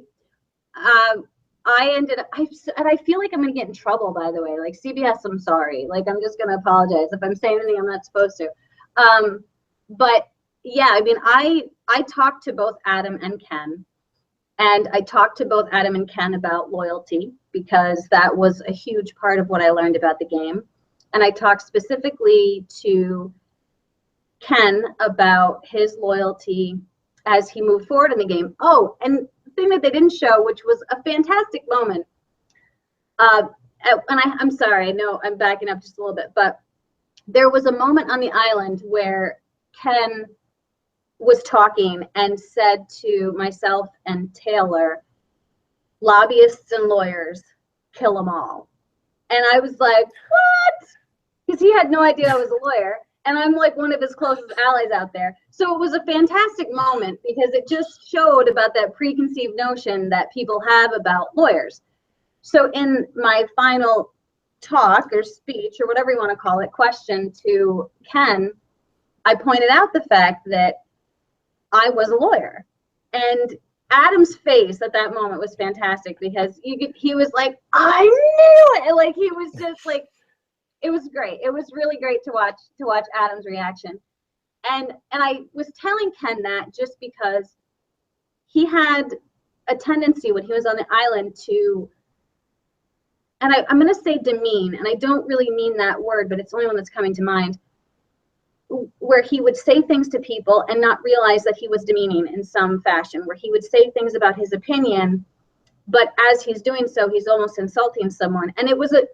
I ended up, and I feel like I'm going to get in trouble, by the way. Like, CBS, I'm sorry. Like, I'm just going to apologize if I'm saying anything I'm not supposed to. But, yeah, I mean, I talked to both Adam and Ken. And I talked to both Adam and Ken about loyalty, because that was a huge part of what I learned about the game. And I talked specifically to Ken about his loyalty as he moved forward in the game. Oh, and the thing that they didn't show, which was a fantastic moment, and I'm sorry, I know I'm backing up just a little bit, but there was a moment on the island where Ken was talking and said to myself and Taylor, lobbyists and lawyers, kill them all. And I was like, what? Because he had no idea I was a lawyer. And I'm like one of his closest allies out there. So it was a fantastic moment because it just showed about that preconceived notion that people have about lawyers. So in my final talk or speech or whatever you want to call it, question to Ken, I pointed out the fact that I was a lawyer. And Adam's face at that moment was fantastic because he was like, I knew it. Like, he was just like, it was great. It was really great to watch Adam's reaction. And I was telling Ken that just because he had a tendency when he was on the island to, and I'm going to say demean, and I don't really mean that word, but it's the only one that's coming to mind, where he would say things to people and not realize that he was demeaning in some fashion, where he would say things about his opinion, but as he's doing so, he's almost insulting someone. And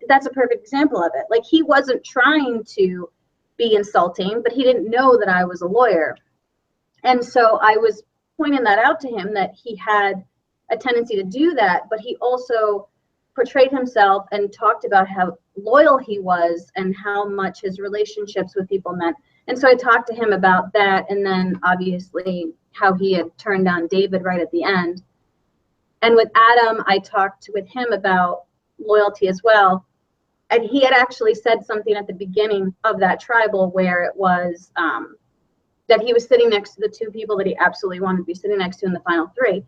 that's a perfect example of it. Like, he wasn't trying to be insulting, but he didn't know that I was a lawyer. And so I was pointing that out to him, that he had a tendency to do that, but he also portrayed himself and talked about how loyal he was and how much his relationships with people meant. And so I talked to him about that, and then obviously how he had turned down David right at the end. And with Adam, I talked with him about loyalty as well. And he had actually said something at the beginning of that tribal where it was that he was sitting next to the 2 people that he absolutely wanted to be sitting next to in the final 3.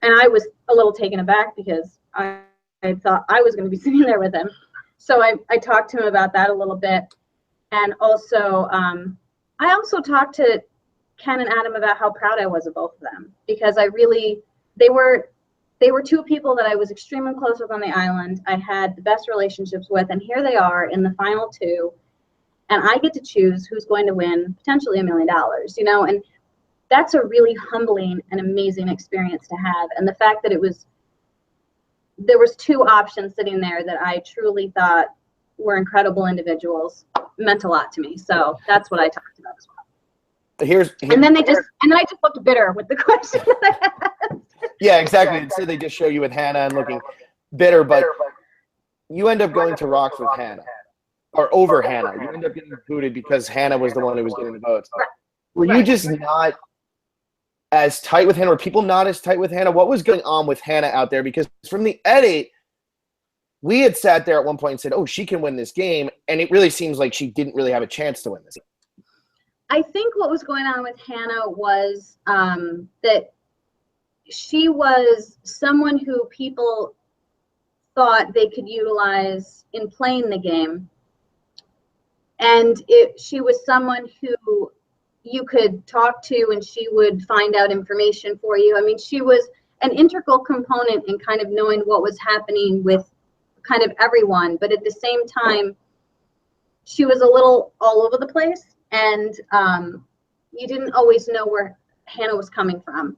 And I was a little taken aback because I thought I was going to be sitting there with him. So I talked to him about that a little bit. And also, I also talked to Ken and Adam about how proud I was of both of them, because they were 2 people that I was extremely close with on the island. I had the best relationships with, and here they are in the final 2, and I get to choose who's going to win potentially $1 million, you know, and that's a really humbling and amazing experience to have. And the fact that there was 2 options sitting there that I truly thought were incredible individuals meant a lot to me. So that's what I talked about as well. And then I just looked bitter with the question that I asked.
Yeah, exactly. Instead, they just show you with Hannah and looking bitter, but you end up going to Rocks with Hannah. or over Hannah. You end up getting booted because Hannah was the one who was getting the votes.
Right.
Were you just not as tight with Hannah? Were people not as tight with Hannah? What was going on with Hannah out there? Because from the edit, we had sat there at one point and said, oh, she can win this game. And it really seems like she didn't really have a chance to win this game.
I think what was going on with Hannah was that she was someone who people thought they could utilize in playing the game. And she was someone who you could talk to and she would find out information for you. I mean, she was an integral component in kind of knowing what was happening with kind of everyone. But at the same time, she was a little all over the place. And you didn't always know where Hannah was coming from.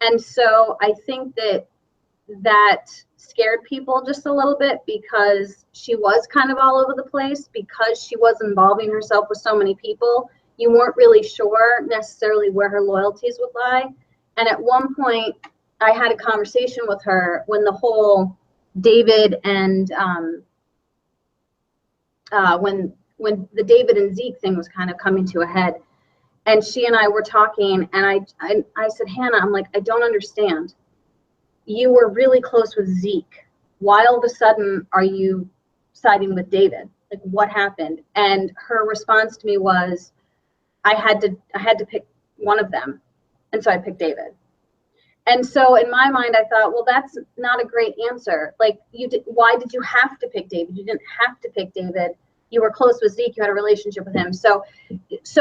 And so I think that scared people just a little bit because she was kind of all over the place, because she was involving herself with so many people. You weren't really sure necessarily where her loyalties would lie. And at one point, I had a conversation with her when the whole David and when the David and Zeke thing was kind of coming to a head. And she and I were talking, and I said, Hannah, I'm like, I don't understand. You were really close with Zeke. Why all of a sudden are you siding with David? Like, what happened? And her response to me was, I had to pick one of them. And so I picked David. And so in my mind, I thought, well, that's not a great answer. Like, why did you have to pick David? You didn't have to pick David. You were close with Zeke. You had a relationship with him. So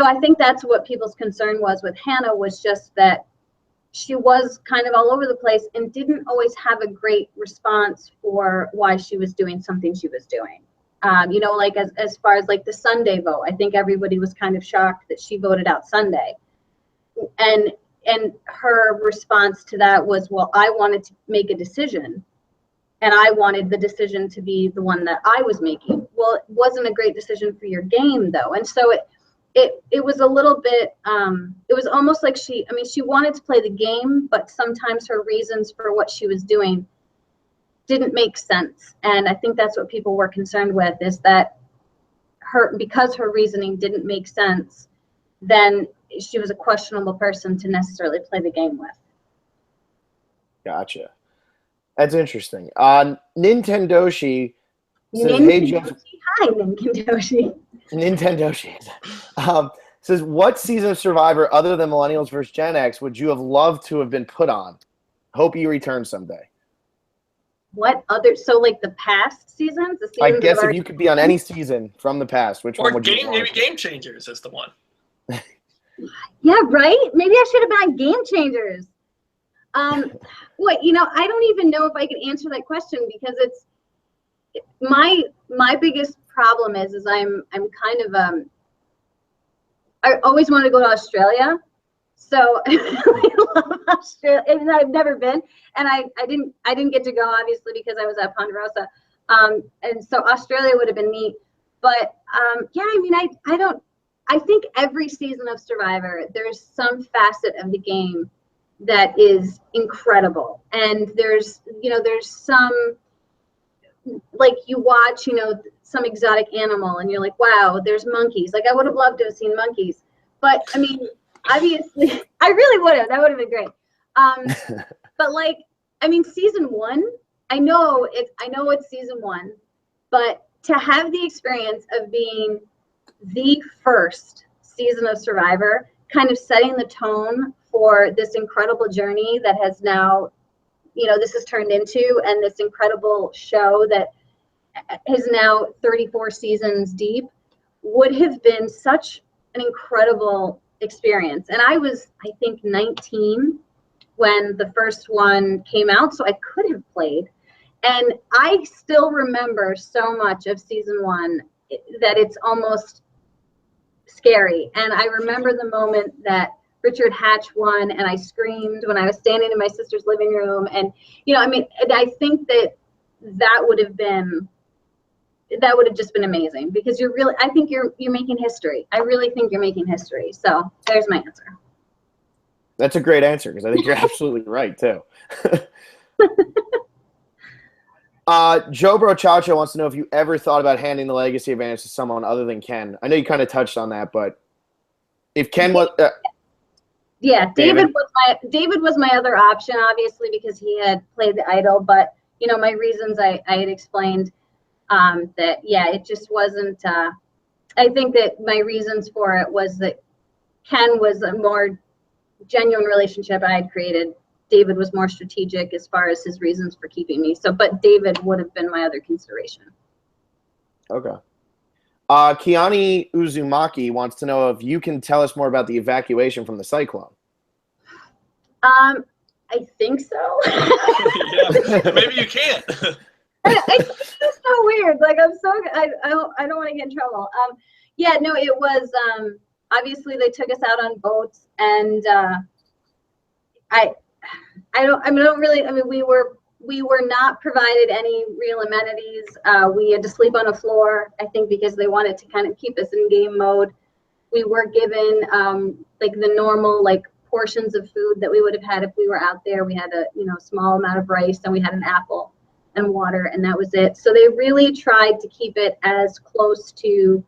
I think that's what people's concern was with Hannah, was just that she was kind of all over the place and didn't always have a great response for why she was doing something she was doing. You know, like as far as like the Sunday vote, I think everybody was kind of shocked that she voted out Sunday. And her response to that was, well, I wanted to make a decision. And I wanted the decision to be the one that I was making. Well, it wasn't a great decision for your game, though. And so it was a little bit, it was almost like she wanted to play the game, but sometimes her reasons for what she was doing didn't make sense. And I think that's what people were concerned with, is that because her reasoning didn't make sense, then she was a questionable person to necessarily play the game with.
Gotcha. That's interesting. Nintendoshi says, hey, Jeff.
Hi, Nintendoshi.
Nintendoshi says, what season of Survivor other than Millennials versus Gen X would you have loved to have been put on? Hope you return someday.
What other, so like the past seasons? The seasons
I guess if you could be on any season from the past, which one would you want?
Maybe Game Changers is the one.
Yeah, right? Maybe I should have been on Game Changers. What, you know, I don't even know if I can answer that question, because it's my biggest problem is I'm kind of I always wanted to go to Australia, so I really love Australia, and I've never been, and I didn't get to go, obviously, because I was at Ponderosa, and so Australia would have been neat. But yeah, I mean, I think every season of Survivor, there's some facet of the game that is incredible. And there's some, like, you watch, some exotic animal and you're like, wow, there's monkeys. Like, I would have loved to have seen monkeys. But I mean, obviously, I really would have. That would have been great. But like, I mean, season one, I know it's season one, but to have the experience of being the first season of Survivor, kind of setting the tone for this incredible journey that has now, this has turned into, and this incredible show that is now 34 seasons deep, would have been such an incredible experience. And I was, I think, 19 when the first one came out, so I could have played. And I still remember so much of season one that it's almost scary. And I remember the moment that Richard Hatch won, and I screamed when I was standing in my sister's living room. And, I mean, and I think that would have just been amazing, because I think you're making history. I really think you're making history. So there's my answer.
That's a great answer, because I think you're absolutely right too. Joe Brochacho wants to know if you ever thought about handing the legacy advantage to someone other than Ken. I know you kind of touched on that, but if Ken was,
yeah, David was my other option, obviously, because he had played the idol. But you know, my reasons I had explained that yeah, it just wasn't. I think that my reasons for it was that Ken was a more genuine relationship I had created. David was more strategic as far as his reasons for keeping me. So, but David would have been my other consideration.
Okay. Kiani Uzumaki wants to know if you can tell us more about the evacuation from the Cyclone.
I think so.
Yeah, maybe you can't.
I think it's so weird. Like I don't want to get in trouble. Yeah, no, it was obviously they took us out on boats, and we were not provided any real amenities. We had to sleep on a floor, I think, because they wanted to kind of keep us in game mode. We were given like the normal like portions of food that we would have had if we were out there. We had a small amount of rice, and we had an apple and water, and that was it. So they really tried to keep it as close to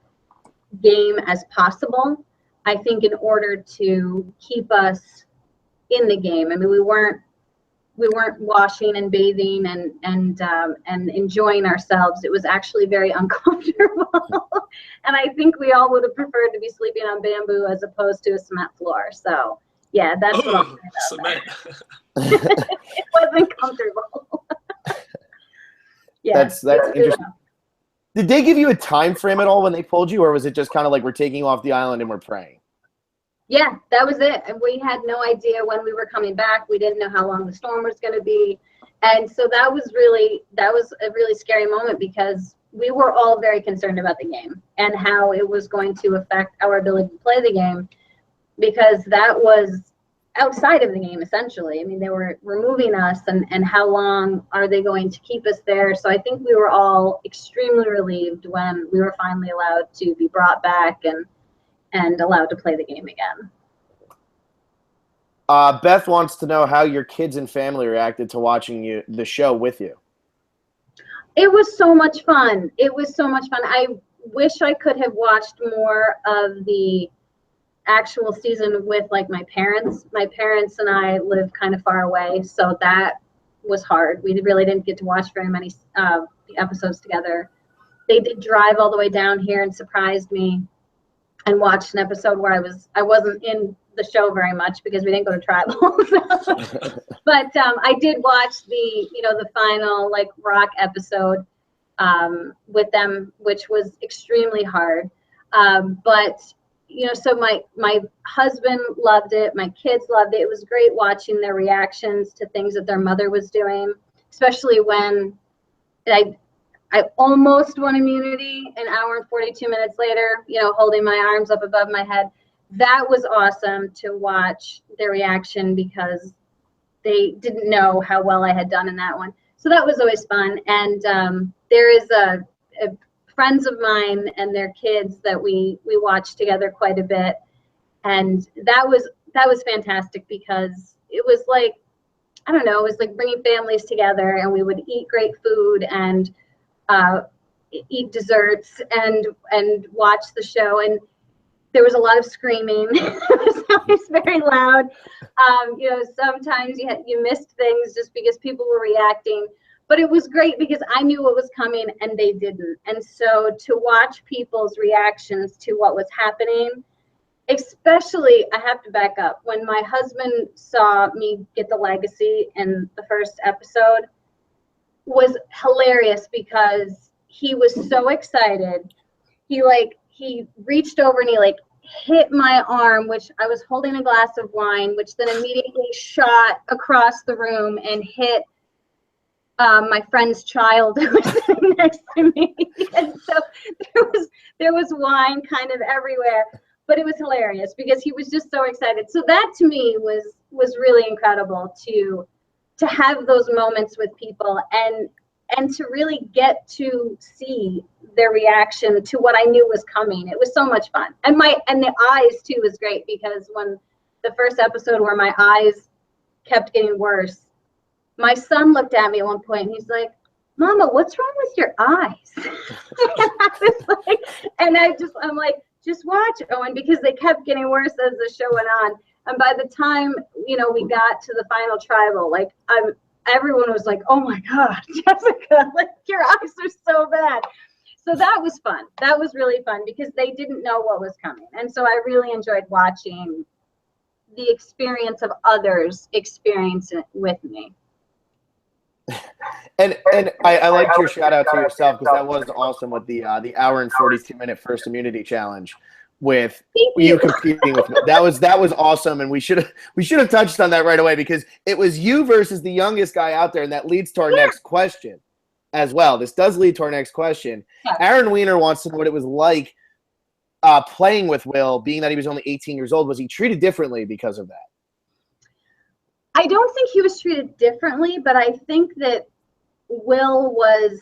game as possible, I think, in order to keep us in the game. I mean, we weren't washing and bathing and enjoying ourselves. It was actually very uncomfortable. And I think we all would have preferred to be sleeping on bamboo as opposed to a cement floor. So yeah, that's what I'm saying about that. It wasn't comfortable. Yeah,
That's interesting. Did they give you a time frame at all when they pulled you, or was it just kind of like we're taking you off the island and we're praying?
Yeah, that was it. And we had no idea when we were coming back. We didn't know how long the storm was going to be. And so that was a really scary moment, because we were all very concerned about the game and how it was going to affect our ability to play the game, because that was outside of the game, essentially. I mean, they were removing us, and how long are they going to keep us there? So I think we were all extremely relieved when we were finally allowed to be brought back and allowed to play the game again.
Beth wants to know how your kids and family reacted to watching the show with you.
It was so much fun. It was so much fun. I wish I could have watched more of the actual season with like my parents. My parents and I live kind of far away, so that was hard. We really didn't get to watch very many episodes together. They did drive all the way down here and surprised me and watched an episode where I wasn't in the show very much because we didn't go to tribal. But I did watch the final like rock episode with them, which was extremely hard. But so my husband loved it, my kids loved it. It was great watching their reactions to things that their mother was doing, especially when I almost won immunity an hour and 42 minutes later, holding my arms up above my head. That was awesome to watch their reaction, because they didn't know how well I had done in that one. So that was always fun. And there is a friends of mine and their kids that we watched together quite a bit. And that was fantastic, because it was like, I don't know, it was like bringing families together, and we would eat great food and eat desserts and watch the show. And there was a lot of screaming. It was always very loud. Sometimes you missed things just because people were reacting, but it was great because I knew what was coming and they didn't. And so to watch people's reactions to what was happening, especially, I have to back up, when my husband saw me get the legacy in the first episode, was hilarious, because he was so excited. He reached over and he hit my arm, which I was holding a glass of wine, which then immediately shot across the room and hit my friend's child who was sitting next to me. And so there was wine kind of everywhere, but it was hilarious because he was just so excited. So that to me was really incredible to have those moments with people and to really get to see their reaction to what I knew was coming. It was so much fun. And the eyes too was great, because when the first episode where my eyes kept getting worse, my son looked at me at one point and he's like, Mama, what's wrong with your eyes? I'm like, just watch, Owen, because they kept getting worse as the show went on. And by the time, we got to the final tribal, like everyone was like, oh my God, Jessica, like your eyes are so bad. So that was fun. That was really fun because they didn't know what was coming. And so I really enjoyed watching the experience of others experience it with me.
And I liked your shout out to yourself because that was awesome with the hour and 42-minute first immunity challenge with you competing with me. That was awesome, and we should have touched on that right away because it was you versus the youngest guy out there, and that leads to our next question as well. This does lead to our next question.
Yeah.
Aaron Weiner wants to know what it was like playing with Will, being that he was only 18 years old. Was he treated differently because of that?
I don't think he was treated differently, but I think that Will was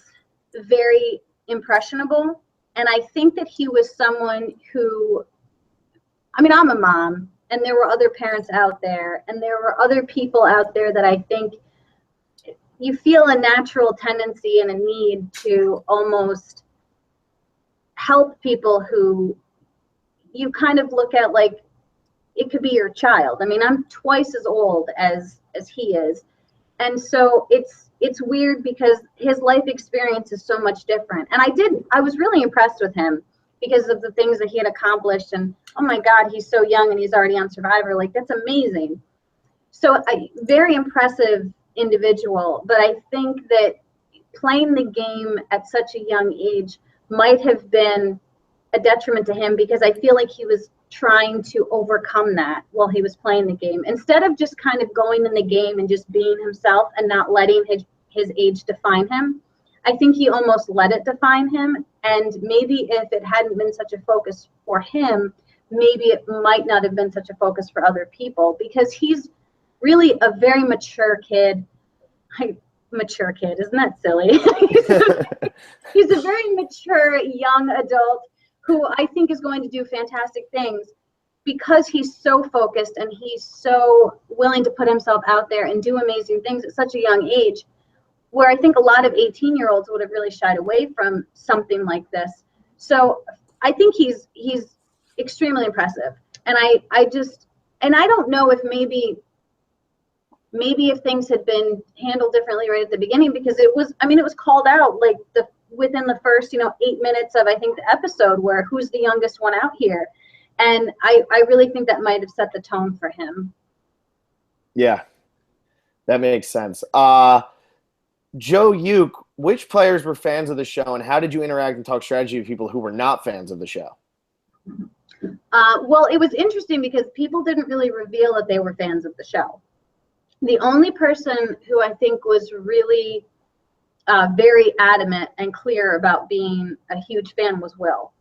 very impressionable. And I think that he was someone who, I'm a mom, and there were other parents out there, and there were other people out there that I think you feel a natural tendency and a need to almost help people who you kind of look at like it could be your child. I'm twice as old as he is. And so it's weird because his life experience is so much different. And I was really impressed with him because of the things that he had accomplished. And oh my God, he's so young and he's already on Survivor. Like, that's amazing. So very impressive individual. But I think that playing the game at such a young age might have been a detriment to him because I feel like he was trying to overcome that while he was playing the game instead of just kind of going in the game and just being himself and not letting his age define him. I think he almost let it define him, and maybe if it hadn't been such a focus for him, maybe it might not have been such a focus for other people because he's really a very mature kid. Mature kid, isn't that silly? He's a very mature young adult who I think is going to do fantastic things because he's so focused and he's so willing to put himself out there and do amazing things at such a young age, where I think a lot of 18-year-olds would have really shied away from something like this. So I think he's extremely impressive. And I don't know if maybe if things had been handled differently right at the beginning, because it was called out like within the first 8 minutes of I think the episode where who's the youngest one out here, and I really think that might have set the tone for him.
Yeah, that makes sense. Joe Uke, which players were fans of the show, and how did you interact and talk strategy with people who were not fans of the show?
Well, it was interesting because people didn't really reveal that they were fans of the show. The only person who I think was really very adamant and clear about being a huge fan was Will.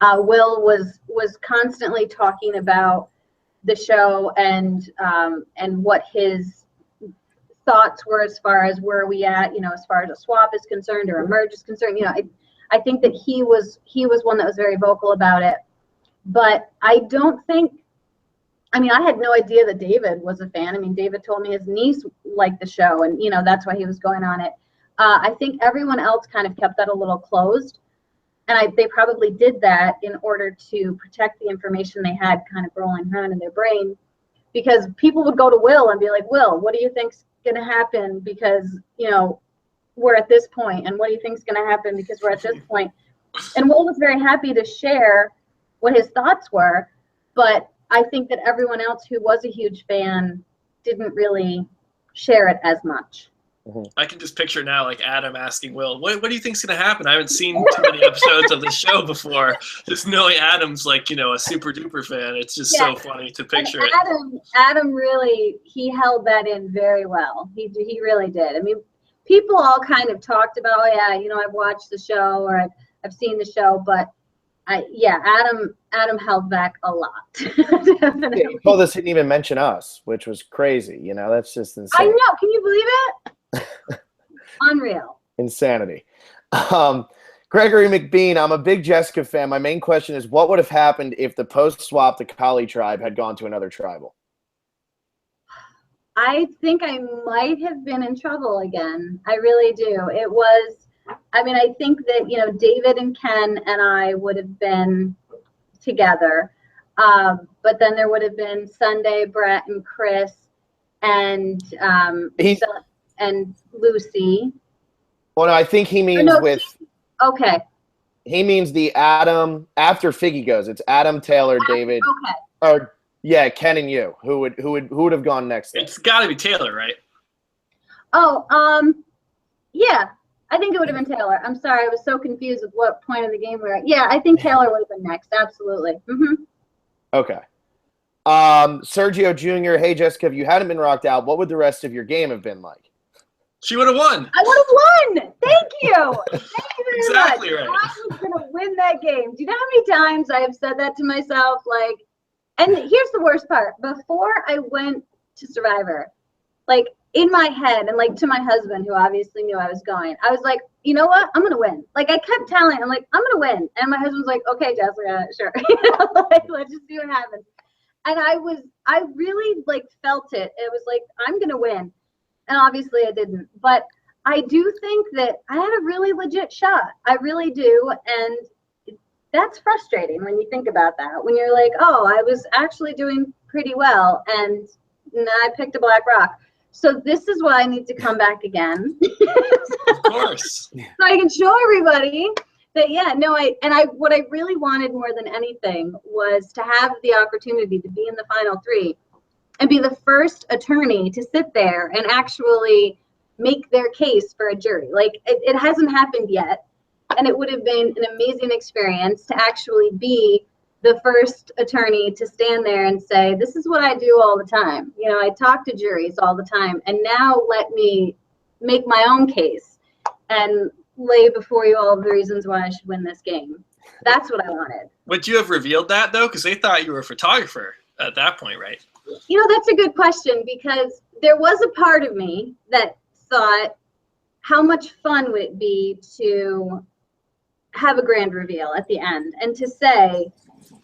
Will was constantly talking about the show and what his thoughts were as far as where are we at, as far as a swap is concerned or a merge is concerned. I think that he was one that was very vocal about it. But I don't think, I had no idea that David was a fan. David told me his niece liked the show, and that's why he was going on it. I think everyone else kind of kept that a little closed, and they probably did that in order to protect the information they had kind of rolling around in their brain, because people would go to Will and be like, Will, what do you think's going to happen because we're at this point, and what do you think's going to happen because we're at this point? And Will was very happy to share what his thoughts were, but I think that everyone else who was a huge fan didn't really share it as much.
I can just picture now, like Adam asking Will, what do you think's going to happen? I haven't seen too many episodes of the show before. Just knowing Adam's like, a super duper fan. It's just so funny to picture it.
Adam really, he held that in very well. He really did. People all kind of talked about, I've watched the show or I've seen the show, but Adam held back a lot. Definitely.
He told us he didn't even mention us, which was crazy. That's just insane.
I know. Can you believe it? Unreal.
Insanity. Gregory McBean, I'm a big Jessica fan. My main question is, what would have happened if the post-swap the Kali tribe had gone to another tribal?
I think I might have been in trouble again. I really do. It was, I mean, I think that, you know, David and Ken and I would have been together. But then there would have been Sunday, Brett and Chris and and Lucy.
Well, no, I think he means with.
Okay.
He means the Adam after Figgy goes. It's Adam, Taylor, David.
Okay.
Or yeah, Ken and you. Who would have gone next?
It's got to be Taylor, right?
Oh, yeah. I think it would have been Taylor. I'm sorry, I was so confused with what point of the game we're at. Yeah, I think Taylor would have been next. Absolutely. Mm-hmm.
Okay. Sergio Jr. Hey Jessica, if you hadn't been rocked out, what would the rest of your game have been like?
She would have won.
I would have won. Thank you. Thank you very
Exactly
much.
right.
I was gonna win that game. Do you know how many times I have said that to myself? Like, and here's the worst part. Before I went to Survivor, like in my head, and like to my husband, who obviously knew I was going, I was like, you know what? I'm gonna win. Like I kept telling him, I'm like, I'm gonna win. And my husband's like, okay, Jessica, sure. Like, let's just see what happens. And I really like felt it. It was like, I'm gonna win. And obviously I didn't, but I do think that I had a really legit shot. I really do. And that's frustrating when you think about that, when you're like, oh, I was actually doing pretty well and I picked a black rock. So this is why I need to come back again.
Of course.
So I can show everybody that, yeah, no, what I really wanted more than anything was to have the opportunity to be in the final three and be the first attorney to sit there and actually make their case for a jury. Like it hasn't happened yet. And it would have been an amazing experience to actually be the first attorney to stand there and say, this is what I do all the time. You know, I talk to juries all the time. And now let me make my own case and lay before you all the reasons why I should win this game. That's what I wanted.
Would you have revealed that, though? Because they thought you were a photographer at that point, right?
You know, that's a good question, because there was a part of me that thought, how much fun would it be to have a grand reveal at the end and to say,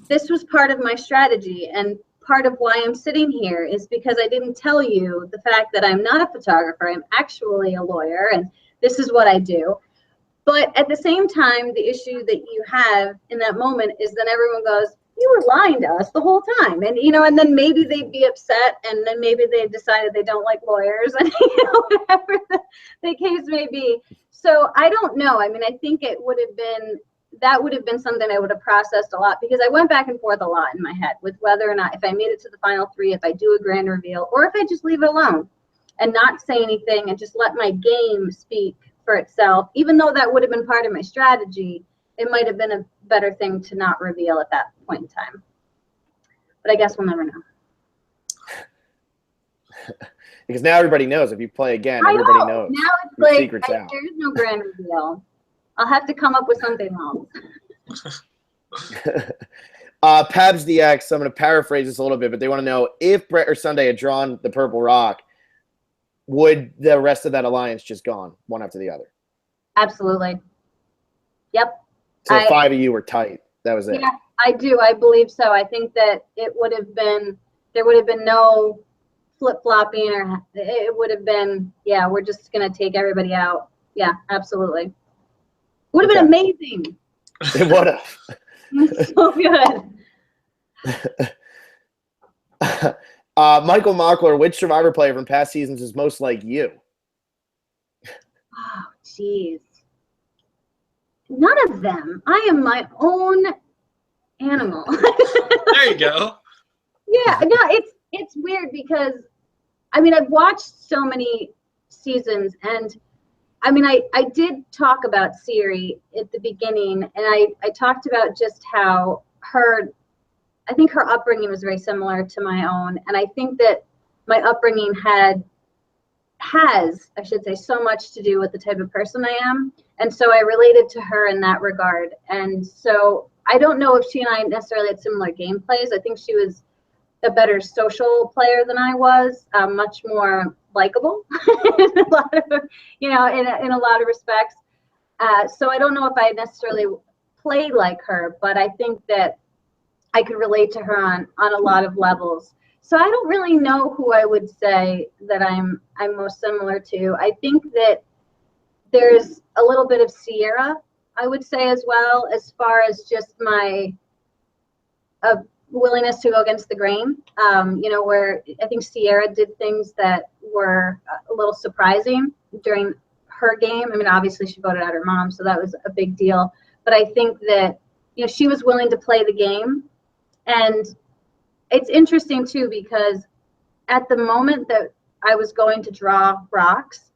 this was part of my strategy, and part of why I'm sitting here is because I didn't tell you the fact that I'm not a photographer. I'm actually a lawyer, and this is what I do. But at the same time, the issue that you have in that moment is then everyone goes, you were lying to us the whole time. And, you know, and then maybe they'd be upset, and then maybe they decided they don't like lawyers, and, you know, whatever the case may be. So I don't know. I mean, I think it would have been, that would have been something I would have processed a lot, because I went back and forth a lot in my head with whether or not, if I made it to the final three, if I do a grand reveal, or if I just leave it alone and not say anything and just let my game speak for itself. Even though that would have been part of my strategy, it might have been a better thing to not reveal at that point in time. But I guess we'll never know.
Because now everybody knows. If you play again, everybody knows.
Now it's
your
like,
secret's out.
there is no grand reveal. I'll have to come up with something else.
Pabs DX, I'm going to paraphrase this a little bit, but they want to know, if Brett or Sunday had drawn the purple rock, would the rest of that alliance just gone one after the other?
Absolutely. Yep.
So 5 of you were tight. That was it.
Yeah, I do. I believe so. I think that it would have been, there would have been no flip-flopping, or it would have been, yeah, we're just going to take everybody out. Yeah, absolutely. Would have been amazing.
It would have.
So good.
Michael Mockler, which Survivor player from past seasons is most like you?
Oh, jeez. None of them. I am my own animal.
There you go.
Yeah, no, it's weird because, I mean, I've watched so many seasons, and I mean, I did talk about Siri at the beginning, and I talked about just how I think her upbringing was very similar to my own, and I think that my upbringing has, I should say, so much to do with the type of person I am, and so I related to her in that regard. And so I don't know if she and I necessarily had similar gameplays. I think she was a better social player than I was, much more likable in a lot of, you know, in a lot of respects. So I don't know if I necessarily played like her, but I think that I could relate to her on a lot of levels. So I don't really know who I would say that I'm most similar to. I think that there's a little bit of Sierra, I would say, as well, as far as just my willingness to go against the grain. You know, where I think Sierra did things that were a little surprising during her game. I mean, obviously she voted out her mom, so that was a big deal. But I think that, you know, she was willing to play the game. And it's interesting too, because at the moment that I was going to draw rocks,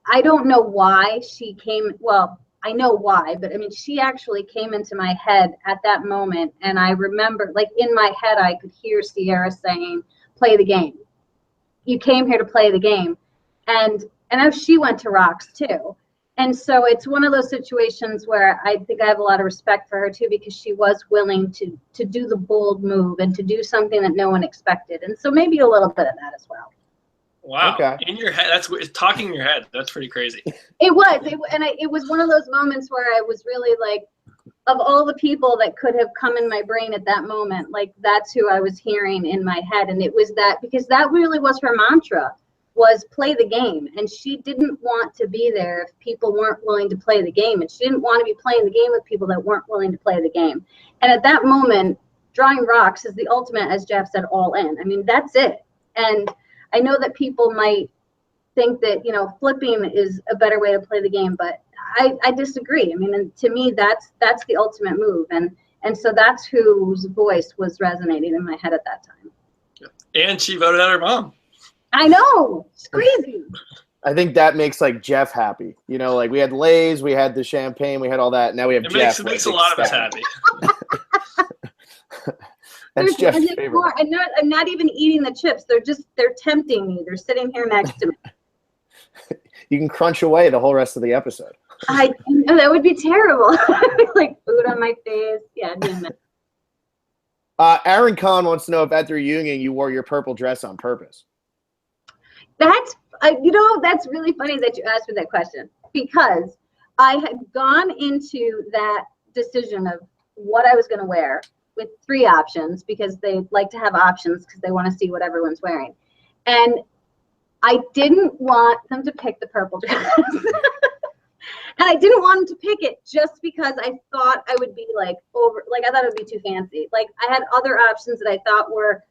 I don't know why she came, well, I know why, but I mean, she actually came into my head at that moment. And I remember, like, in my head, I could hear Sierra saying, play the game. You came here to play the game. And she went to rocks too. And so it's one of those situations where I think I have a lot of respect for her too, because she was willing to do the bold move and to do something that no one expected. And so maybe a little bit of that as well.
Wow.
Okay.
In your head, that's talking in your head. That's pretty crazy.
It was. It was one of those moments where I was really like, of all the people that could have come in my brain at that moment, like, that's who I was hearing in my head. And it was that, because that really was her mantra, was play the game. And she didn't want to be there if people weren't willing to play the game. And she didn't want to be playing the game with people that weren't willing to play the game. And at that moment, drawing rocks is the ultimate, as Jeff said, all in. I mean, that's it. And I know that people might think that, you know, flipping is a better way to play the game, but I disagree. I mean, to me, that's the ultimate move. And so that's whose voice was resonating in my head at that time.
And she voted out her mom.
I know. It's crazy.
I think that makes, like, Jeff happy. You know, like, we had Lay's, we had the champagne, we had all that. Now we have Jeff.
It makes a lot of us happy.
That's Jeff's favorite.
More. I'm not even eating the chips. They're tempting me. They're sitting here next to me.
You can crunch away the whole rest of the episode.
I know, that would be terrible. Like food on my face. Yeah, damn it.
Aaron Kahn wants to know if at the reunion you wore your purple dress on purpose.
That's you know, that's really funny that you asked me that question, because I had gone into that decision of what I was going to wear with 3 options, because they like to have options because they want to see what everyone's wearing. And I didn't want them to pick the purple dress. And I didn't want them to pick it just because I thought I would be like I thought it would be too fancy. Like, I had other options that I thought were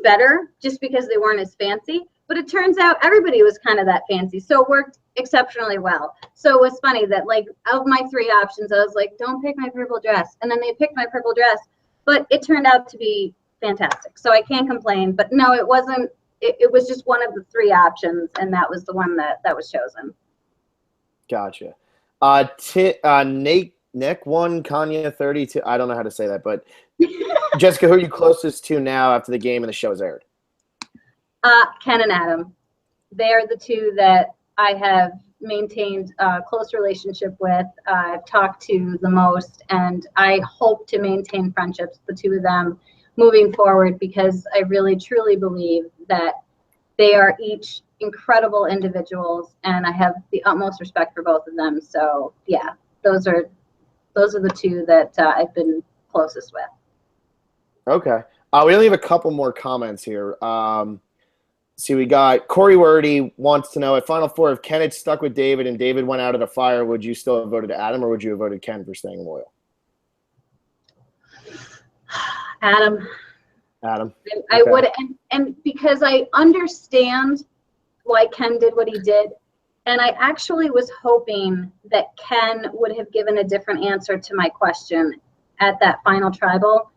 better just because they weren't as fancy. But it turns out everybody was kind of that fancy. So it worked exceptionally well. So it was funny that, like, of my 3 options, I was like, don't pick my purple dress. And then they picked my purple dress. But it turned out to be fantastic. So I can't complain. But no, it wasn't. It was just one of the 3 options. And that was the one that was chosen.
Gotcha. Nick 1, Kanya 32. I don't know how to say that. But Jessica, who are you closest to now after the game and the show's aired?
Ken and Adam. They're the 2 that I have maintained a close relationship with. I've talked to the most, and I hope to maintain friendships with the 2 of them moving forward, because I really truly believe that they are each incredible individuals, and I have the utmost respect for both of them. So yeah, those are the 2 that I've been closest with.
Okay. We only have a couple more comments here. See, we got Corey Wordy wants to know, at Final Four, if Ken had stuck with David and David went out of the fire, would you still have voted Adam, or would you have voted Ken for staying loyal?
Adam. I
Okay.
would, and because I understand why Ken did what he did, and I actually was hoping that Ken would have given a different answer to my question at that final tribal,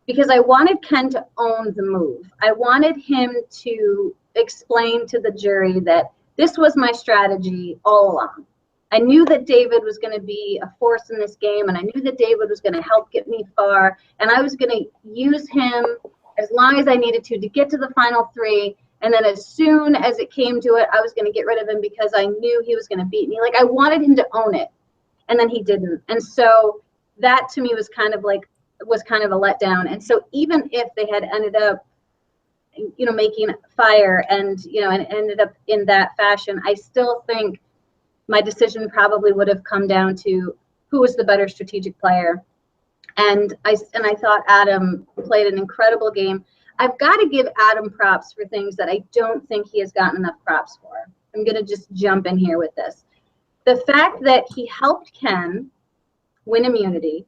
because I wanted Ken to own the move. I wanted him to explain to the jury that this was my strategy all along. I knew that David was going to be a force in this game, and I knew that David was going to help get me far, and I was going to use him as long as I needed to get to the final 3, and then as soon as it came to it, I was going to get rid of him because I knew he was going to beat me. Like, I wanted him to own it, and then he didn't. And so that to me was kind of a letdown. And so even if they had ended up, you know, making fire and, you know, and ended up in that fashion, I still think my decision probably would have come down to who was the better strategic player. And I thought Adam played an incredible game. I've got to give Adam props for things that I don't think he has gotten enough props for. I'm going to just jump in here with this. The fact that he helped Ken win immunity,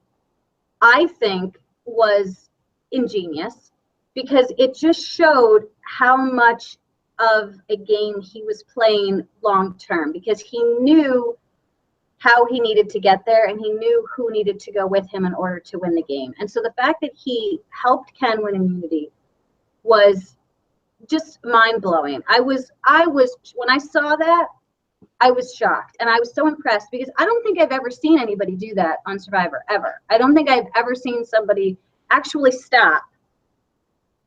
I think, was ingenious, because it just showed how much of a game he was playing long term, because he knew how he needed to get there, and he knew who needed to go with him in order to win the game. And so the fact that he helped Ken win immunity was just mind-blowing. I was when I saw that, I was shocked, and I was so impressed, because I don't think I've ever seen anybody do that on Survivor, ever. I don't think I've ever seen somebody actually stop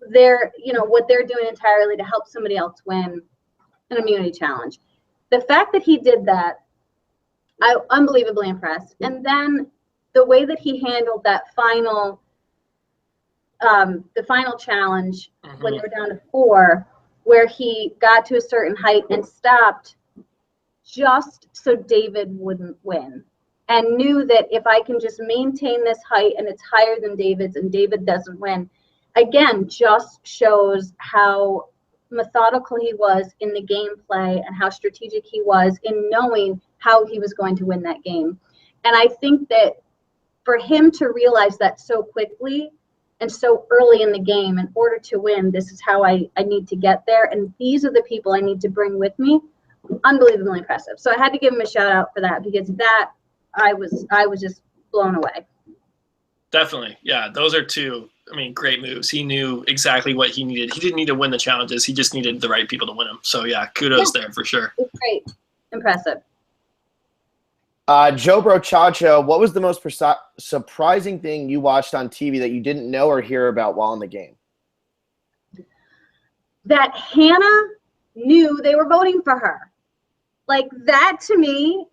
what they're doing entirely to help somebody else win an immunity challenge. The fact that he did that, I'm unbelievably impressed. And then the way that he handled that final the final challenge, when they were down to 4, where he got to a certain height and stopped just so David wouldn't win, and knew that if I can just maintain this height and it's higher than David's and David doesn't win, again, just shows how methodical he was in the gameplay and how strategic he was in knowing how he was going to win that game. And I think that for him to realize that so quickly and so early in the game, in order to win, this is how I need to get there, and these are the people I need to bring with me, unbelievably impressive. So I had to give him a shout out for that, because that I was just blown away. Definitely.
Yeah, those are two, great moves. He knew exactly what he needed. He didn't need to win the challenges. He just needed the right people to win them. So yeah, kudos there for sure.
It's great. Impressive.
Joe Brochacho, what was the most surprising thing you watched on TV that you didn't know or hear about while in the game?
That Hannah knew they were voting for her. Like, that to me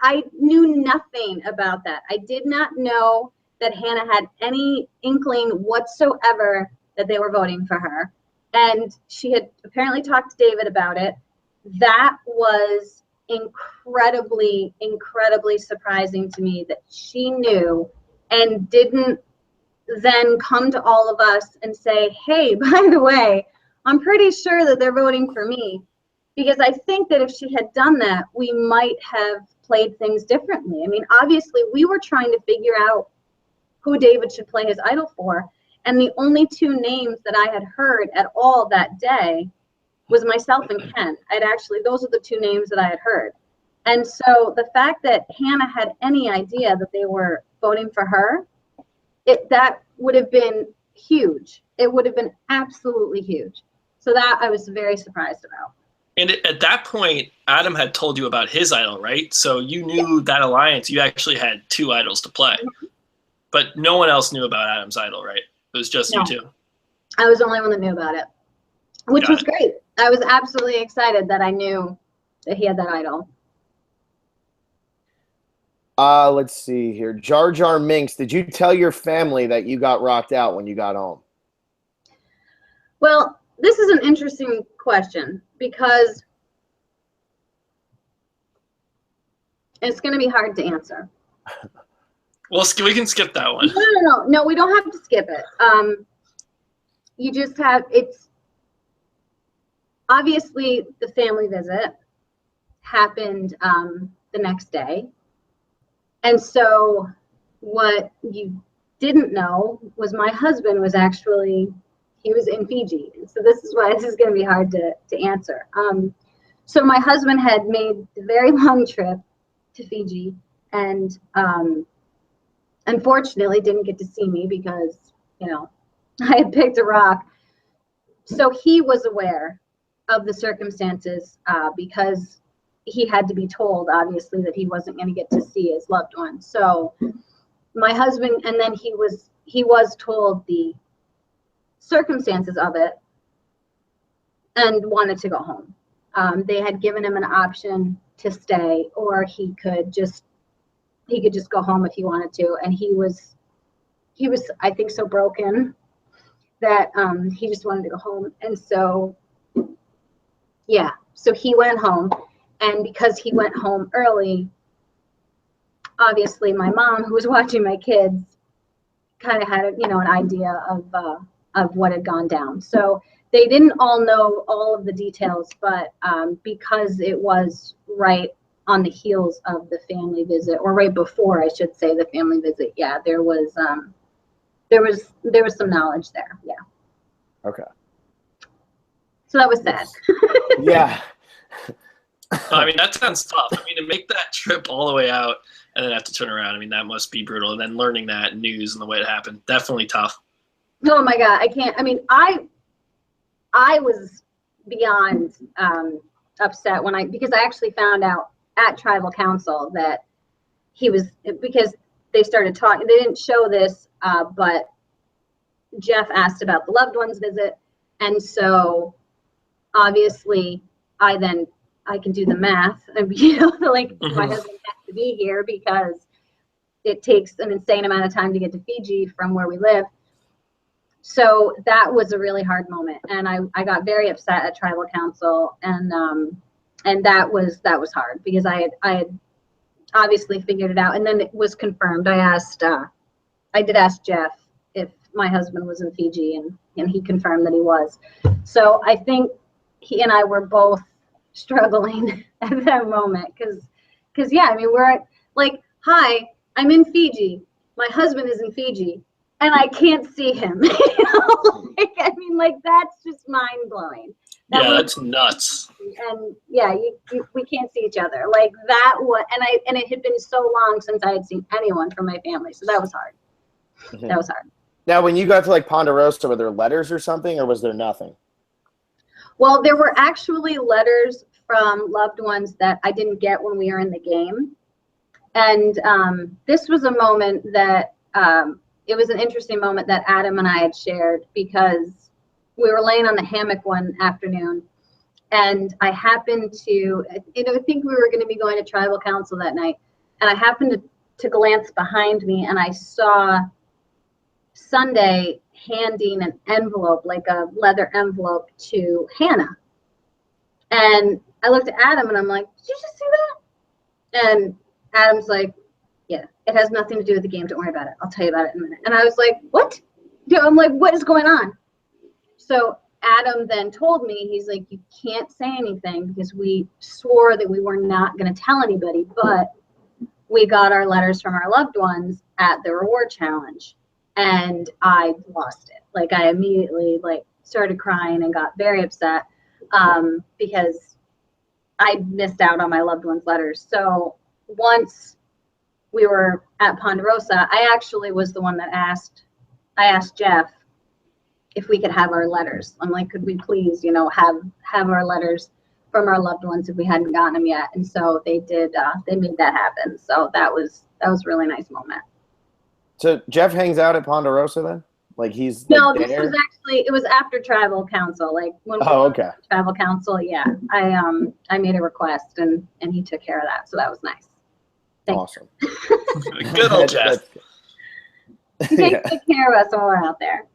I knew nothing about that. I did not know that Hannah had any inkling whatsoever that they were voting for her. And she had apparently talked to David about it. That was incredibly, incredibly surprising to me, that she knew and didn't then come to all of us and say, hey, by the way, I'm pretty sure that they're voting for me. Because I think that if she had done that, we might have played things differently. Obviously, we were trying to figure out who David should play his idol for. And the only 2 names that I had heard at all that day was myself and Ken. Those are the 2 names that I had heard. And so the fact that Hannah had any idea that they were voting for her, that would have been huge. It would have been absolutely huge. So that I was very surprised about.
And at that point, Adam had told you about his idol, right? So you knew that alliance, you actually had 2 idols to play. But no one else knew about Adam's idol, right? It was just you 2.
I was the only one that knew about it, which was great. I was absolutely excited that I knew that he had that idol.
Let's see here. Jar Jar Minx, did you tell your family that you got rocked out when you got home?
Well, this is an interesting question, because it's going to be hard to answer.
Well, we can skip that one.
No, we don't have to skip it. You just have, it's obviously the family visit happened the next day. And so what you didn't know was my husband was actually, he was in Fiji. So this is why this is going to be hard to answer. So my husband had made a very long trip to Fiji, and unfortunately didn't get to see me because, I had picked a rock. So he was aware of the circumstances because he had to be told, obviously, that he wasn't going to get to see his loved one. So my husband, and then he was told the circumstances of it and wanted to go home. They had given him an option to stay, or he could just go home if he wanted to. And he was, I think, so broken that he just wanted to go home. And so, yeah, so he went home. And because he went home early, obviously my mom, who was watching my kids, kind of had an idea of of what had gone down. So they didn't all know all of the details, but because it was right on the heels of the family visit, or right before, I should say, the family visit, yeah, there was some knowledge there. Yeah.
Okay.
So that was sad.
Yeah.
I mean, that sounds tough. I mean, to make that trip all the way out and then have to turn around, I mean, that must be brutal. And then learning that news and the way it happened, definitely tough.
Oh my God, I can't. I mean, I was beyond upset because I actually found out at tribal council that he was, because they started talking. They didn't show this, but Jeff asked about the loved ones visit, and so obviously I can do the math, and like my husband has to be here because it takes an insane amount of time to get to Fiji from where we live. So that was a really hard moment, and I got very upset at tribal council, and that was hard because I had obviously figured it out, and then it was confirmed. I did ask Jeff if my husband was in Fiji, and he confirmed that he was. So I think he and I were both struggling at that moment because yeah, I mean, we're like, hi, I'm in Fiji, my husband is in Fiji, and I can't see him. Like, I mean, like, that's just mind blowing.
That's nuts.
And yeah, we can't see each other like that. And it had been so long since I had seen anyone from my family, so that was hard.
Mm-hmm.
That was hard.
Now, when you got to like Ponderosa, were there letters or something, or was there nothing?
Well, there were actually letters from loved ones that I didn't get when we were in the game. And this was a moment that, it was an interesting moment that Adam and I had shared, because we were laying on the hammock one afternoon, and I happened to, I think we were going to be going to tribal council that night, and I happened to glance behind me, and I saw Sunday handing an envelope, like a leather envelope, to Hannah. And I looked at Adam and I'm like, did you just see that? And Adam's like, yeah, it has nothing to do with the game. Don't worry about it. I'll tell you about it in a minute. And I was like, what? I'm like, what is going on? So Adam then told me, he's like, you can't say anything because we swore that we were not going to tell anybody, but we got our letters from our loved ones at the reward challenge. And I lost it. Like, I immediately started crying and got very upset because I missed out on my loved ones' letters. So once we were at Ponderosa, I actually was the one that I asked Jeff if we could have our letters. I'm like, could we please, have our letters from our loved ones if we hadn't gotten them yet? And so they did. They made that happen. So that was a really nice moment.
So Jeff hangs out at Ponderosa then? Like, he's
no,
there?
This was actually, it was after tribal council. Like, when we were at tribal council, yeah, I made a request and he took care of that. So that was nice. Thanks.
Awesome.
Good old Jeff.
He takes good care of us when we're out there.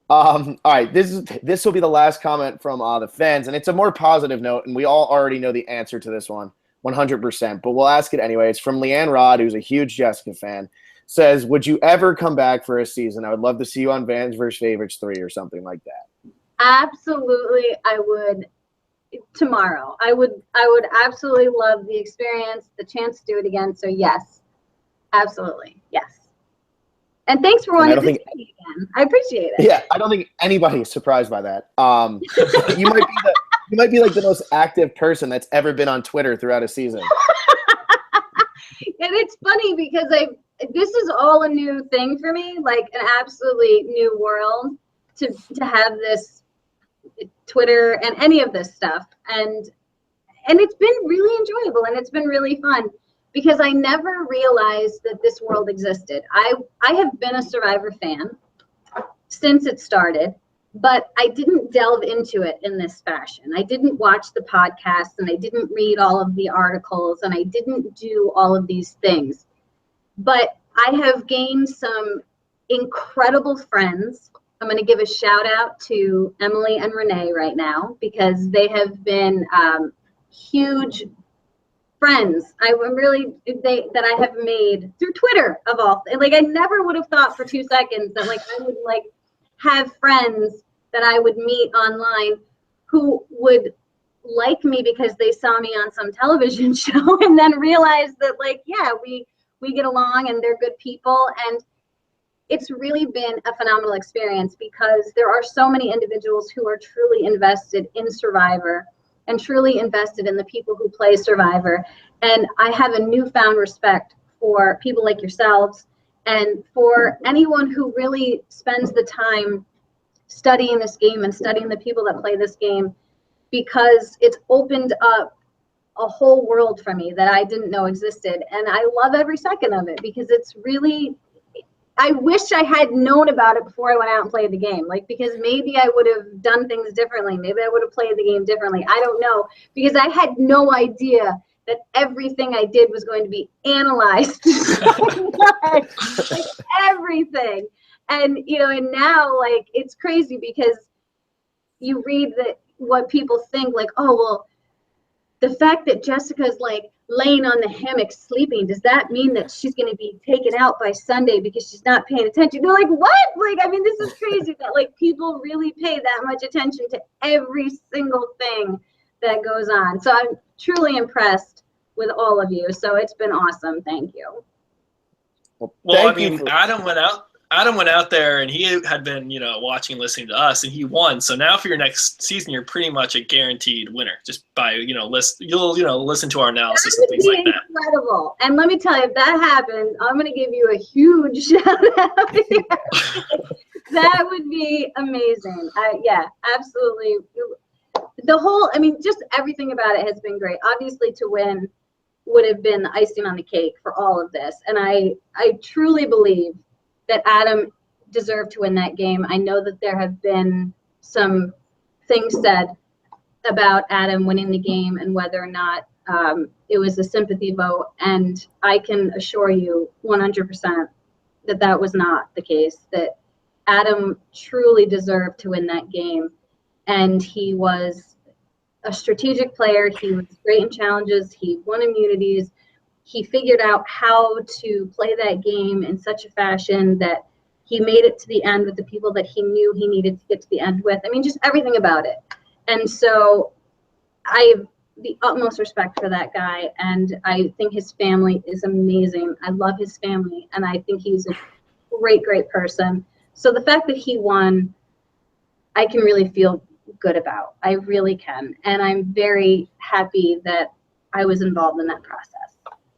All right, this will be the last comment from the fans, and it's a more positive note, and we all already know the answer to this one 100%, but we'll ask it anyway. It's from Leanne Rod, who's a huge Jessica fan. Says, would you ever come back for a season? I would love to see you on Vans vs. Favorites 3 or something like that.
Absolutely, I would. Tomorrow, I would absolutely love the experience, the chance to do it again. So yes, absolutely, yes. And thanks for wanting to see me again. I appreciate it.
Yeah, I don't think anybody's surprised by that. You might be like the most active person that's ever been on Twitter throughout a season.
And it's funny because this is all a new thing for me, like an absolutely new world to have this Twitter and any of this stuff. And it's been really enjoyable and it's been really fun because I never realized that this world existed. I have been a Survivor fan since it started, but I didn't delve into it in this fashion. I didn't watch the podcasts and I didn't read all of the articles and I didn't do all of these things. But I have gained some incredible friends. I'm going to give a shout out to Emily and Renee right now because they have been huge friends that I have made through Twitter of all. Like I never would have thought for 2 seconds that like I would like have friends that I would meet online who would like me because they saw me on some television show and then realize that like, yeah, we get along and they're good people. And it's really been a phenomenal experience because there are so many individuals who are truly invested in Survivor and truly invested in the people who play Survivor. And I have a newfound respect for people like yourselves and for anyone who really spends the time studying this game and studying the people that play this game, because it's opened up a whole world for me that I didn't know existed. And I love every second of it because it's really, I wish I had known about it before I went out and played the game. Like, because maybe I would have done things differently. Maybe I would have played the game differently. I don't know, because I had no idea that everything I did was going to be analyzed so much, like everything. And, you know, and now like, it's crazy because you read what people think, like, oh, well, the fact that Jessica's like laying on the hammock sleeping, does that mean that she's going to be taken out by Sunday because she's not paying attention? They're like, what? Like, I mean, this is crazy that like people really pay that much attention to every single thing that goes on. So I'm truly impressed with all of you. So it's been awesome. Thank you.
Well, I mean, Adam went out there and he had been, you know, watching and listening to us, and he won. So now for your next season, you're pretty much a guaranteed winner just by, you know, listen to our analysis and things like that.
Incredible. And let me tell you, if that happened, I'm going to give you a huge shout out. That would be amazing. Yeah, absolutely. The whole, I mean, just everything about it has been great. Obviously, to win would have been the icing on the cake for all of this. And I truly believe that Adam deserved to win that game. I know that there have been some things said about Adam winning the game and whether or not it was a sympathy vote. And I can assure you 100% that that was not the case, that Adam truly deserved to win that game. And he was a strategic player. He was great in challenges. He won immunities. He figured out how to play that game in such a fashion that he made it to the end with the people that he knew he needed to get to the end with. I mean, just everything about it. And so I have the utmost respect for that guy. And I think his family is amazing. I love his family. And I think he's a great, great person. So the fact that he won, I can really feel good about. I really can. And I'm very happy that I was involved in that process.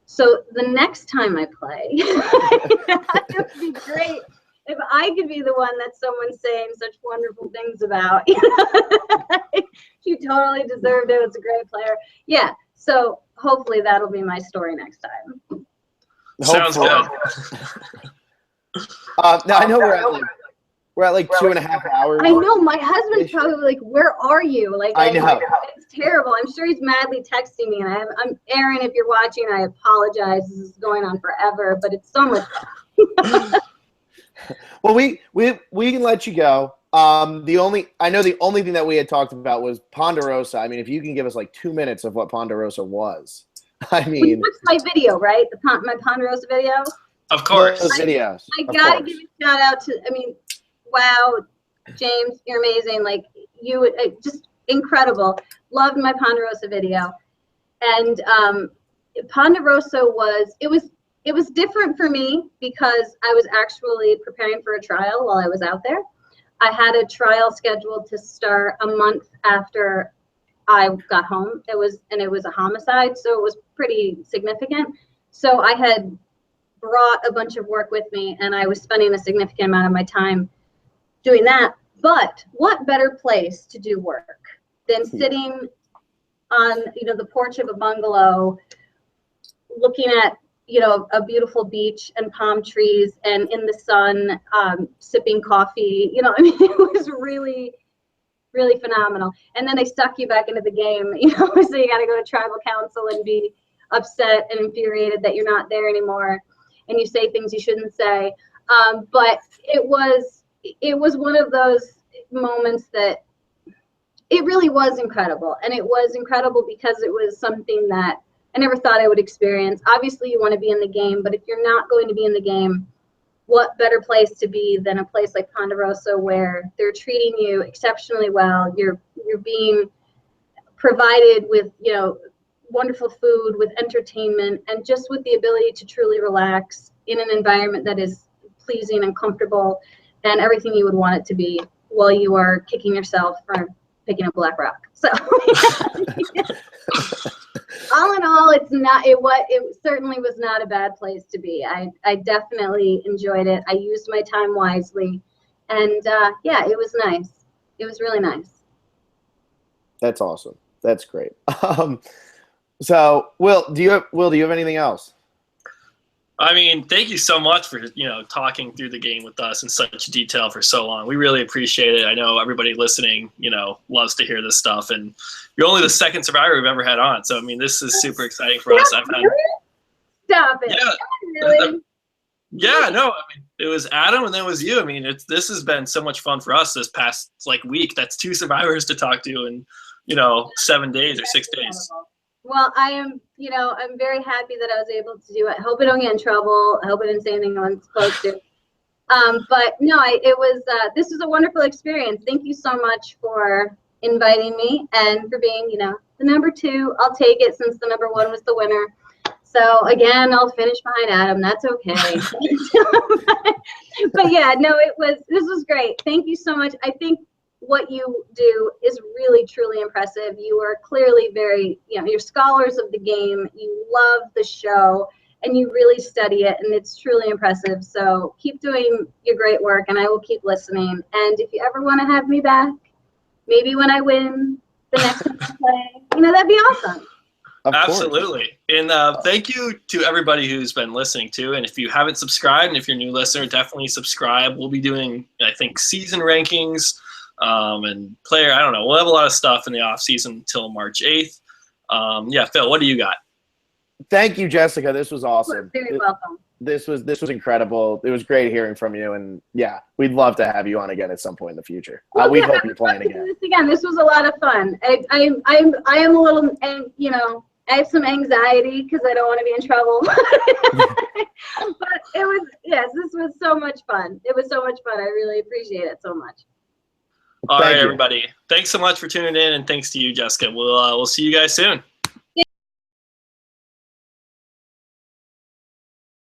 So the next time I play, it would be great if I could be the one that someone's saying such wonderful things about. She totally deserved it. It's a great player. Yeah. So hopefully that'll be my story next time.
Sounds good.
Now I know we're at like 2.5 hours.
I know, my husband's probably like, where are you? Like,
I know.
It's terrible. I'm sure he's madly texting me, and I'm Aaron, if you're watching, I apologize. This is going on forever, but it's so much fun.
Well, we can let you go. I know the only thing that we had talked about was Ponderosa. I mean, if you can give us like 2 minutes of what Ponderosa was. I mean,
that's my video, right? My Ponderosa video.
Of course.
Those videos.
I gotta give a shout out to. I mean, wow, James, you're amazing. Like you, just incredible. Loved my Ponderosa video, and Ponderosa was different for me because I was actually preparing for a trial while I was out there. I had a trial scheduled to start a month after I got home. It was a homicide, so it was pretty significant. So I had brought a bunch of work with me, and I was spending a significant amount of my time doing that. But what better place to do work than sitting on, the porch of a bungalow, looking at, a beautiful beach and palm trees, and in the sun, sipping coffee. I mean, it was really, really phenomenal. And then they suck you back into the game, so you got to go to tribal council and be upset and infuriated that you're not there anymore, and you say things you shouldn't say. But it was one of those moments that it really was incredible. And it was incredible because it was something that I never thought I would experience. Obviously, you want to be in the game, but if you're not going to be in the game, what better place to be than a place like Ponderosa where they're treating you exceptionally well. You're being provided with, you know, wonderful food, with entertainment, and just with the ability to truly relax in an environment that is pleasing and comfortable and everything you would want it to be while you are kicking yourself for picking up Black Rock. So all in all, it certainly was not a bad place to be. I definitely enjoyed it. I used my time wisely, and yeah, it was nice. It was really nice.
That's awesome. That's great. So Will, do you have anything else?
I mean, thank you so much for, you know, talking through the game with us in such detail for so long. We really appreciate it. I know everybody listening, you know, loves to hear this stuff, and you're only the second Survivor we've ever had on. So I mean, this is super exciting for us. I've had,
Stop it.
yeah,
Really?
yeah, no, I mean, it was Adam and then it was you. I mean, this has been so much fun for us this past like week. That's 2 Survivors to talk to in, you know, 7 days or 6 days.
Well, I am, you know, I'm very happy that I was able to do it. I hope I don't get in trouble. I hope I didn't say anything I wasn't supposed to. But no, this was a wonderful experience. Thank you so much for inviting me and for being, you know, the number 2. I'll take it since the number 1 was the winner. So again, I'll finish behind Adam. That's okay. But yeah, no, this was great. Thank you so much. I think what you do is really, truly impressive. You are clearly very, you know, you're scholars of the game. You love the show and you really study it, and it's truly impressive. So keep doing your great work, and I will keep listening. And if you ever want to have me back, maybe when I win the next time I play, you know, that'd be awesome.
Absolutely. And thank you to everybody who's been listening too. And if you haven't subscribed, and if you're a new listener, definitely subscribe. We'll be doing, I think, season rankings and player. I don't know. We'll have a lot of stuff in the off season until March 8th. Yeah, Phil, what do you got?
Thank you, Jessica. This was awesome.
You're very welcome.
This was incredible. It was great hearing from you, and yeah, we'd love to have you on again at some point in the future.
Well,
we
yeah,
hope you're playing again.
This was a lot of fun. I am a little, and you know, I have some anxiety because I don't want to be in trouble. But it was, yes, this was so much fun. It was so much fun. I really appreciate it so much.
All right, everybody. Thanks so much for tuning in, and thanks to you, Jessica. We'll see you guys soon.